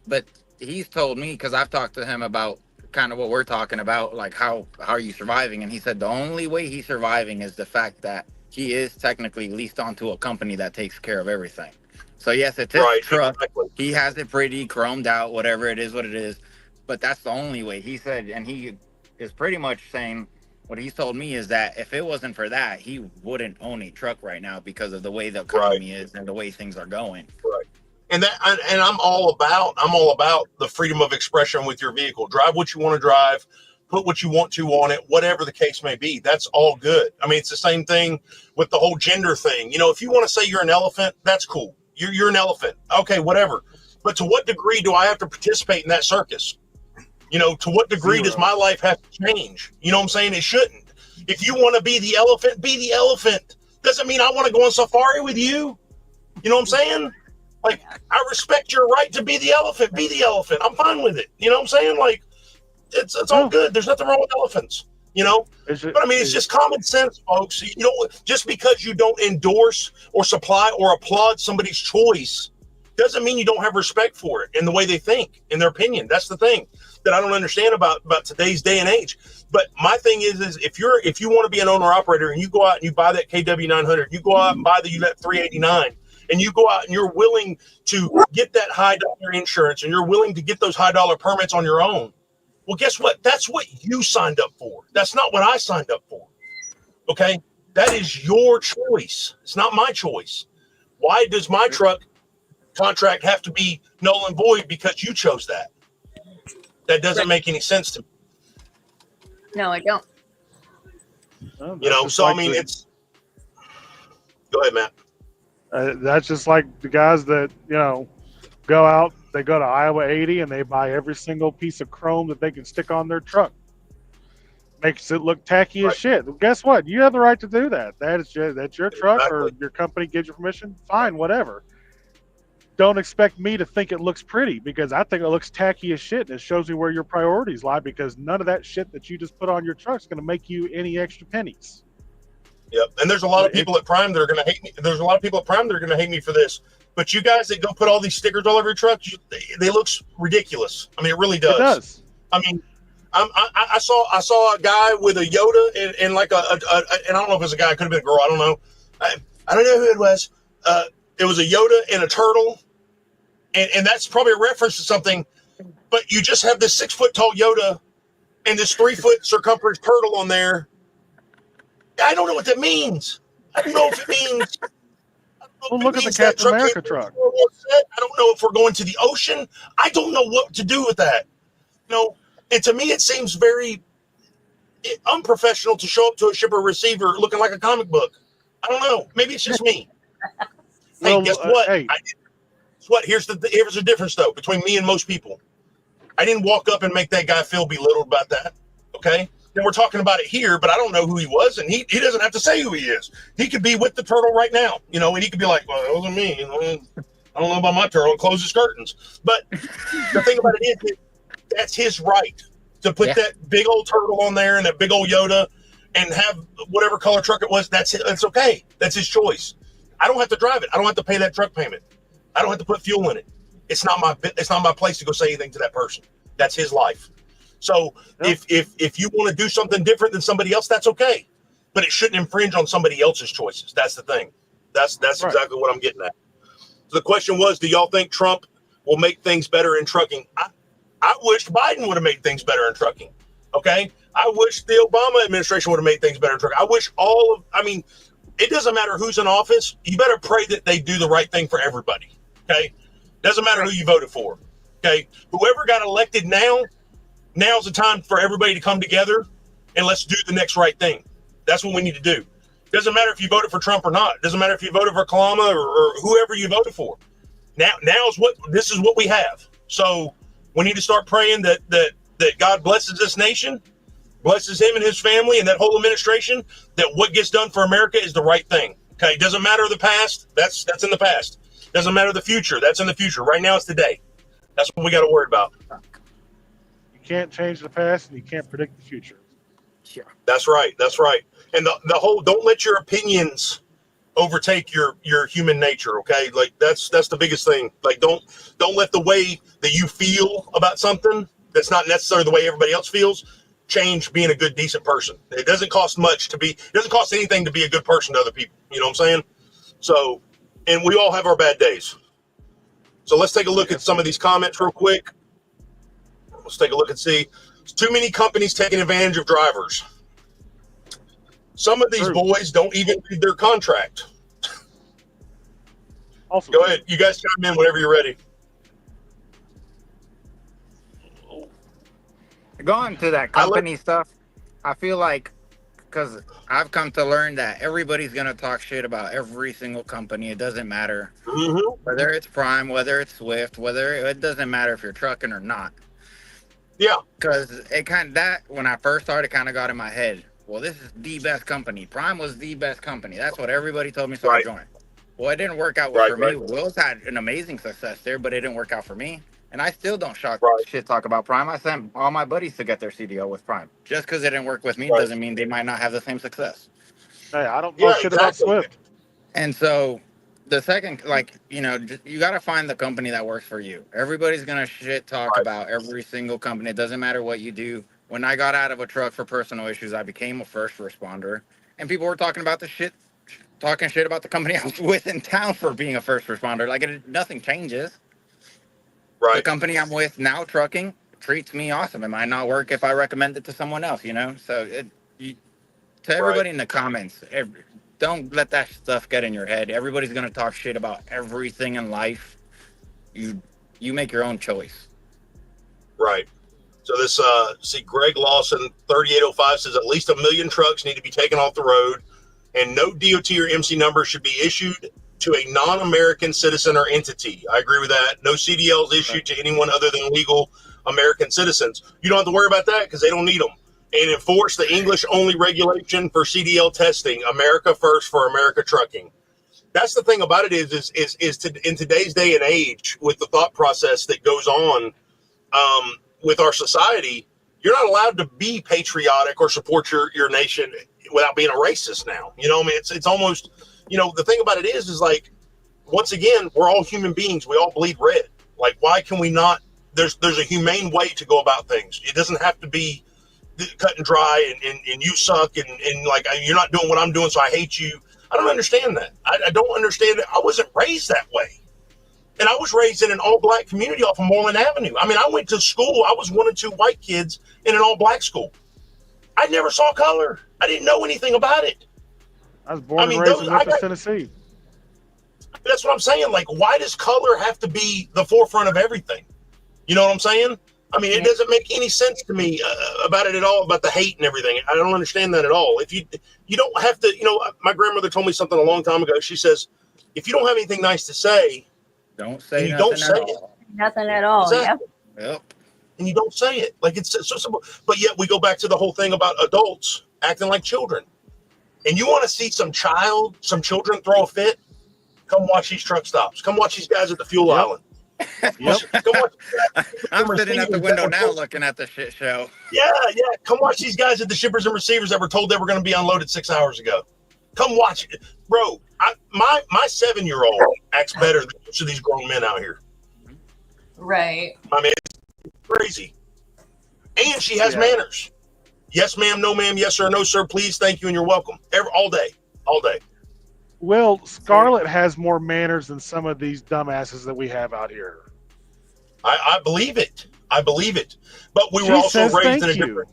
but he's told me, because I've talked to him about kind of what we're talking about, like how are you surviving? And he said the only way he's surviving is the fact that he is technically leased onto a company that takes care of everything. So yes, it's his truck. Exactly. He has it pretty chromed out, whatever it is, what it is. But that's the only way, he said. And he is pretty much saying, what he's told me is that if it wasn't for that, he wouldn't own a truck right now because of the way the economy is and the way things are going. Right. And I'm all about the freedom of expression with your vehicle. Drive what you want to drive, put what you want to on it, whatever the case may be. That's all good. I mean, it's the same thing with the whole gender thing. You know, if you want to say you're an elephant, that's cool. You're an elephant. Okay, whatever. But to what degree do I have to participate in that circus? You know, to what degree does my life have to change? You know what I'm saying? It shouldn't. If you want to be the elephant, be the elephant. Doesn't mean I want to go on safari with you. You know what I'm saying? Like, I respect your right to be the elephant. Be the elephant. I'm fine with it. You know what I'm saying? Like, it's all good. There's nothing wrong with elephants, you know? But I mean, it's just common sense, folks. You know, just because you don't endorse or supply or applaud somebody's choice doesn't mean you don't have respect for it and the way they think, in their opinion. That's the thing that I don't understand about today's day and age. But my thing is if you want to be an owner operator and you go out and you buy that KW 900, you go out and buy the ULEP 389, and you go out and you're willing to get that high dollar insurance and you're willing to get those high dollar permits on your own. Well, guess what? That's what you signed up for. That's not what I signed up for. Okay? That is your choice. It's not my choice. Why does my truck contract have to be null and void because you chose that? That doesn't make any sense to me. No, I don't. Well, you know, so like I mean, it's. Go ahead, Matt. That's just like the guys that, you know, go out, they go to Iowa 80 and they buy every single piece of chrome that they can stick on their truck. Makes it look tacky as shit. Well, guess what? You have the right to do that. That's your truck, or your company gives you permission. Fine, whatever. Don't expect me to think it looks pretty, because I think it looks tacky as shit, and it shows me where your priorities lie, because none of that shit that you just put on your truck is going to make you any extra pennies. Yep. And there's a lot of people at Prime that are going to hate me. There's a lot of people at Prime that are going to hate me for this. But you guys that go put all these stickers all over your truck, they look ridiculous. I mean, it really does. It does. I mean, I saw a guy with a Yoda and like and I don't know if it was a guy, it could have been a girl, I don't know. I don't know who it was. It was a Yoda and a turtle, and that's probably a reference to something. But you just have this 6 foot tall Yoda and this 3 foot circumference turtle on there. I don't know what that means. I don't know if it means. Well, look at the Captain America truck. I don't know if we're going to the ocean. I don't know what to do with that. You know, and to me, it seems very unprofessional to show up to a shipper receiver looking like a comic book. I don't know. Maybe it's just me. Hey, guess what? Guess what? Here's the difference, though, between me and most people. I didn't walk up and make that guy feel belittled about that. Okay? And we're talking about it here, but I don't know who he was, and he doesn't have to say who he is. He could be with the turtle right now, you know, and he could be like, well, it wasn't me. You know, I don't know about my turtle, and close his curtains. But the thing about it is, that's his right to put that big old turtle on there and that big old Yoda and have whatever color truck it was. That's okay. That's his choice. I don't have to drive it. I don't have to pay that truck payment. I don't have to put fuel in it. It's not my place to go say anything to that person. That's his life. So if you want to do something different than somebody else, that's okay. But it shouldn't infringe on somebody else's choices. That's the thing. That's right. Exactly what I'm getting at. So the question was, do y'all think Trump will make things better in trucking? I wish Biden would have made things better in trucking. Okay. I wish the Obama administration would have made things better in trucking. I wish it doesn't matter who's in office. You better pray that they do the right thing for everybody. Okay. Doesn't matter who you voted for. Okay. Whoever got elected now's the time for everybody to come together and let's do the next right thing. That's what we need to do. Doesn't matter if you voted for Trump or not. Doesn't matter if you voted for Kalama or whoever you voted for. This is what we have. So we need to start praying that God blesses this nation, blesses him and his family and that whole administration, that what gets done for America is the right thing. Okay. Doesn't matter the past. That's in the past. Doesn't matter the future. That's in the future. Right now it's today. That's what we got to worry about. You can't change the past and you can't predict the future. Sure. That's right. That's right. And the whole, don't let your opinions overtake your human nature. Okay. Like that's the biggest thing. Like don't let the way that you feel about something that's not necessarily the way everybody else feels change being a good, decent person. It doesn't cost anything to be a good person to other people. You know what I'm saying? So, and we all have our bad days. So let's take a look at some of these comments real quick. Let's take a look and see. There's too many companies taking advantage of drivers. Some of these boys don't even read their contract. Also, go ahead. You guys chime in whenever you're ready. Going to that company stuff, I feel like, because I've come to learn that everybody's going to talk shit about every single company. It doesn't matter whether it's Prime, whether it's Swift, it doesn't matter if you're trucking or not. Yeah. Because when I first started, kind of got in my head. Well, this is the best company. Prime was the best company. That's what everybody told me, so I joined. Well, it didn't work out for me. Will's had an amazing success there, but it didn't work out for me. And I still don't shit talk about Prime. I sent all my buddies to get their CDL with Prime. Just because it didn't work with me doesn't mean they might not have the same success. Hey, I don't know shit about Swift. And so the second, you got to find the company that works for you. Everybody's going to shit talk about every single company. It doesn't matter what you do. When I got out of a truck for personal issues, I became a first responder. And people were talking shit about the company I was with in town for being a first responder. Like, nothing changes. Right. The company I'm with now, trucking, treats me awesome. It might not work if I recommend it to someone else, So to everybody in the comments, don't let that stuff get in your head. Everybody's going to talk shit about everything in life. You make your own choice. Right. So this, Greg Lawson, 3805 says at least 1 million trucks need to be taken off the road and no DOT or MC number should be issued to a non-American citizen or entity. I agree with that. No CDLs issued to anyone other than legal American citizens. You don't have to worry about that because they don't need them. And enforce the English-only regulation for CDL testing. America first for America trucking. That's the thing about it is in today's day and age, with the thought process that goes on with our society, you're not allowed to be patriotic or support your nation without being a racist now. You know what I mean? It's almost, the thing about it is like, once again, we're all human beings. We all bleed red. Like, why can we not? There's a humane way to go about things. It doesn't have to be cut and dry and you suck and like you're not doing what I'm doing, so I hate you. I don't understand that. I don't understand it. I wasn't raised that way. And I was raised in an all-black community off of Moreland Avenue. I mean, I went to school. I was one of two white kids in an all-black school. I never saw color. I didn't know anything about it. I was born and raised in Memphis, Tennessee. That's what I'm saying. Like, why does color have to be the forefront of everything? You know what I'm saying? I mean, it doesn't make any sense to me about it at all, about the hate and everything. I don't understand that at all. If you don't have to, my grandmother told me something a long time ago. She says, if you don't have anything nice to say, don't say nothing don't say at all. Nothing at all. Exactly. Yep. And you don't say it. Like, it's so simple. But yet we go back to the whole thing about adults acting like children. And you want to see some children throw a fit? Come watch these truck stops. Come watch these guys at the fuel island. Yep. I'm sitting at the window now looking at the shit show. Yeah. Come watch these guys at the shippers and receivers that were told they were going to be unloaded 6 hours ago. Come watch it. Bro, my 7-year-old acts better than most of these grown men out here. Right. I mean, it's crazy. And she has manners. Yes, ma'am. No, ma'am. Yes, sir. No, sir. Please. Thank you. And you're welcome. All day. Well, Scarlett has more manners than some of these dumbasses that we have out here. I believe it. I believe it. But we She were also says raised thank in a you. different.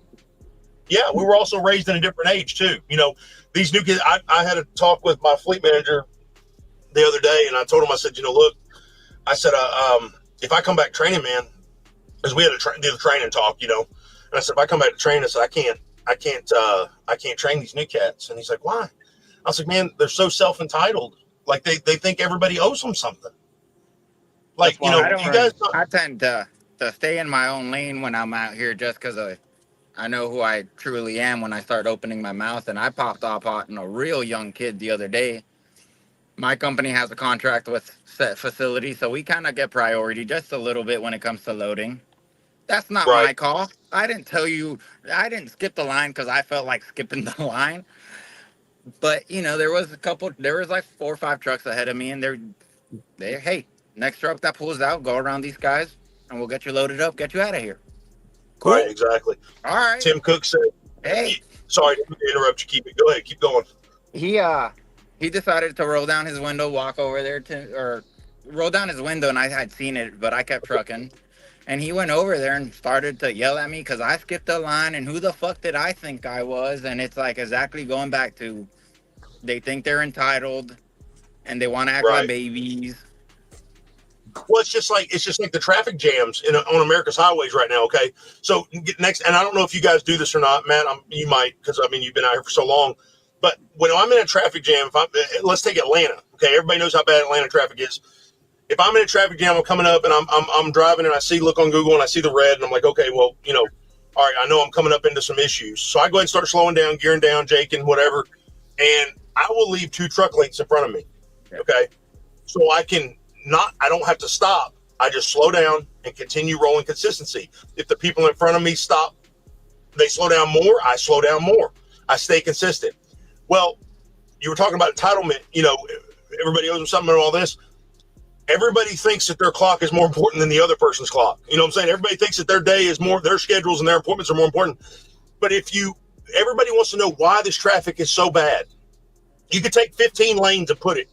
Yeah, we were also raised in a different age too. You know, these new kids. I had a talk with my fleet manager the other day, and I told him, I said, you know, look, I said, if I come back training, man, because we had to do the training talk, you know, and I said, if I come back to train, I said, I can't train these new cats. And he's like, why? I was like, man, they're so self-entitled. Like they think everybody owes them something. Like, That's why you know, I don't you guys. I tend to stay in my own lane when I'm out here just because I know who I truly am when I start opening my mouth. And I popped off on a real young kid the other day. My company has a contract with set facility, so we kind of get priority just a little bit when it comes to loading. That's not Right. my call. I didn't tell you, I didn't skip the line because I felt like skipping the line. But, you know, there was like 4 or 5 trucks ahead of me, and hey, next truck that pulls out, go around these guys, and we'll get you loaded up, get you out of here. Cool. Right, exactly. All right. Tim Cook said, Hey. Sorry to interrupt you. Go ahead. Keep going. He decided to roll down his window, walk over there or roll down his window, and I had seen it, but I kept trucking. And he went over there and started to yell at me because I skipped the line, and who the fuck did I think I was? And it's like exactly going back to they think they're entitled and they want to act like babies. Well, it's just like the traffic jams on America's highways right now. Okay, so next, and I don't know if you guys do this or not, Matt. You might, because I mean you've been out here for so long. But when I'm in a traffic jam, let's take Atlanta. Okay, everybody knows how bad Atlanta traffic is. If I'm in a traffic jam, I'm coming up and I'm driving and I look on Google and I see the red and I'm like, okay, well, you know, all right, I know I'm coming up into some issues. So I go ahead and start slowing down, gearing down, jaking, whatever, and I will leave 2 truck lengths in front of me. Okay, so I don't have to stop. I just slow down and continue rolling consistency. If the people in front of me stop, they slow down more, I slow down more. I stay consistent. Well, you were talking about entitlement, you know, everybody owes them something and all this. Everybody thinks that their clock is more important than the other person's clock. You know what I'm saying? Everybody thinks that their day is more, their schedules and their appointments are more important. But everybody wants to know why this traffic is so bad. You could take 15 lanes and put it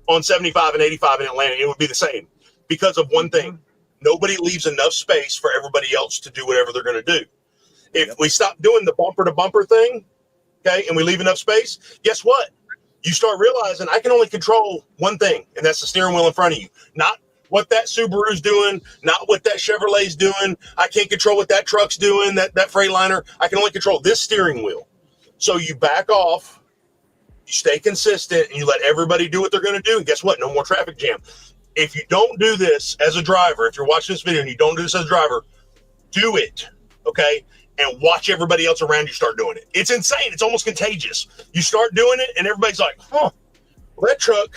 on 75 and 85 in Atlanta. It would be the same because of one thing. Nobody leaves enough space for everybody else to do whatever they're going to do. If we stop doing the bumper to bumper thing, okay, and we leave enough space, guess what? You start realizing I can only control one thing, and that's the steering wheel in front of you. Not what that Subaru's doing, not what that Chevrolet's doing. I can't control what that truck's doing, that Freightliner. I can only control this steering wheel. So you back off, you stay consistent, and you let everybody do what they're going to do. And guess what? No more traffic jam. If you don't do this as a driver, if you're watching this video and you don't do this as a driver, do it, okay? And watch everybody else around you start doing it. It's insane. It's almost contagious. You start doing it, and everybody's like, well, that truck,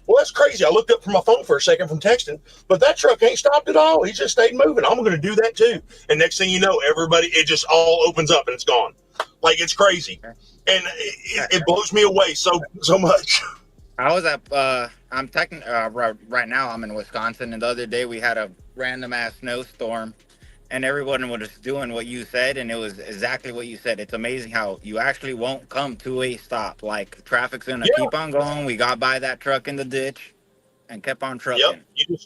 well, that's crazy. I looked up from my phone for a second from texting, but that truck ain't stopped at all. He just stayed moving. I'm going to do that too. And next thing you know, everybody, it just all opens up and it's gone. Like, it's crazy. And it blows me away so much. I was at, right now I'm in Wisconsin, and the other day we had a random ass snowstorm. And everyone was just doing what you said, and it was exactly what you said. It's amazing how you actually won't come to a stop. Like, traffic's going to keep on going. We got by that truck in the ditch and kept on trucking. Yep. You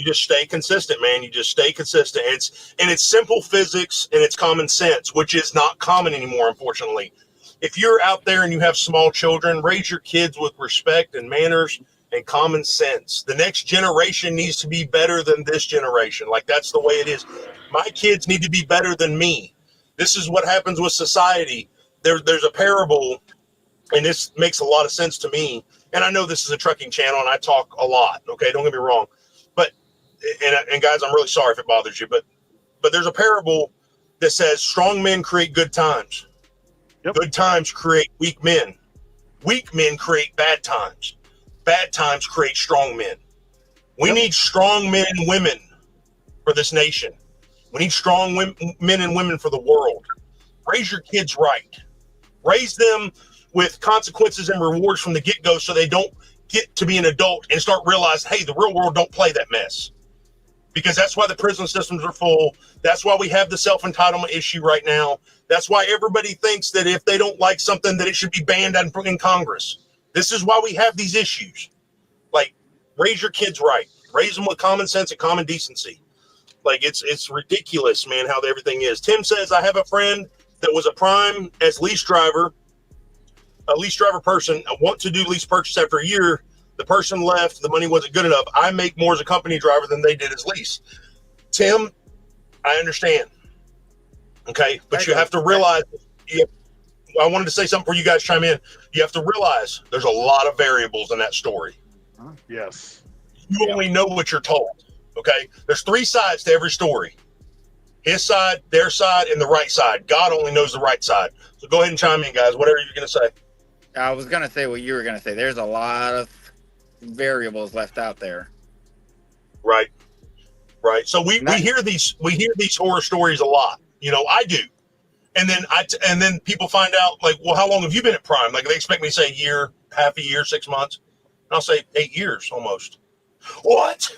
just stay consistent, man. You just stay consistent. It's simple physics and it's common sense, which is not common anymore, unfortunately. If you're out there and you have small children, raise your kids with respect and manners and common sense. The next generation needs to be better than this generation. Like, that's the way it is. My kids need to be better than me. This is what happens with society. There's a parable, and this makes a lot of sense to me. And I know this is a trucking channel, and I talk a lot. Okay, don't get me wrong. But and guys, I'm really sorry if it bothers you, but there's a parable that says strong men create good times. Yep. Good times create weak men. Weak men create bad times. Bad times create strong men. We need strong men and women for this nation. We need strong men and women for the world. Raise your kids right. Raise them with consequences and rewards from the get-go so they don't get to be an adult and start realizing, hey, the real world don't play that mess. Because that's why the prison systems are full. That's why we have the self-entitlement issue right now. That's why everybody thinks that if they don't like something that it should be banned in Congress. This is why we have these issues. Like, raise your kids right. Raise them with common sense and common decency. Like it's ridiculous, man, how everything is. Tim says, I have a friend that was a prime as lease driver person. I want to do lease purchase after a year. The person left. The money wasn't good enough. I make more as a company driver than they did as lease. Tim, I understand. Okay. But you have to realize, I wanted to say something before you guys chime in. You have to realize there's a lot of variables in that story. Yes. You only know what you're told. Okay. There's 3 sides to every story. His side, their side, and the right side. God only knows the right side. So go ahead and chime in, guys. Whatever you're going to say. I was going to say what you were going to say. There's a lot of variables left out there. Right. So we hear these horror stories a lot. You know, I do. And then people find out, like, well, how long have you been at Prime? Like, they expect me to say a year, half a year, 6 months. And I'll say 8 years almost. What?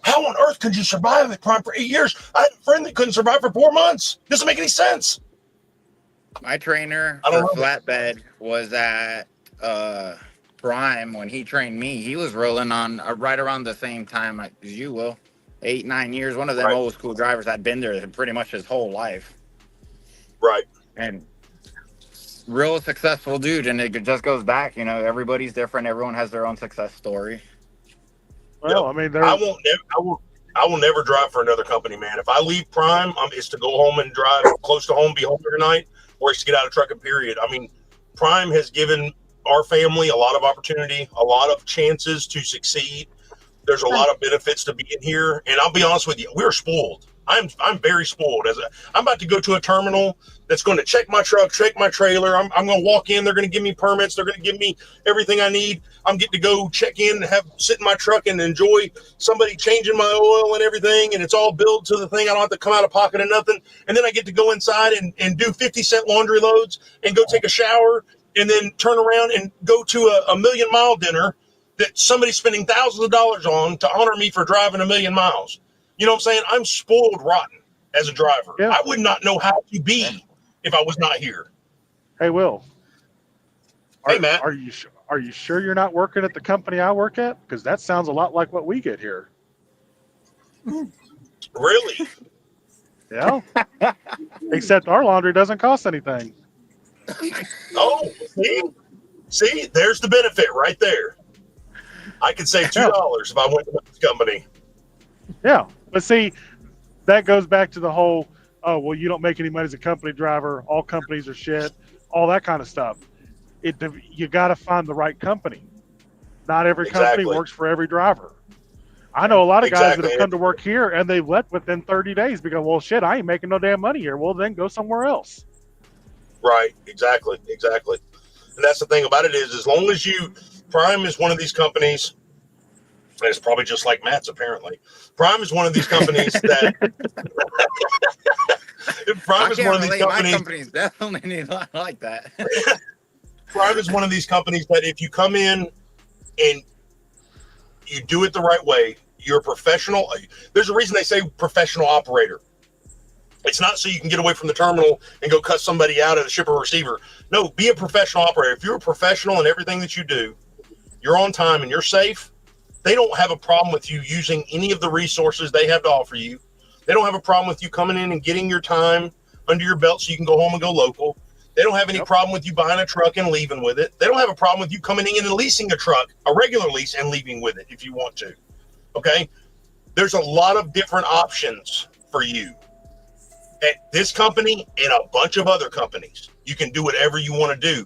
How on earth could you survive at Prime for 8 years? I had a friend that couldn't survive for 4 months. Doesn't make any sense. My trainer for flatbed was at Prime when he trained me. He was rolling on right around the same time as you will. 8-9 years. One of them old school drivers had been there pretty much his whole life. Right. And real successful dude. And it just goes back, you know, everybody's different. Everyone has their own success story. Well, I mean, I will never drive for another company, man. If I leave Prime, it's to go home and drive close to home, be home for tonight, or it's to get out of trucking, period. I mean, Prime has given our family a lot of opportunity, a lot of chances to succeed. There's a lot of benefits to being here. And I'll be honest with you, we're spoiled. I'm very spoiled. I'm about to go to a terminal that's going to check my truck, check my trailer. I'm going to walk in. They're going to give me permits. They're going to give me everything I need. I'm getting to go check in, sit in my truck and enjoy somebody changing my oil and everything. And it's all billed to the thing. I don't have to come out of pocket or nothing. And then I get to go inside and do 50-cent laundry loads and go take a shower and then turn around and go to a 1,000,000-mile dinner that somebody's spending thousands of dollars on to honor me for driving 1,000,000 miles. You know what I'm saying? I'm spoiled rotten as a driver. Yeah. I would not know how to be if I was not here. Hey, Will. Hey, Matt. Are you sure you're not working at the company I work at? Because that sounds a lot like what we get here. Really? Yeah. Except our laundry doesn't cost anything. Oh, see, there's the benefit right there. I could save $2 if I went to this company. Yeah, but see, that goes back to the whole, oh, well, you don't make any money as a company driver. All companies are shit, all that kind of stuff. You got to find the right company. Not every company works for every driver. I know a lot of guys that have come to work here and they've left within 30 days because, well, shit, I ain't making no damn money here. Well, then go somewhere else. Right, exactly. And that's the thing about it is, as long as Prime is one of these companies, and it's probably just like Matt's apparently. Prime is one of these companies that Prime is one of these companies. My company's definitely not like that. Prime is one of these companies that if you come in and you do it the right way, you're a professional. There's a reason they say professional operator. It's not so you can get away from the terminal and go cut somebody out at a shipper receiver. No, be a professional operator. If you're a professional in everything that you do, you're on time and you're safe. They don't have a problem with you using any of the resources they have to offer you. They don't have a problem with you coming in and getting your time under your belt so you can go home and go local. They don't have any problem with you buying a truck and leaving with it. They don't have a problem with you coming in and leasing a truck, a regular lease, and leaving with it if you want to. Okay? There's a lot of different options for you at this company and a bunch of other companies. You can do whatever you want to do.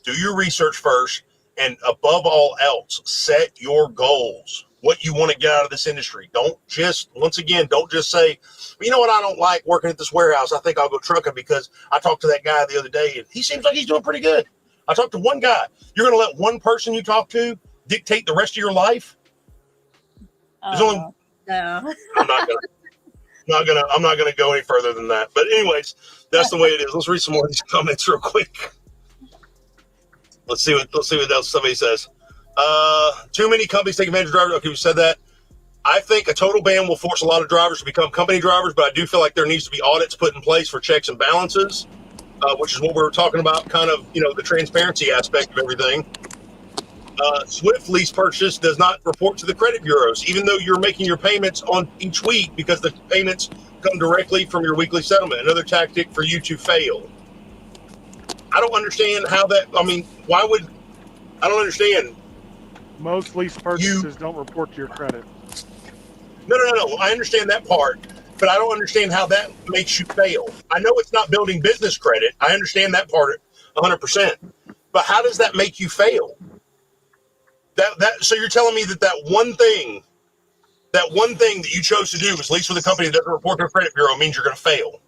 Do your research first. And above all else, set your goals, what you want to get out of this industry. Don't just say, well, you know what, I don't like working at this warehouse. I think I'll go trucking because I talked to that guy the other day and he seems like he's doing pretty good. I talked to one guy. You're going to let one person you talk to dictate the rest of your life? No. I'm not gonna go any further than that. But anyways, that's the way it is. Let's read some more of these comments real quick. Let's see what else somebody says. Too many companies take advantage of drivers. Okay, we said that. I think a total ban will force a lot of drivers to become company drivers, but I do feel like there needs to be audits put in place for checks and balances, which is what we were talking about, kind of, the transparency aspect of everything. Swift lease purchase does not report to the credit bureaus, even though you're making your payments on each week because the payments come directly from your weekly settlement. Another tactic for you to fail. I don't understand how that. I mean, why would I don't understand? Most lease purchases don't report to your credit. No. I understand that part, but I don't understand how that makes you fail. I know it's not building business credit. I understand that part 100%. But how does that make you fail? So you're telling me that one thing that you chose to do was lease with a company that doesn't report to a credit bureau means you're going to fail.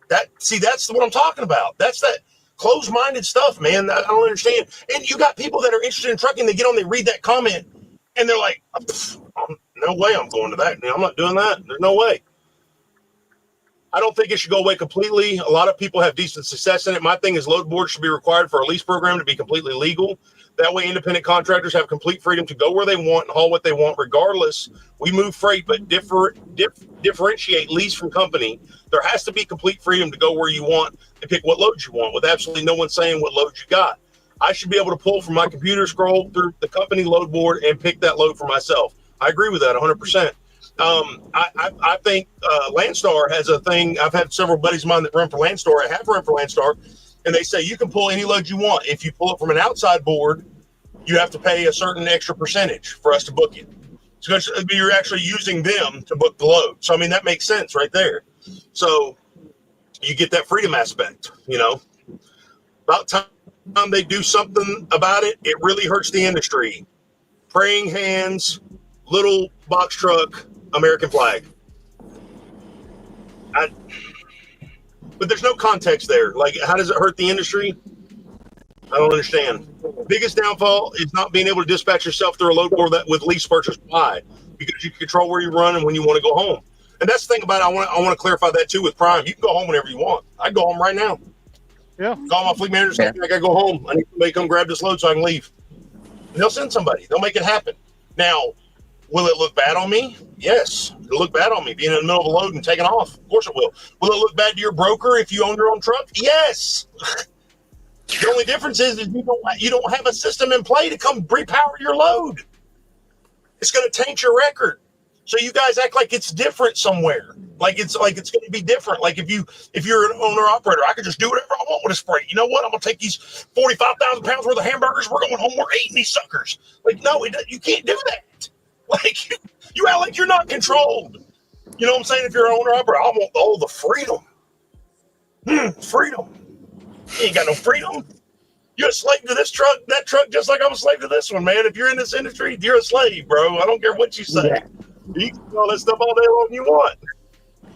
That's what I'm talking about. That's that closed-minded stuff, man. I don't understand. And you got people that are interested in trucking. They get on, they read that comment, and they're like, "No way, I'm going to that. I'm not doing that. There's no way." I don't think it should go away completely. A lot of people have decent success in it. My thing is load boards should be required for a lease program to be completely legal. That way, independent contractors have complete freedom to go where they want and haul what they want, regardless. We move freight, but differentiate lease from company. There has to be complete freedom to go where you want and pick what loads you want with absolutely no one saying what loads you got. I should be able to pull from my computer, scroll through the company load board, and pick that load for myself. I agree with that 100%. I think Landstar has a thing. I've had several buddies of mine that run for Landstar. I have run for Landstar, and they say you can pull any load you want. If you pull it from an outside board, you have to pay a certain extra percentage for us to book it. So you're actually using them to book the load. So, I mean, that makes sense right there. So you get that freedom aspect, About time they do something about it, it really hurts the industry. Praying hands, little box truck, American flag. But there's no context there. Like, how does it hurt the industry? I don't understand. Biggest downfall is not being able to dispatch yourself through a load board with lease purchase. Why? Because you control where you run and when you want to go home. And that's the thing about it. I want to clarify that too with Prime. You can go home whenever you want. I can go home right now. Yeah. Call my fleet manager, say, I gotta go home. I need somebody to come grab this load so I can leave. And they'll send somebody. They'll make it happen. Now, will it look bad on me? Yes. It'll look bad on me being in the middle of a load and taking off. Of course it will. Will it look bad to your broker if you own your own truck? Yes. The only difference is you don't have a system in play to come repower your load. It's going to taint your record. So you guys act like it's different somewhere. Like it's going to be different. Like if you're an owner operator, I could just do whatever I want with a spray. You know what? I'm going to take these 45,000 pounds worth of hamburgers. We're going home. We're eating these suckers. Like, no, you can't do that. Like you act like you're not controlled. You know what I'm saying? If you're an owner operator, I want all the freedom. Freedom. You ain't got no freedom. You're a slave to this truck, that truck, just like I'm a slave to this one, man. If you're in this industry, you're a slave, bro. I don't care what you say. Yeah. You can do all that stuff all day long you want.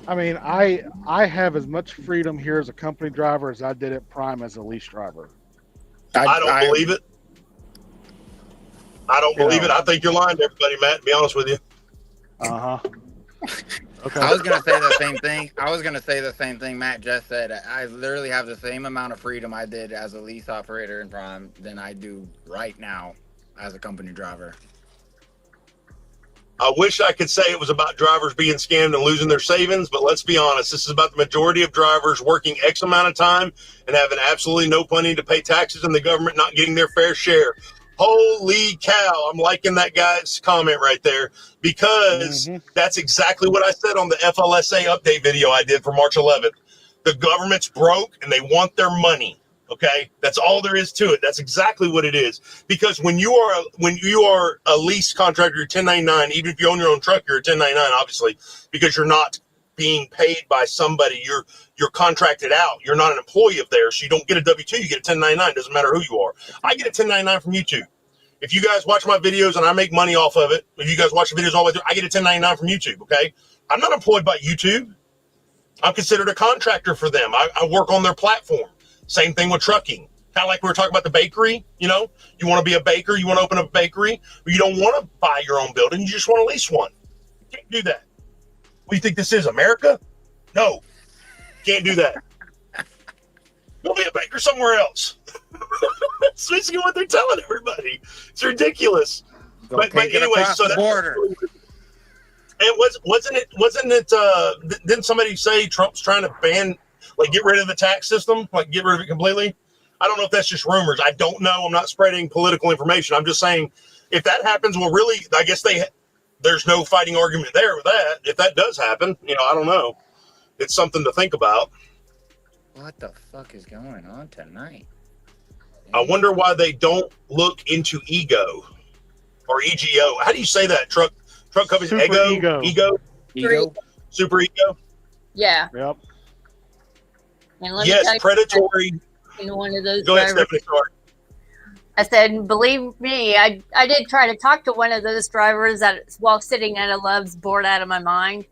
I mean, I have as much freedom here as a company driver as I did at Prime as a lease driver. I don't believe it. I don't believe it. I think you're lying to everybody, Matt, to be honest with you. Uh-huh. Okay. I was going to say the same thing. Matt just said. I literally have the same amount of freedom I did as a lease operator in Prime than I do right now as a company driver. I wish I could say it was about drivers being scammed and losing their savings, but let's be honest. This is about the majority of drivers working X amount of time and having absolutely no money to pay taxes and the government not getting their fair share. Holy cow. I'm liking that guy's comment right there because that's exactly what I said on the FLSA update video I did for March 11th. The government's broke and they want their money. Okay. That's all there is to it. That's exactly what it is. Because when you are a lease contractor, you're 1099, even if you own your own truck, you're a 1099, obviously, because you're not being paid by somebody. You're contracted out. You're not an employee of theirs. So you don't get a W-2. You get a 1099. Doesn't matter who you are. I get a 1099 from YouTube. If you guys watch my videos and I make money off of it, if you guys watch the videos all the way through, I get a 1099 from YouTube. Okay. I'm not employed by YouTube. I'm considered a contractor for them. I work on their platform. Same thing with trucking. Kind of like we were talking about the bakery. You want to be a baker. You want to open up a bakery. But you don't want to buy your own building. You just want to lease one. You can't do that. What do you think this is, America? No. Can't do that. Go be a baker somewhere else. That's basically what they're telling everybody. It's ridiculous. But anyway, so that's border. And wasn't it? Didn't somebody say Trump's trying to ban, like, get rid of the tax system, like get rid of it completely? I don't know if that's just rumors. I don't know. I'm not spreading political information. I'm just saying if that happens, well, really, I guess there's no fighting argument there with that. If that does happen, I don't know. It's something to think about. What the fuck is going on tonight? I wonder why they don't look into ego or EGO. How do you say that? Truck companies? Ego. Super ego. Yeah. Yep. And let Yes, predatory. in one of those Go ahead, drivers. Stephanie. Sorry. I said, believe me, I did try to talk to one of those drivers while sitting at a Love's, bored out of my mind.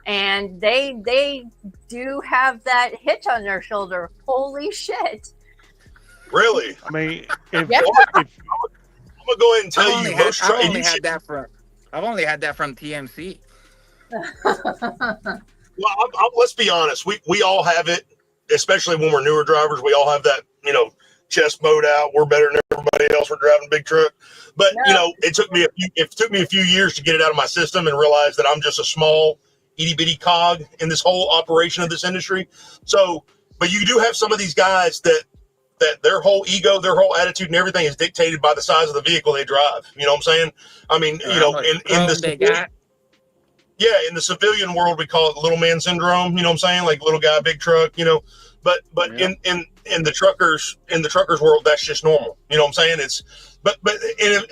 And they do have that hitch on their shoulder. Holy shit. Really? I mean, I'm gonna go ahead and tell you. I've only had that from TMC. Well, let's be honest. We all have it, especially when we're newer drivers. We all have that, chest mode out. We're better than everybody else. We're driving a big truck. But it took me a few years to get it out of my system and realize that I'm just a small itty bitty cog in this whole operation of this industry. So, but you do have some of these guys that their whole ego, their whole attitude and everything is dictated by the size of the vehicle they drive. You know what I'm saying? I mean, in the civilian world, we call it little man syndrome. You know what I'm saying? Like little guy, big truck, but in the truckers world, that's just normal. You know what I'm saying?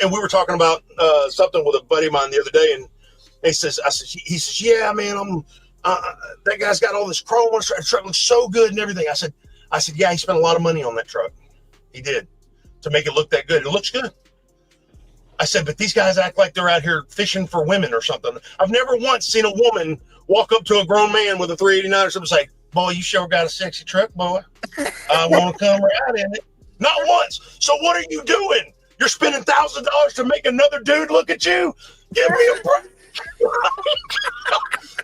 And we were talking about something with a buddy of mine the other day, and he says, yeah, man, that guy's got all this chrome on his truck. The truck looks so good and everything. I said, yeah, he spent a lot of money on that truck. He did, to make it look that good. It looks good. I said, but these guys act like they're out here fishing for women or something. I've never once seen a woman walk up to a grown man with a 389 or something and say, boy, you sure got a sexy truck, boy. I want to come right in it. Not once. So what are you doing? You're spending $1,000 to make another dude look at you? Give me a break.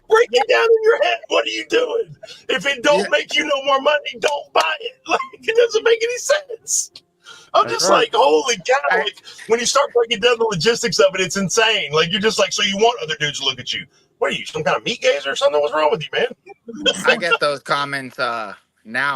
Break it down in your head. What are you doing? If it don't make you no more money, don't buy it. Like, it doesn't make any sense. I'm just like, holy cow. Like, when you start breaking down the logistics of it, it's insane. Like, you're just like, so you want other dudes to look at you. What are you, some kind of meat gazer or something? What's wrong with you, man? I get those comments now.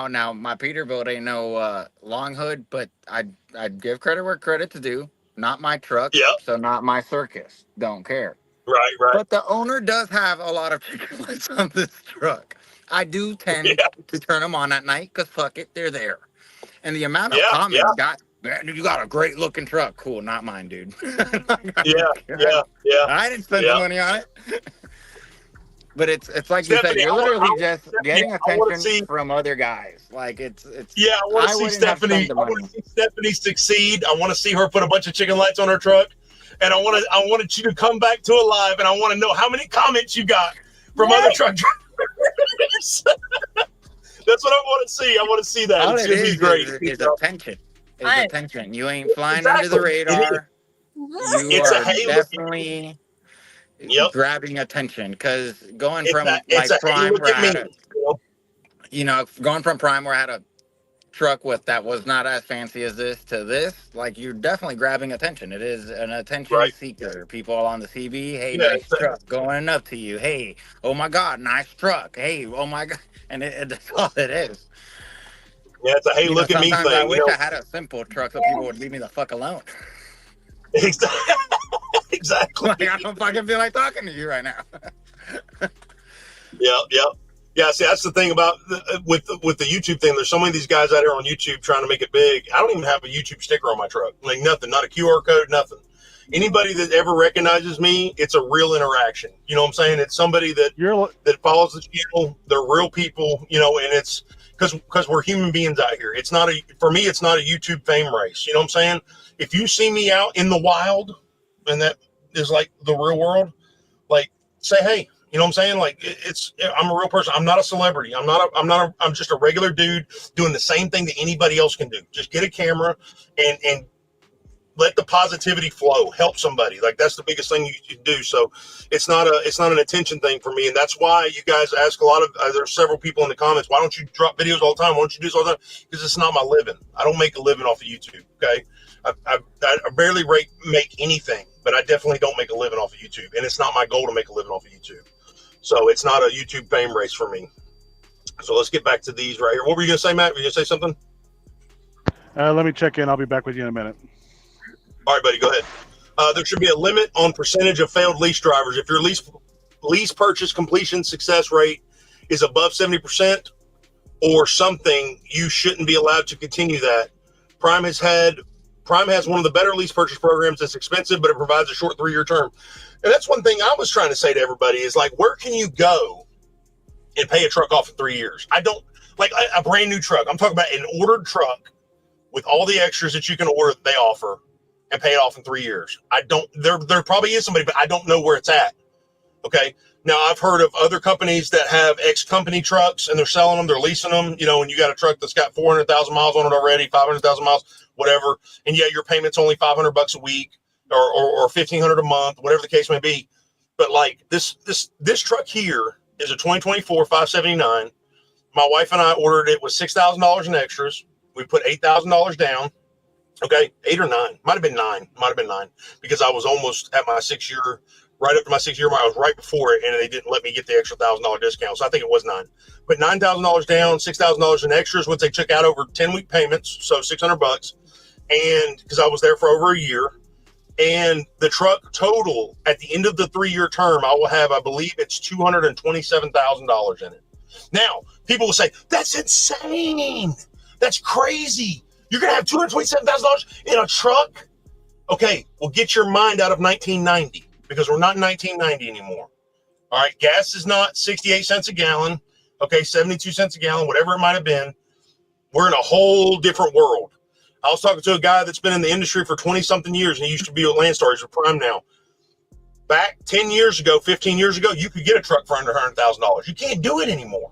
My Peterbilt ain't no long hood, but I'd give credit where credit's due. Not my truck, so not my circus. Don't care. Right. But the owner does have a lot of chicken lights on this truck. I do tend to turn them on at night because fuck it, they're there. And the amount of comments got, man, you got a great looking truck. Cool, not mine, dude. I didn't spend the money on it. But it's like you said, you're literally just getting attention from other guys. Like it's. Yeah, I want to see Stephanie. I want to see Stephanie succeed. I want to see her put a bunch of chicken lights on her truck, and I wanted you to come back to it live, and I want to know how many comments you got from other truck drivers. That's what I want to see. I want to see that. All it's going to be great. Is attention. It's attention. You ain't flying under the radar. You are definitely grabbing attention, because going from Prime where I had going from Prime where I had a truck that was not as fancy as this to this, like, you're definitely grabbing attention. It is an attention seeker. People on the CB, hey, nice truck, going up to you. Hey, oh my God, nice truck. Hey, oh my God. And that's all it is. Yeah, it's a hey, look at me thing. I wish I had a simple truck so people would leave me the fuck alone. Exactly. Like, I don't fucking feel like talking to you right now. Yeah, see, that's the thing about with the YouTube thing. There's so many of these guys out here on YouTube trying to make it big. I don't even have a YouTube sticker on my truck. Like, nothing, not a QR code, nothing. Anybody that ever recognizes me, it's a real interaction. You know what I'm saying? It's somebody that follows the channel. They're real people, and it's because we're human beings out here. It's not for me, it's not a YouTube fame race. You know what I'm saying? If you see me out in the wild, and that is like the real world, like, say, hey, you know what I'm saying? Like, I'm a real person. I'm not a celebrity. I'm just a regular dude doing the same thing that anybody else can do. Just get a camera and let the positivity flow, help somebody. Like, that's the biggest thing you can do. So it's not an attention thing for me. And that's why you guys ask a lot of, there's several people in the comments, why don't you drop videos all the time? Why don't you do this all the time? Because it's not my living. I don't make a living off of YouTube. Okay. I barely make anything, but I definitely don't make a living off of YouTube. And it's not my goal to make a living off of YouTube. So it's not a YouTube fame race for me. So let's get back to these right here. What were you going to say, Matt? Were you going to say something? Let me check in. I'll be back with you in a minute. All right, buddy, go ahead. There should be a limit on percentage of failed lease drivers. If your lease purchase completion success rate is above 70% or something, you shouldn't be allowed to continue that. Prime has one of the better lease purchase programs. It's expensive, but it provides a short 3-year term. And that's one thing I was trying to say to everybody is like, where can you go and pay a truck off in 3 years? I don't like a brand new truck. I'm talking about an ordered truck with all the extras that you can order that they offer and pay it off in 3 years. There probably is somebody, but I don't know where it's at. Okay. Now I've heard of other companies that have ex-company trucks and they're selling them, they're leasing them, and you got a truck that's got 400,000 miles on it already, 500,000 miles, whatever. And yeah, your payment's only $500 a week or $1,500 a month, whatever the case may be. But like this truck here is a 2024 579. My wife and I ordered it with $6,000 in extras. We put $8,000 down. Okay. 8 or 9, might've been 9 because I was almost at my 6 year. Right after my 6 year mark, I was right before it, and they didn't let me get the extra $1,000 discount. So I think it was 9. But $9,000 down, $6,000 in extras, which they took out over 10-week payments, so $600. And because I was there for over a year, and the truck total at the end of the 3-year term, I will have, I believe it's $227,000 in it. Now, people will say that's insane. That's crazy. You're gonna have $227,000 in a truck? Okay, well, get your mind out of 1990. Because we're not in 1990 anymore. All right. Gas is not 68 cents a gallon. Okay. 72 cents a gallon, whatever it might have been. We're in a whole different world. I was talking to a guy that's been in the industry for 20 something years and he used to be with Landstar. He's with Prime now. Back 10 years ago, 15 years ago, you could get a truck for under $100,000. You can't do it anymore.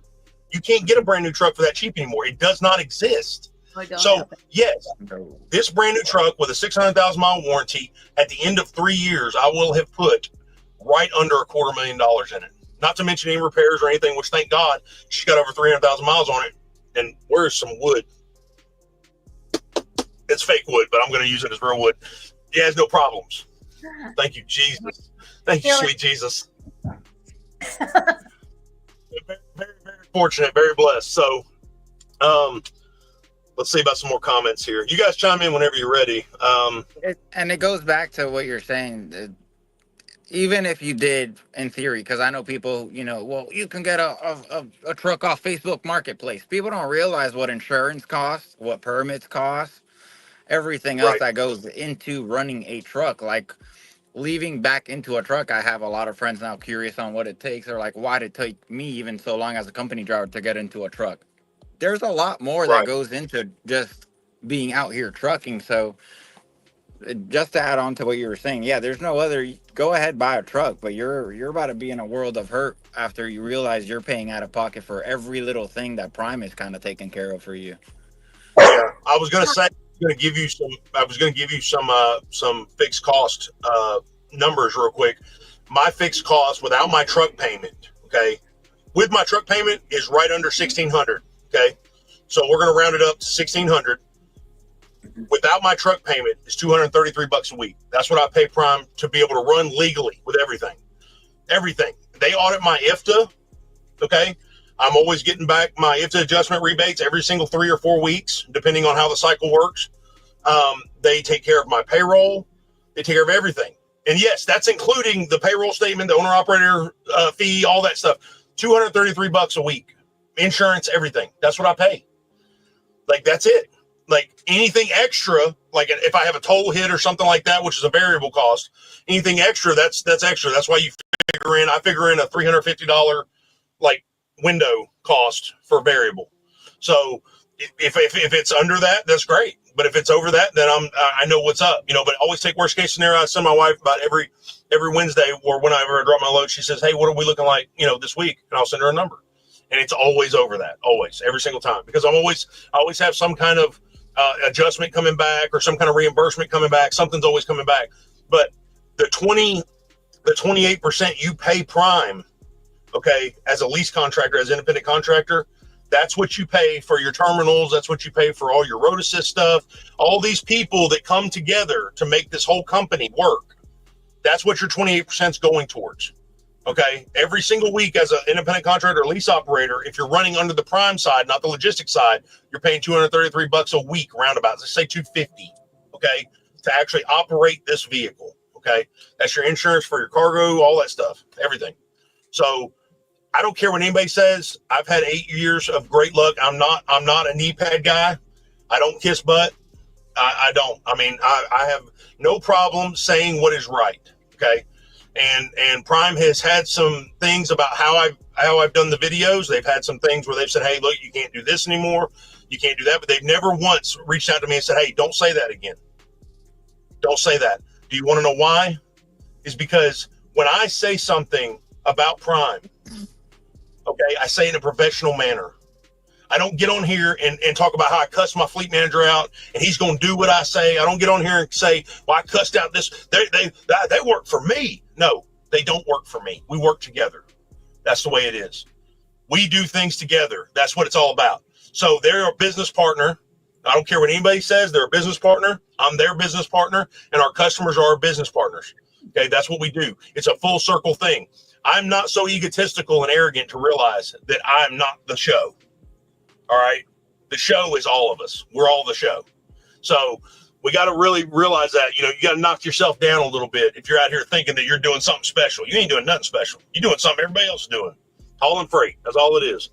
You can't get a brand new truck for that cheap anymore. It does not exist. So yes, this brand new truck with a 600,000 mile warranty at the end of 3 years, I will have put right under $250,000 in it. Not to mention any repairs or anything, which thank God she's got over 300,000 miles on it. And where's some wood? It's fake wood, but I'm going to use it as real wood. It has no problems. Thank you, Jesus. Thank you, sweet Jesus. Very, very, very fortunate, very blessed. So, let's see about some more comments here. You guys chime in whenever you're ready. And it goes back to what you're saying. Even if you did, in theory, because I know people, well, you can get a truck off Facebook Marketplace. People don't realize what insurance costs, what permits cost, everything else that goes into running a truck. Like leaving back into a truck, I have a lot of friends now curious on what it takes. They're like, why did it take me even so long as a company driver to get into a truck? There's a lot more that goes into just being out here trucking. So just to add on to what you were saying, yeah, there's no other, go ahead, buy a truck, but you're about to be in a world of hurt after you realize you're paying out of pocket for every little thing that Prime is kind of taking care of for you. Yeah, I was going to say, I was going to give you some fixed cost numbers real quick. My fixed cost without my truck payment, okay, with my truck payment is right under $1,600. Okay, so we're going to round it up to $1,600. Without my truck payment, it's $233 a week. That's what I pay Prime to be able to run legally with everything. Everything. They audit my IFTA. Okay, I'm always getting back my IFTA adjustment rebates every single 3 or 4 weeks, depending on how the cycle works. They take care of my payroll. They take care of everything. And yes, that's including the payroll statement, the owner operator fee, all that stuff. $233 a week. Insurance, everything. That's what I pay. Like, that's it. Like anything extra, like if I have a toll hit or something like that, which is a variable cost, anything extra, that's extra. That's why I figure in a $350 like window cost for variable. So if it's under that, that's great. But if it's over that, then I know what's up, but always take worst case scenario. I send my wife about every Wednesday or whenever I drop my load, she says, hey, what are we looking like, this week? And I'll send her a number. And it's always over that, always, every single time, because I always have some kind of adjustment coming back or some kind of reimbursement coming back. Something's always coming back. But the 28% you pay Prime, okay, as a lease contractor, as an independent contractor, that's what you pay for your terminals. That's what you pay for all your road assist stuff. All these people that come together to make this whole company work. That's what your 28% is going towards. Okay, every single week as an independent contractor or lease operator, if you're running under the prime side, not the logistics side, you're paying $233 a week, roundabouts. Let's say $250. Okay, to actually operate this vehicle. Okay, that's your insurance for your cargo, all that stuff, everything. So I don't care what anybody says. I've had 8 years of great luck. I'm not a knee pad guy. I don't kiss butt. I don't. I mean, I have no problem saying what is right. Okay. And Prime has had some things about how I've done the videos. They've had some things where they've said, hey, look, you can't do this anymore. You can't do that. But they've never once reached out to me and said, hey, don't say that again. Don't say that. Do you want to know why? Is because when I say something about Prime, okay, I say it in a professional manner. I don't get on here and talk about how I cussed my fleet manager out and he's going to do what I say. I don't get on here and say, well, I cussed out this. They work for me. No, they don't work for me. We work together. That's the way it is. We do things together. That's what it's all about. So they're a business partner. I don't care what anybody says. They're a business partner. I'm their business partner, and our customers are our business partners. Okay, that's what we do. It's a full circle thing. I'm not so egotistical and arrogant to realize that I'm not the show. All right. The show is all of us. We're all the show. So we got to really realize that, you got to knock yourself down a little bit. If you're out here thinking that you're doing something special, you ain't doing nothing special. You're doing something everybody else is doing. Hauling freight. That's all it is.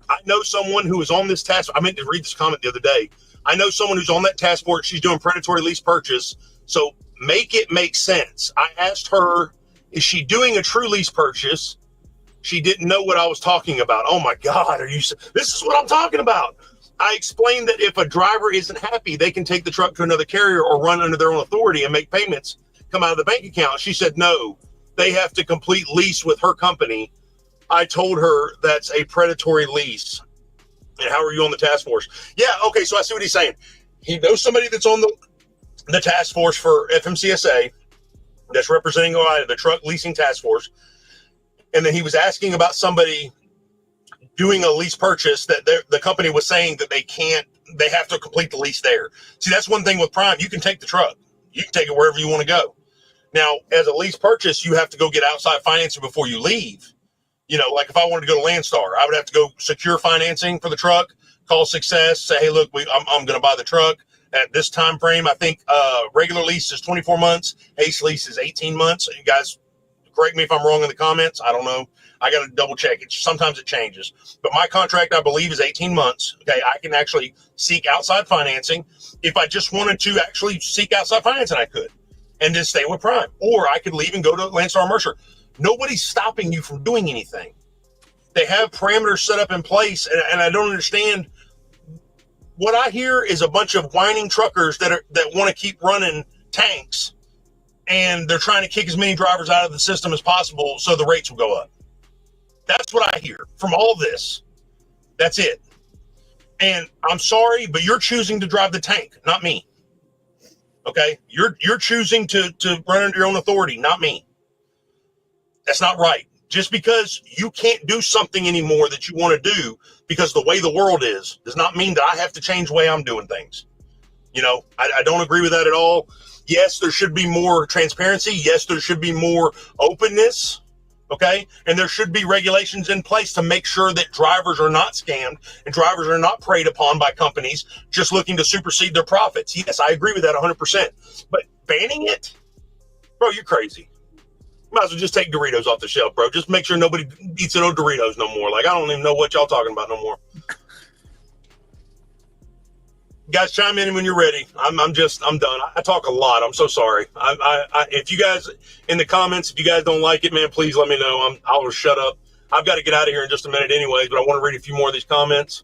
I know someone who is on this task. I meant to read this comment the other day. I know someone who's on that task force. She's doing predatory lease purchase. So make it make sense. I asked her, is she doing a true lease purchase? She didn't know what I was talking about. Oh my God, this is what I'm talking about. I explained that if a driver isn't happy, they can take the truck to another carrier or run under their own authority and make payments come out of the bank account. She said, no, they have to complete lease with her company. I told her that's a predatory lease. And how are you on the task force? Yeah. Okay. So I see what he's saying. He knows somebody that's on the task force for FMCSA that's representing OOIDA, the truck leasing task force. And then he was asking about somebody doing a lease purchase that the company was saying that they have to complete the lease there. See, that's one thing with Prime. You can take the truck. You can take it wherever you want to go. Now, as a lease purchase, you have to go get outside financing before you leave. Like if I wanted to go to Landstar, I would have to go secure financing for the truck, call Success, say, hey, look, I'm going to buy the truck at this time frame. I think regular lease is 24 months. Ace lease is 18 months. You guys, correct me if I'm wrong in the comments. I don't know. I got to double check it. Sometimes it changes. But my contract, I believe, is 18 months. Okay, I can actually seek outside financing. If I just wanted to actually seek outside financing, I could. And then stay with Prime. Or I could leave and go to Landstar Mercer. Nobody's stopping you from doing anything. They have parameters set up in place, and I don't understand. What I hear is a bunch of whining truckers that want to keep running tanks, and they're trying to kick as many drivers out of the system as possible so the rates will go up. That's what I hear from all this. That's it. And I'm sorry, but you're choosing to drive the tank, not me. Okay? You're choosing to run under your own authority, not me. That's not right. Just because you can't do something anymore that you want to do because the way the world is does not mean that I have to change the way I'm doing things. I don't agree with that at all. Yes, there should be more transparency. Yes, there should be more openness. Okay. And there should be regulations in place to make sure that drivers are not scammed and drivers are not preyed upon by companies just looking to supersede their profits. Yes, I agree with that 100%. But banning it? Bro, you're crazy. You might as well just take Doritos off the shelf, bro. Just make sure nobody eats those Doritos no more. Like, I don't even know what y'all talking about no more. Guys, chime in when you're ready. I'm done. I talk a lot. I'm so sorry. If you guys in the comments, if you guys don't like it, man, please let me know. I'll just shut up. I've got to get out of here in just a minute anyways, but I want to read a few more of these comments.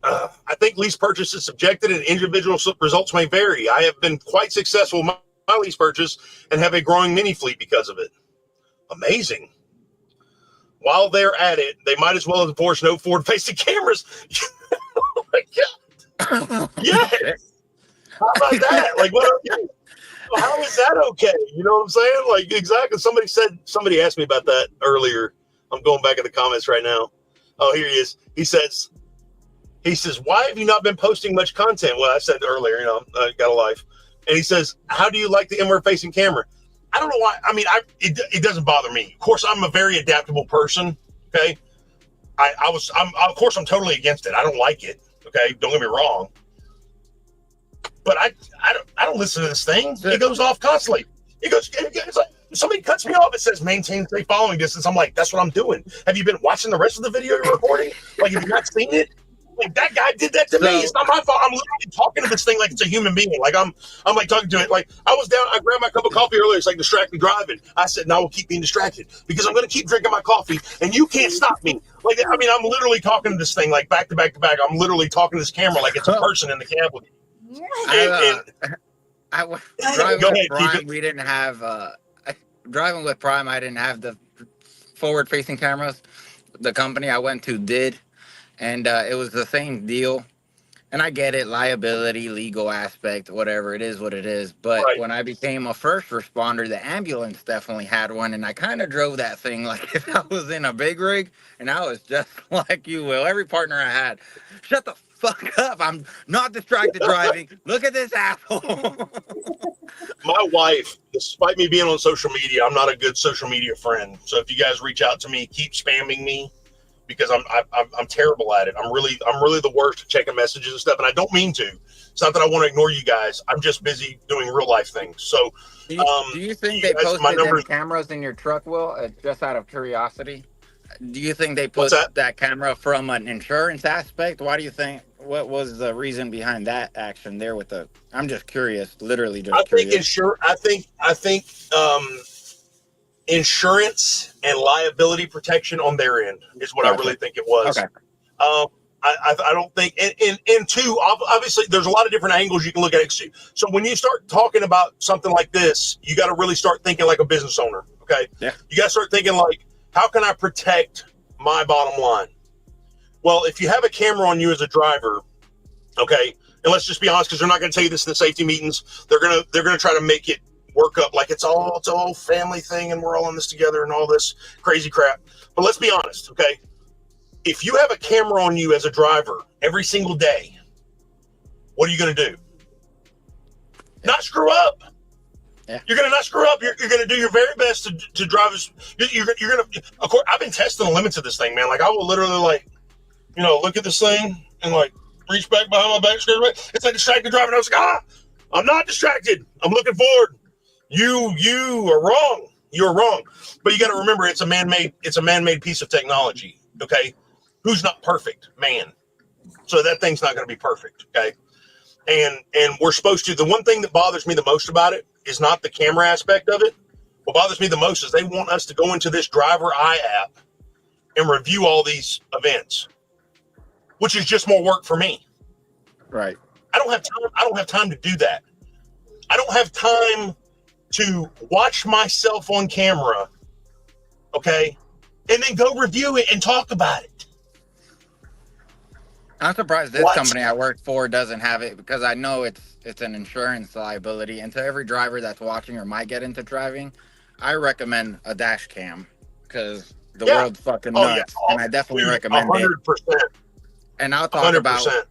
I think lease purchase is subjective and individual results may vary. I have been quite successful with my lease purchase and have a growing mini fleet because of it. Amazing. While they're at it, they might as well enforce no forward-facing cameras. Oh my God. Yes. How about that? Like, how is that okay? You know what I'm saying? Like, exactly. Somebody asked me about that earlier. I'm going back in the comments right now. Oh, here he is. He says, why have you not been posting much content? Well, I said earlier, I got a life. And he says, how do you like the inward facing camera? I don't know why. I mean, it doesn't bother me. Of course, I'm a very adaptable person. Okay. Of course, I'm totally against it. I don't like it. Okay. Don't get me wrong. But I don't listen to this thing. It goes off constantly. It's like somebody cuts me off. It says maintain safe following distance. I'm like, that's what I'm doing. Have you been watching the rest of the video you're recording? Like, have you not seen it? Like, that guy did that to me. It's not my fault. I'm literally talking to this thing like it's a human being. Like I'm like talking to it. Like I grabbed my cup of coffee earlier. It's like distracted driving. I said, no, I will keep being distracted because I'm going to keep drinking my coffee and you can't stop me. Like, I mean, I'm literally talking to this thing like back to back to back. I'm literally talking to this camera like it's a person in the cab with me. Driving with Prime, I didn't have the forward-facing cameras. The company I went to did, and it was the same deal. And I get it, liability, legal aspect, whatever, it is what it is. But when I became a first responder, the ambulance definitely had one, and I kind of drove that thing like if I was in a big rig, and I was just like you, Will. Every partner I had, shut the fuck up. I'm not distracted driving. Look at this asshole. My wife, despite me being on social media, I'm not a good social media friend. So if you guys reach out to me, keep spamming me because I'm terrible at it. I'm really the worst at checking messages and stuff, and I don't mean to. It's not that I want to ignore you guys. I'm just busy doing real life things. So do you think they posted them cameras in your truck, Will? Just out of curiosity, do you think they put that camera from an insurance aspect? Why do you think? What was the reason behind that action there with the? I'm just curious, literally just curious. I think insurance and liability protection on their end is what I really think it was. Okay. I don't think, and two, obviously there's a lot of different angles you can look at it. So when you start talking about something like this, you got to really start thinking like a business owner. Okay. Yeah. You got to start thinking like, how can I protect my bottom line? Well, if you have a camera on you as a driver, okay, and let's just be honest, because they're not going to tell you this in the safety meetings. They're gonna try to make it work up like it's all family thing, and we're all in this together and all this crazy crap. But let's be honest, okay? If you have a camera on you as a driver every single day, what are you going to do? Not screw up. Yeah. You're going to not screw up. You're going to do your very best to drive as you're going to. Of course, I've been testing the limits of this thing, man. Like I will literally look at this thing and like reach back behind my back. It's like distracted driving. I was like, I'm not distracted. I'm looking forward. You are wrong. You're wrong. But you got to remember, it's a man-made piece of technology. Okay, who's not perfect? Man. So that thing's not going to be perfect. Okay, and we're supposed to. The one thing that bothers me the most about it is not the camera aspect of it. What bothers me the most is they want us to go into this driver eye app and review all these events, which is just more work for me. Right. I don't have time to do that. I don't have time to watch myself on camera, okay, and then go review it and talk about it. I'm surprised this company I work for doesn't have it, because I know it's an insurance liability. And to every driver that's watching or might get into driving, I recommend a dash cam, because the world's fucking nuts. And I definitely recommend 100%. It. And I'll talk 100%. about,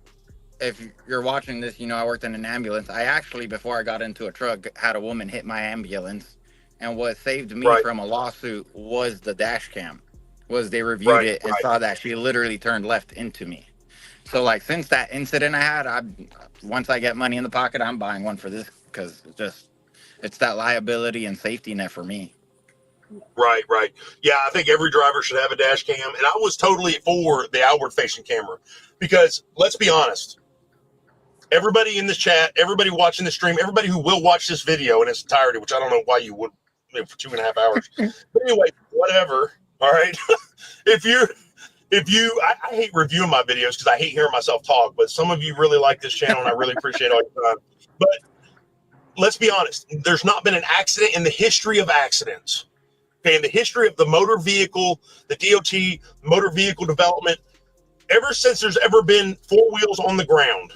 if you're watching this, I worked in an ambulance. I actually, before I got into a truck, had a woman hit my ambulance. And what saved me from a lawsuit was the dash cam. Was they reviewed it and saw that she literally turned left into me. So, like, since that incident I had, once I get money in the pocket, I'm buying one for this, because it's that liability and safety net for me. Right. Yeah, I think every driver should have a dash cam. And I was totally for the outward-facing camera, because let's be honest, everybody in this chat, everybody watching the stream, everybody who will watch this video in its entirety, which I don't know why you would for 2.5 hours. But anyway, whatever. All right. I hate reviewing my videos because I hate hearing myself talk, but some of you really like this channel and I really appreciate all your time. But let's be honest, there's not been an accident in the history of accidents. Okay, in the history of the motor vehicle, the DOT, motor vehicle development, ever since there's ever been 4 wheels on the ground,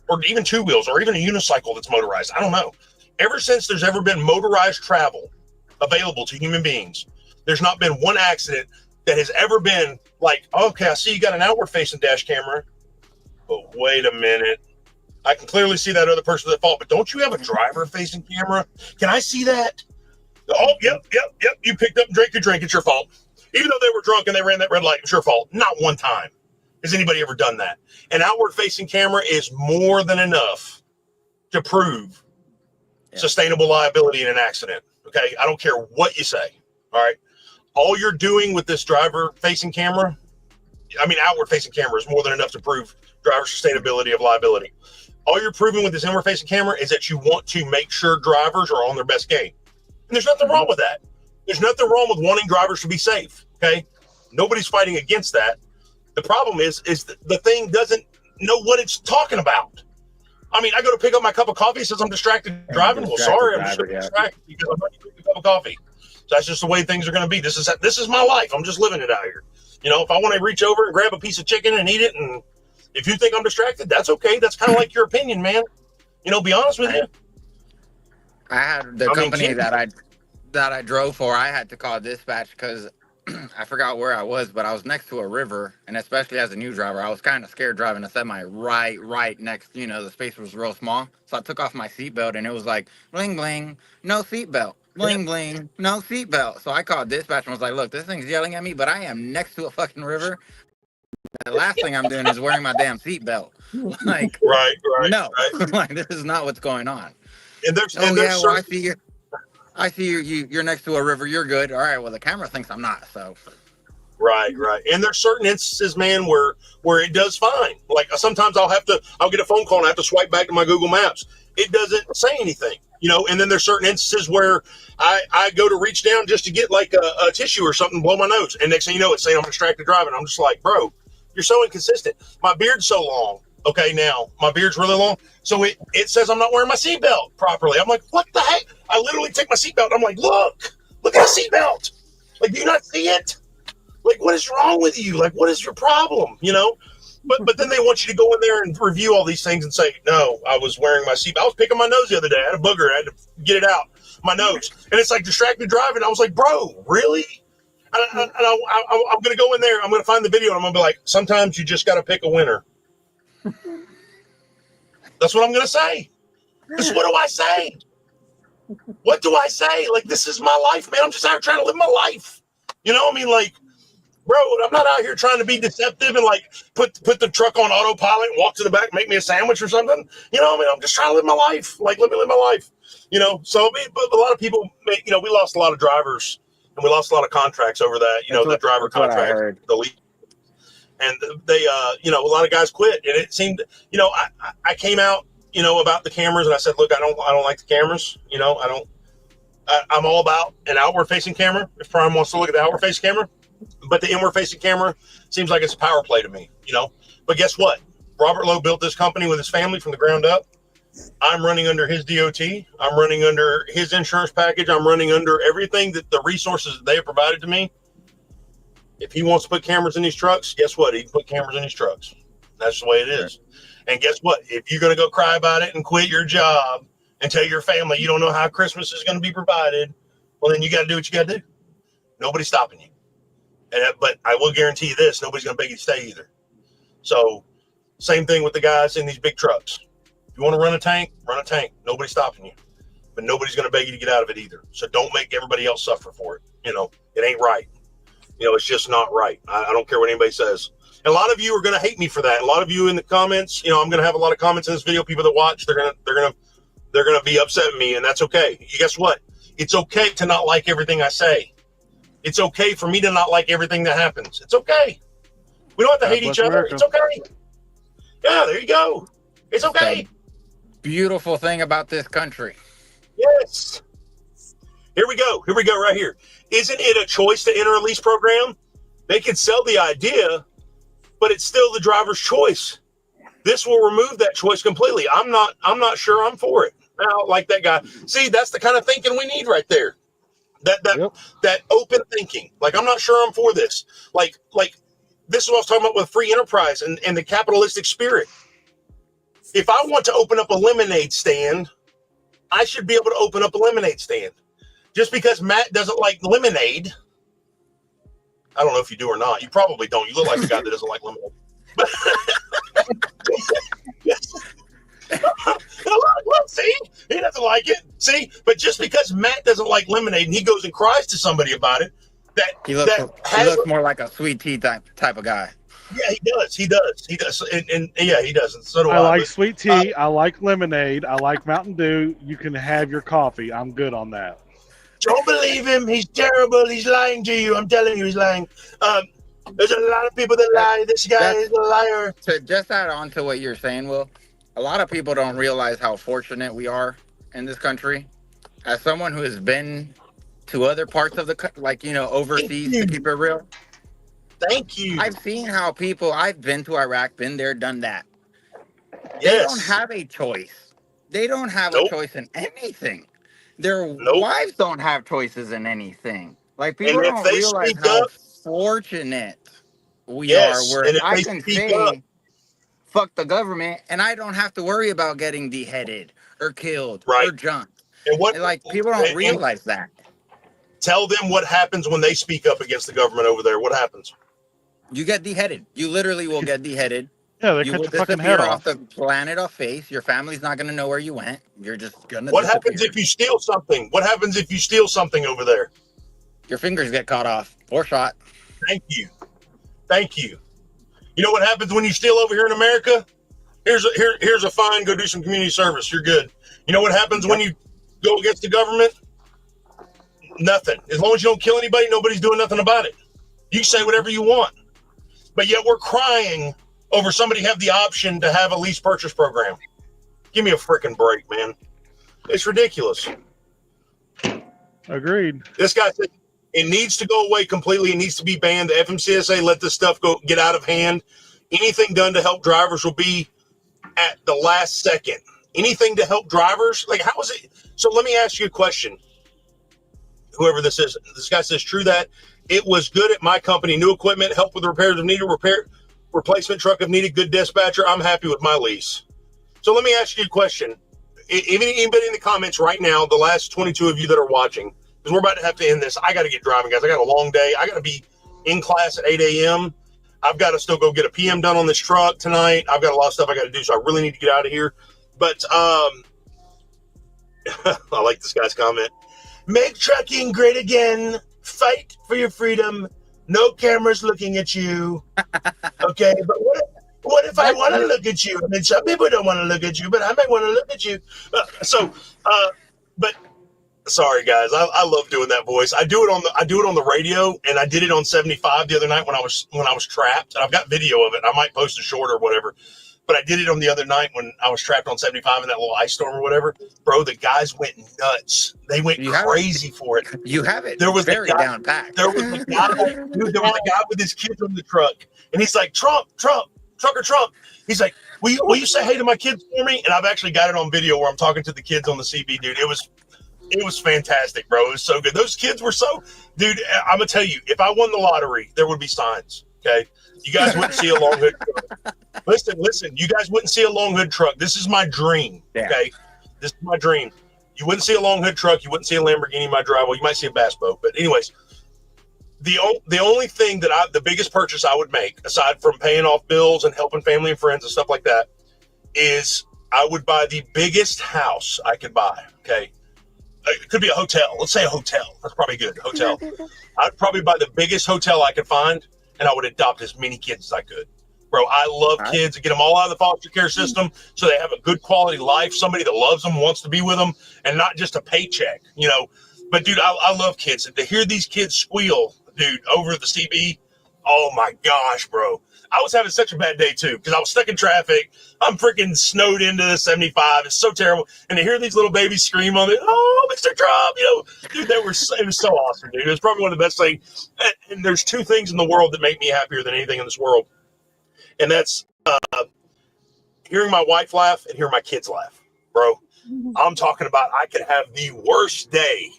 or even 2 wheels, or even a unicycle that's motorized, I don't know. Ever since there's ever been motorized travel available to human beings, there's not been one accident that has ever been like, okay, I see you got an outward-facing dash camera, but wait a minute. I can clearly see that other person at fault, but don't you have a driver-facing camera? Can I see that? Oh, yep. You picked up and drank your drink. It's your fault. Even though they were drunk and they ran that red light, it's your fault. Not one time has anybody ever done that. An outward-facing camera is more than enough to prove sustainable liability in an accident. Okay, I don't care what you say. All right, all you're doing with this driver-facing camera, outward-facing camera is more than enough to prove driver sustainability of liability. All you're proving with this inward-facing camera is that you want to make sure drivers are on their best game. And there's nothing wrong with that. There's nothing wrong with wanting drivers to be safe, okay? Nobody's fighting against that. The problem is the thing doesn't know what it's talking about. I mean, I go to pick up my cup of coffee, it says I'm distracted driving. Well, sorry, I'm just distracted because I'm not drinking a cup of coffee. So that's just the way things are going to be. This is my life. I'm just living it out here. You know, if I want to reach over and grab a piece of chicken and eat it, and if you think I'm distracted, that's okay. That's kind of like your opinion, man. You know, be honest with you. I had the company that I drove for. I had to call dispatch because I forgot where I was, but I was next to a river, and especially as a new driver, I was kind of scared driving a semi right next. You know, the space was real small, so I took off my seatbelt, and it was like bling bling, no seatbelt, bling bling, no seatbelt. So I called dispatch and was like, "Look, this thing's yelling at me, but I am next to a fucking river. The last thing I'm doing is wearing my damn seatbelt. Like, right, no, right. like this is not what's going on." And there's well, I see you're next to a river. You're good. All right. Well, the camera thinks I'm not. So. Right. And there's certain instances, man, where it does fine. Like sometimes I'll get a phone call and I have to swipe back to my Google Maps. It doesn't say anything, you know. And then there's certain instances where I go to reach down just to get like a tissue or something, blow my nose, and next thing you know, it's saying I'm distracted driving. I'm just like, bro, you're so inconsistent. My beard's so long. Okay, now my beard's really long, so it says I'm not wearing my seatbelt properly. I'm like, what the heck? I literally take my seatbelt. I'm like, look at the seatbelt. Like, do you not see it? Like, what is wrong with you? Like, what is your problem? You know? But then they want you to go in there and review all these things and say, no, I was wearing my seatbelt. I was picking my nose the other day. I had a booger. I had to get it out, my nose. And it's like distracted driving. I was like, bro, really? I'm going to go in there. I'm going to find the video, and I'm going to be like, sometimes you just got to pick a winner. That's what I'm going to say. Because what do I say? What do I say? Like, this is my life, man. I'm just out here trying to live my life. You know what I mean? Like, bro, I'm not out here trying to be deceptive and like put the truck on autopilot and walk to the back, make me a sandwich or something. You know what I mean? I'm just trying to live my life. Like, let me live my life. You know? So, but a lot of people, you know, we lost a lot of drivers and we lost a lot of contracts over that, you know, the driver contract, the lease. And they, you know, a lot of guys quit. And it seemed, you know, I came out, you know, about the cameras, and I said, look, I don't like the cameras. You know, I'm all about an outward-facing camera. If Prime wants to look at the outward-facing camera, but the inward-facing camera seems like it's a power play to me, you know. But guess what? Robert Lowe built this company with his family from the ground up. I'm running under his DOT. I'm running under his insurance package. I'm running under everything that the resources that they have provided to me. If he wants to put cameras in these trucks, guess what? He can put cameras in these trucks. That's the way it is. And guess what? If you're going to go cry about it and quit your job and tell your family you don't know how Christmas is going to be provided, well, then you got to do what you got to do. Nobody's stopping you. But I will guarantee you this, nobody's going to beg you to stay either. So same thing with the guys in these big trucks. If you want to run a tank, run a tank. Nobody's stopping you. But nobody's going to beg you to get out of it either. So don't make everybody else suffer for it. You know, it ain't right. You know, it's just not right. I don't care what anybody says. And a lot of you are going to hate me for that. A lot of you in the comments, you know, I'm going to have a lot of comments in this video. People that watch, they're going to be upset with me, and that's okay. Guess what? It's okay to not like everything I say. It's okay for me to not like everything that happens. It's okay. We don't have to hate each other. It's okay. Yeah, there you go. It's okay. Beautiful thing about this country. Yes. Here we go right here. Isn't it a choice to enter a lease program? They can sell the idea, but it's still the driver's choice. This will remove that choice completely. I'm not sure I'm for it. Now, like that guy. See, that's the kind of thinking we need right there. That open thinking. Like, I'm not sure I'm for this. Like this is what I was talking about with free enterprise and the capitalistic spirit. If I want to open up a lemonade stand, I should be able to open up a lemonade stand. Just because Matt doesn't like lemonade, I don't know if you do or not. You probably don't. You look like a guy that doesn't like lemonade. See, he doesn't like it. See, but just because Matt doesn't like lemonade and he goes and cries to somebody about it, He looks more like a sweet tea type of guy. Yeah, he does, and yeah, he does. And so do I like but, sweet tea. I like lemonade. I like Mountain Dew. You can have your coffee. I'm good on that. Don't believe him. He's terrible. He's lying to you. I'm telling you, he's lying. There's a lot of people that lie. This guy is a liar. To just add on to what you're saying, Will, a lot of people don't realize how fortunate we are in this country. As someone who has been to other parts of the, like, overseas, to keep it real. Thank you. I've seen how I've been to Iraq, been there, done that. Yes. They don't have a choice. They don't have a choice in anything. Their wives don't have choices in anything. Like, people don't realize how fortunate we are, where I can say, fuck the government, and I don't have to worry about getting beheaded or killed or jumped. And people don't realize that. Tell them what happens when they speak up against the government over there. What happens? You get beheaded. You literally will get beheaded. Yeah, they cut your fucking head off the planet of face. Your family's not going to know where you went. You're just going to What happens if you steal something? What happens if you steal something over there? Your fingers get cut off or shot. Thank you. You know what happens when you steal over here in America? Here's a fine. Go do some community service. You're good. You know what happens when you go against the government? Nothing. As long as you don't kill anybody, nobody's doing nothing about it. You say whatever you want. But yet we're crying over somebody have the option to have a lease purchase program. Give me a freaking break, man. It's ridiculous. Agreed. This guy said it needs to go away completely. It needs to be banned. The FMCSA let this stuff get out of hand. Anything done to help drivers will be at the last second. Anything to help drivers? Like, how is it? So let me ask you a question. Whoever this is, this guy says, true that it was good at my company. New equipment, help with the repairs if needed, replacement truck if needed, good dispatcher. I'm happy with my lease. So let me ask you a question. Anybody in the comments right now, the last 22 of you that are watching, because we're about to have to end this. I got to get driving, guys. I got a long day. I got to be in class at 8 a.m. I've got to still go get a PM done on this truck tonight. I've got a lot of stuff I got to do, so I really need to get out of here. But I like this guy's comment. Make trucking great again. Fight for your freedom. No cameras looking at you. Okay, but what if I want to look at you? I mean, some people don't want to look at you, but I might want to look at you. But sorry, guys, I love doing that voice. I do it on the radio, and I did it on 75 the other night when I was trapped. And I've got video of it. I might post a short or whatever. But I did it on the other night when I was trapped on 75 in that little ice storm or whatever. Bro, the guys went nuts. They went crazy for it. You have it. There was very down pat. There was a guy with his kids on the truck, and he's like, Trump, trucker Trump. He's like, will you say hey to my kids for me? And I've actually got it on video where I'm talking to the kids on the CB, dude. It was fantastic, bro. It was so good. Those kids were dude, I'm gonna tell you, if I won the lottery, there would be signs. Okay. You guys wouldn't see a long hood truck. Listen, you guys wouldn't see a long hood truck. This is my dream. Okay. This is my dream. You wouldn't see a long hood truck. You wouldn't see a Lamborghini in my driveway. You might see a bass boat. But anyways, the only thing the biggest purchase I would make, aside from paying off bills and helping family and friends and stuff like that, is I would buy the biggest house I could buy. Okay. It could be a hotel. Let's say a hotel. That's probably good. Hotel. I'd probably buy the biggest hotel I could find, and I would adopt as many kids as I could. Bro, I love kids and get them all out of the foster care system so they have a good quality life, somebody that loves them, wants to be with them, and not just a paycheck, But, dude, I love kids. And to hear these kids squeal, dude, over the CB, oh, my gosh, bro. I was having such a bad day, too, because I was stuck in traffic. I'm freaking snowed into the 75. It's so terrible. And to hear these little babies scream on it, oh, Mr. Trump, dude, it was so awesome, dude. It was probably one of the best things. And there's two things in the world that make me happier than anything in this world. And that's hearing my wife laugh and hearing my kids laugh, bro. I'm talking about I could have the worst day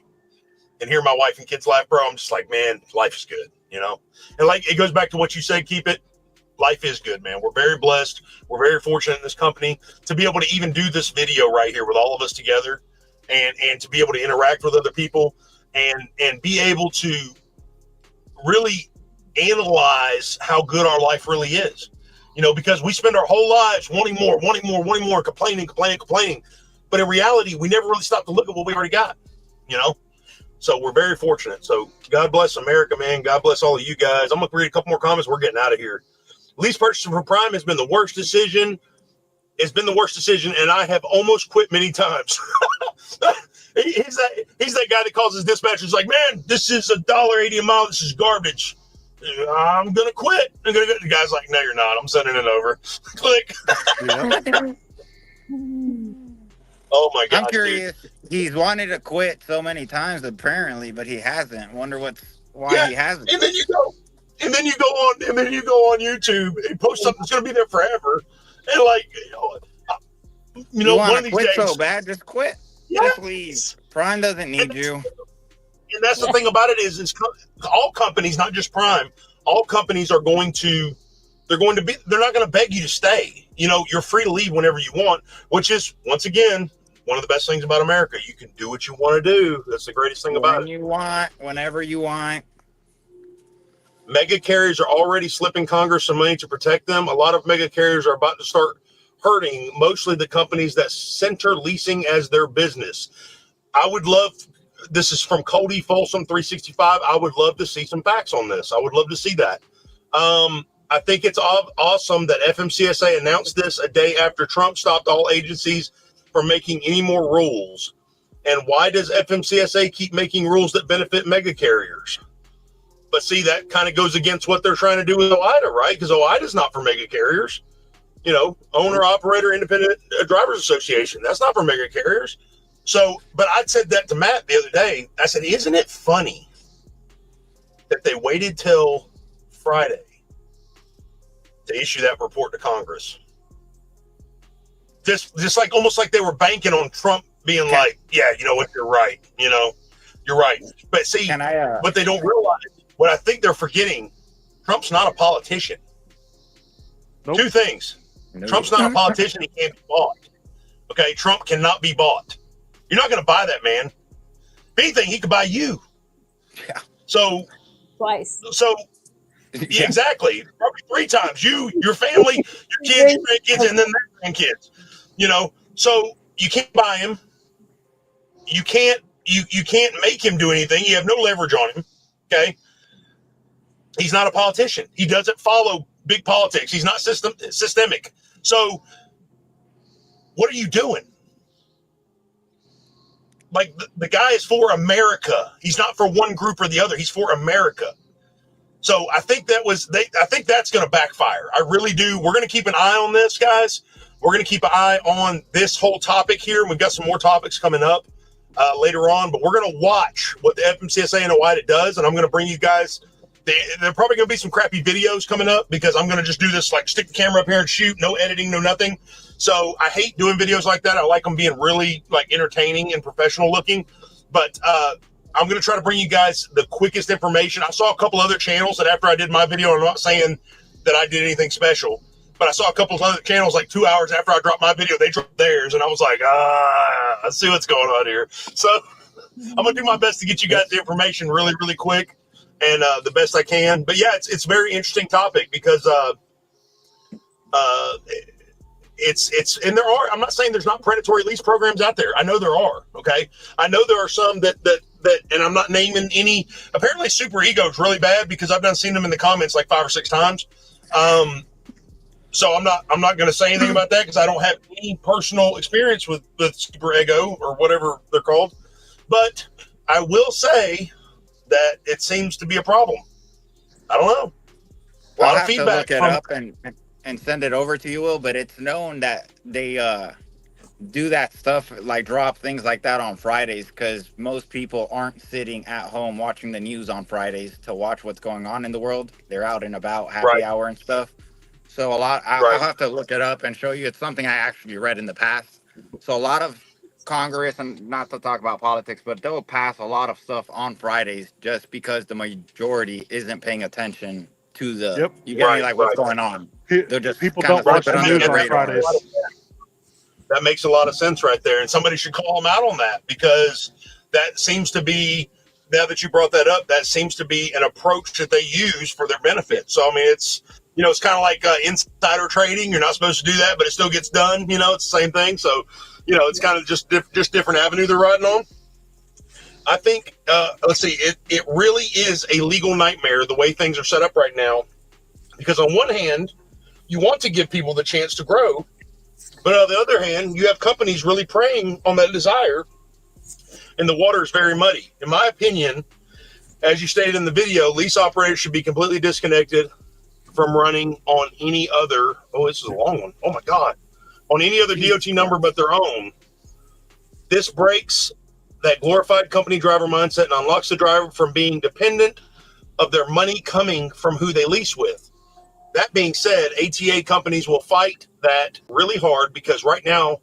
and hear my wife and kids laugh, bro. I'm just like, man, life is good, And like it goes back to what you said, keep it. Life is good, man. We're very blessed. We're very fortunate in this company to be able to even do this video right here with all of us together and to be able to interact with other people and be able to really analyze how good our life really is. Because we spend our whole lives wanting more, complaining. But in reality, we never really stopped to look at what we already got, So we're very fortunate. So God bless America, man. God bless all of you guys. I'm going to read a couple more comments. We're getting out of here. Lease purchasing for Prime has been the worst decision. It's been the worst decision, and I have almost quit many times. He's that guy that calls his dispatchers like, man, this is $1.80 a mile. This is garbage. I'm going to quit. The guy's like, no, you're not. I'm sending it over. Click. Oh, my God. I'm curious. Dude. He's wanted to quit so many times, apparently, but he hasn't. Wonder why he hasn't. And then you go on YouTube and post something that's going to be there forever. And you one of these quit days, so bad, just quit. Yes. Just leave. Prime doesn't need you. And that's the thing about it is all companies, not just Prime, all companies are going to, they're not going to beg you to stay. You're free to leave whenever you want, which is, once again, one of the best things about America. You can do what you want to do. That's the greatest thing about it. Whenever you want. Mega carriers are already slipping Congress some money to protect them. A lot of mega carriers are about to start hurting, mostly the companies that center leasing as their business. This is from Cody Folsom 365. I would love to see some facts on this. I would love to see that. I think it's awesome that FMCSA announced this a day after Trump stopped all agencies from making any more rules. And why does FMCSA keep making rules that benefit mega carriers? But see, that kind of goes against what they're trying to do with OOIDA, right? Because OOIDA is not for mega carriers. Owner, operator, independent drivers association. That's not for mega carriers. So, but I said that to Matt the other day. I said, isn't it funny that they waited till Friday to issue that report to Congress? Just like almost like they were banking on Trump being like, yeah, you know what, you're right. You're right. But see, what they don't realize, what I think they're forgetting, Trump's not a politician. Nope. Two things. Nope. Trump's not a politician. He can't be bought. Okay. Trump cannot be bought. You're not going to buy that man. If anything, he could buy you. Yeah. So twice. So yeah. Exactly. Probably 3 times. You, your family, your kids, your grandkids, and then their grandkids. So you can't buy him. You can't make him do anything. You have no leverage on him. Okay. He's not a politician. He doesn't follow big politics. He's not systemic. So what are you doing? Like the guy is for America. He's not for one group or the other. He's for America. So I think I think that's going to backfire. I really do. We're going to keep an eye on this, guys. We're going to keep an eye on this whole topic here. We've got some more topics coming up later on, but we're going to watch what the FMCSA and OOIDA does, and I'm going to bring you guys. There are probably going to be some crappy videos coming up because I'm going to just do this, like stick the camera up here and shoot, no editing, no nothing. So I hate doing videos like that. I like them being really like entertaining and professional looking, but I'm going to try to bring you guys the quickest information. I saw a couple other channels that after I did my video, I'm not saying that I did anything special, but I saw a couple of other channels like 2 hours after I dropped my video, they dropped theirs. And I was like, let's see what's going on here. So I'm going to do my best to get you guys the information really, really quick and the best I can. But yeah, it's a very interesting topic because it's and I'm not saying there's not predatory lease programs out there. I know there are. Okay. I know there are some that, and I'm not naming any. Apparently Super Ego is really bad because I've seen them in the comments like 5 or 6 times. So I'm not going to say anything about that because I don't have any personal experience with Super Ego or whatever they're called. But I will say that it seems to be a problem. I don't know. A lot of feedback. To look it up and send it over to you, Will. But it's known that they do that stuff, like drop things like that on Fridays because most people aren't sitting at home watching the news on Fridays to watch what's going on in the world. They're out and about, happy hour and stuff. So I'll have to look it up and show you. It's something I actually read in the past. So a lot of Congress, and not to talk about politics, but they'll pass a lot of stuff on Fridays just because the majority isn't paying attention to the, you get me, like what's going on. They're just people don't watch the news on Fridays. That makes a lot of sense right there. And somebody should call them out on that because that seems to be, now that you brought that up, that seems to be an approach that they use for their benefit. So, I mean, it's kind of like insider trading. You're not supposed to do that, but it still gets done. It's the same thing. So, it's kind of just different avenue they're riding on. I think, let's see, it really is a legal nightmare the way things are set up right now. Because on one hand, you want to give people the chance to grow, but on the other hand, you have companies really preying on that desire, and the water is very muddy. In my opinion, as you stated in the video, lease operators should be completely disconnected from running on any other, this is a long one, oh my God, on any other DOT number but their own. This breaks that glorified company driver mindset and unlocks the driver from being dependent of their money coming from who they lease with. That being said, ATA companies will fight that really hard because right now,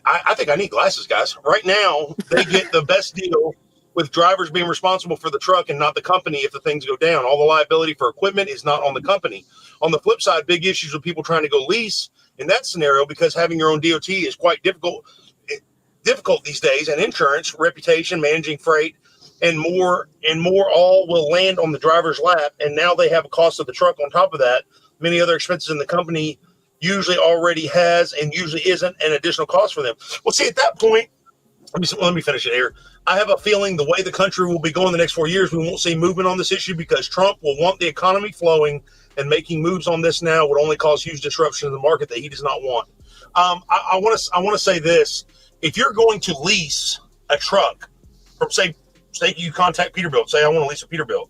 I think I need glasses, guys. Right now, they get the best deal with drivers being responsible for the truck and not the company if the things go down. All the liability for equipment is not on the company. On the flip side, big issues with people trying to go lease in that scenario because having your own DOT is quite difficult these days, and insurance, reputation, managing freight, and more all will land on the driver's lap. And now they have a cost of the truck on top of that. Many other expenses in the company usually already has and usually isn't an additional cost for them. Well, see, at that point, let me finish it here. I have a feeling the way the country will be going the next 4 years, we won't see movement on this issue because Trump will want the economy flowing, and making moves on this now would only cause huge disruption in the market that he does not want. I want to say this. If you're going to lease a truck from, say you contact Peterbilt, say I want to lease a Peterbilt,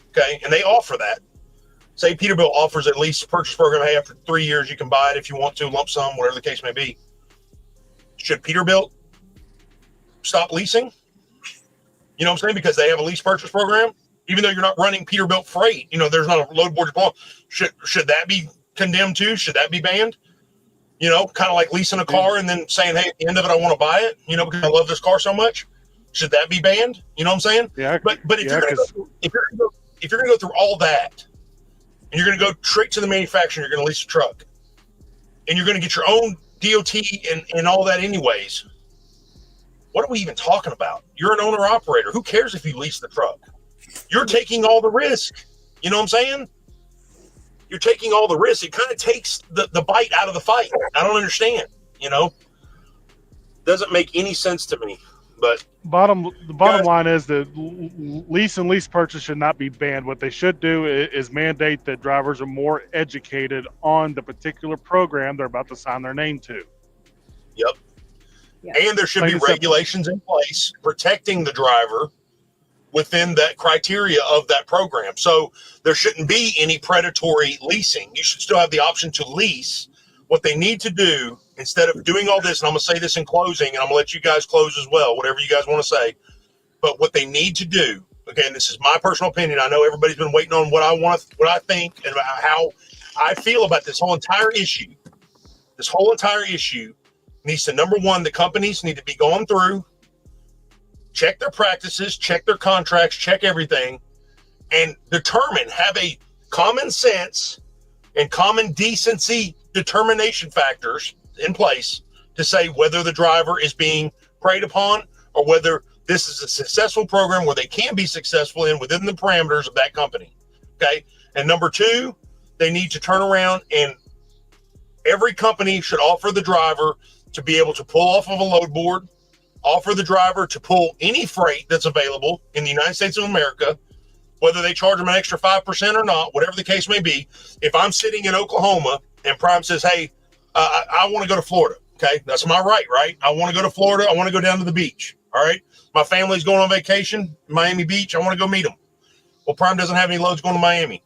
okay, and they offer that. Say Peterbilt offers a lease purchase program. Hey, after 3 years, you can buy it if you want to, lump sum, whatever the case may be. Should Peterbilt stop leasing? You know what I'm saying? Because they have a lease purchase program, even though you're not running Peterbilt freight. There's not a load board. Should that be condemned too? Should that be banned? Kind of like leasing a car and then saying, hey, at the end of it, I want to buy it, because I love this car so much. Should that be banned? You know what I'm saying? Yeah. But if you're going to go through all that, and you're going to go straight to the manufacturer, you're going to lease a truck, and you're going to get your own DOT and all that anyways, what are we even talking about? You're an owner operator. Who cares if you lease the truck? You're taking all the risk. You know what I'm saying? You're taking all the risk. It kind of takes the bite out of the fight. I don't understand. Doesn't make any sense to me. But the bottom line is that lease and lease purchase should not be banned. What they should do is mandate that drivers are more educated on the particular program they're about to sign their name to. Yep. Yeah. And there should be regulations in place protecting the driver within that criteria of that program. So there shouldn't be any predatory leasing. You should still have the option to lease. What they need to do, instead of doing all this, and I'm going to say this in closing, and I'm going to let you guys close as well, whatever you guys want to say, but what they need to do, okay, and this is my personal opinion. I know everybody's been waiting on what I think and how I feel about this whole entire issue. This whole entire issue needs to, number one, the companies need to be going through, check their practices, check their contracts, check everything, and have a common sense and common decency determination factors in place to say whether the driver is being preyed upon or whether this is a successful program where they can be successful within the parameters of that company. Okay. And number two, they need to turn around and every company should offer the driver to be able to pull off of a load board, offer the driver to pull any freight that's available in the United States of America, whether they charge them an extra 5% or not, whatever the case may be. If I'm sitting in Oklahoma and Prime says, hey, I want to go to Florida. Okay. That's my right? I want to go to Florida. I want to go down to the beach. All right. My family's going on vacation, Miami Beach. I want to go meet them. Well, Prime doesn't have any loads going to Miami.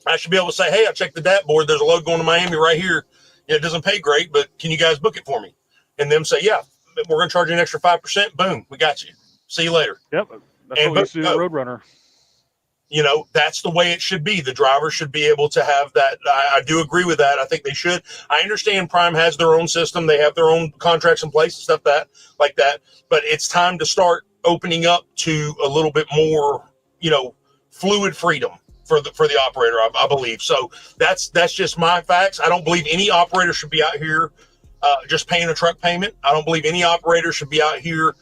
I should be able to say, hey, I checked the DAT board. There's a load going to Miami right here. It doesn't pay great, but can you guys book it for me? And them say, yeah, we're going to charge you an extra 5%. Boom. We got you. See you later. Yep. That's what we used to do at Roadrunner. That's the way it should be. The driver should be able to have that. I do agree with that. I think they should. I understand Prime has their own system. They have their own contracts in place and stuff like that. But it's time to start opening up to a little bit more, fluid freedom for the operator, I believe. So that's just my facts. I don't believe any operator should be out here just paying a truck payment. I don't believe any operator should be out here,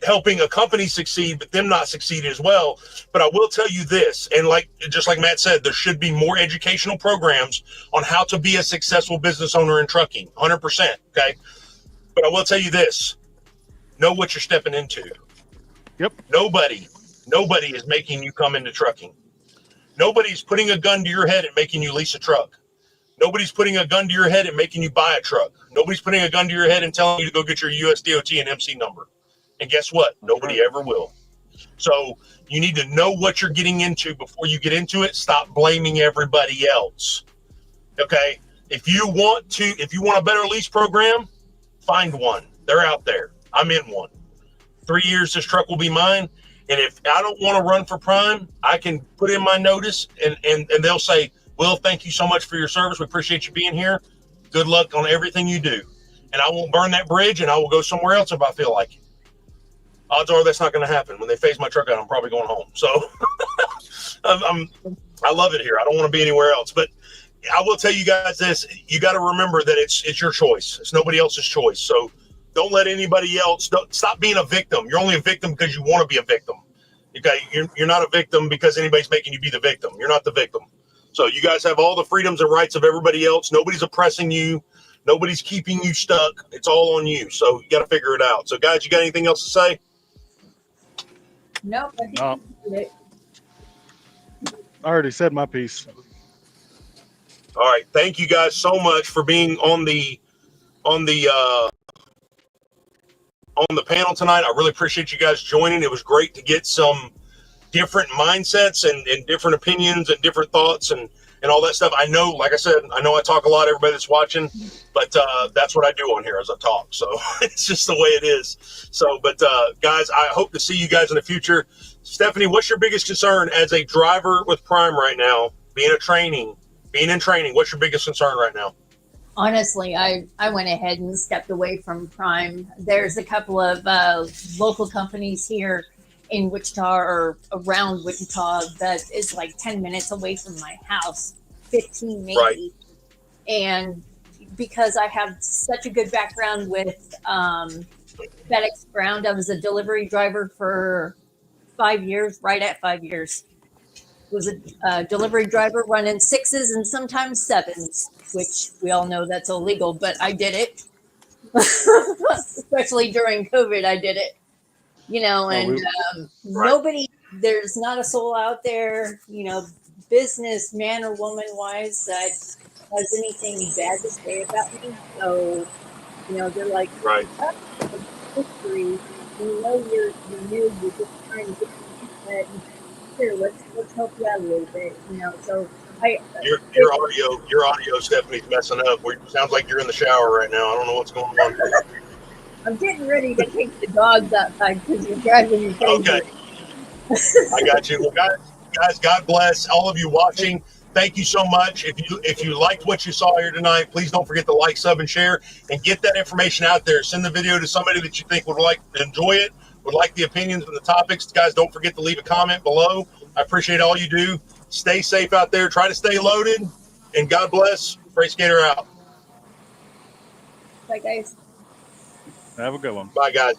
helping a company succeed, but them not succeed as well. But I will tell you this, and just like Matt said, there should be more educational programs on how to be a successful business owner in trucking, 100%. Okay. But I will tell you this, know what you're stepping into. Yep. Nobody is making you come into trucking. Nobody's putting a gun to your head and making you lease a truck. Nobody's putting a gun to your head and making you buy a truck. Nobody's putting a gun to your head and telling you to go get your USDOT and MC number. And guess what? Nobody ever will. So you need to know what you're getting into before you get into it. Stop blaming everybody else. Okay? If you want a better lease program, find one. They're out there. I'm in one. 3 years, this truck will be mine. And if I don't want to run for prime, I can put in my notice and they'll say, Will, thank you so much for your service. We appreciate you being here. Good luck on everything you do. And I won't burn that bridge, and I will go somewhere else if I feel like it. Odds are that's not going to happen. When they phase my truck out, I'm probably going home. So I love it here. I don't want to be anywhere else. But I will tell you guys this. You got to remember that it's your choice. It's nobody else's choice. So don't let anybody else. Stop being a victim. You're only a victim because you want to be a victim. Okay? You're not a victim because anybody's making you be the victim. You're not the victim. So you guys have all the freedoms and rights of everybody else. Nobody's oppressing you. Nobody's keeping you stuck. It's all on you. So you got to figure it out. So guys, you got anything else to say? Nope. I think No. you did it. I already said my piece. All right. Thank you guys so much for being on the panel tonight. I really appreciate you guys joining. It was great to get some different mindsets and different opinions and different thoughts and all that stuff. I know, like I said, I talk a lot, everybody that's watching, but that's what I do on here as I talk. So it's just the way it is. So, but guys, I hope to see you guys in the future. Stephanie, what's your biggest concern as a driver with Prime right now, being in training? What's your biggest concern right now? Honestly, I went ahead and stepped away from Prime. There's a couple of local companies here in Wichita or around Wichita that is like 10 minutes away from my house, 15 maybe. Right. And because I have such a good background with FedEx Ground, I was a delivery driver for 5 years, right at 5 years. Was a delivery driver running 6s and sometimes 7s, which we all know that's illegal, but I did it. Especially during COVID, I did it. And nobody, there's not a soul out there, business, man or woman wise, that has anything bad to say about me. So, they're like, right. History, you're new, you're just trying to get that. Here, let's help you out a little bit, So your audio, Stephanie's messing up. Sounds like you're in the shower right now. I don't know what's going on. I'm getting ready to take the dogs outside because you're driving me crazy. Okay. I got you. Well, guys, God bless all of you watching. Thank you so much. If you liked what you saw here tonight, please don't forget to like, sub, and share, and get that information out there. Send the video to somebody that you think would like to enjoy it, would like the opinions and the topics. Guys, don't forget to leave a comment below. I appreciate all you do. Stay safe out there. Try to stay loaded, and God bless. Freight Skater out. Bye, guys. Have a good one. Bye, guys.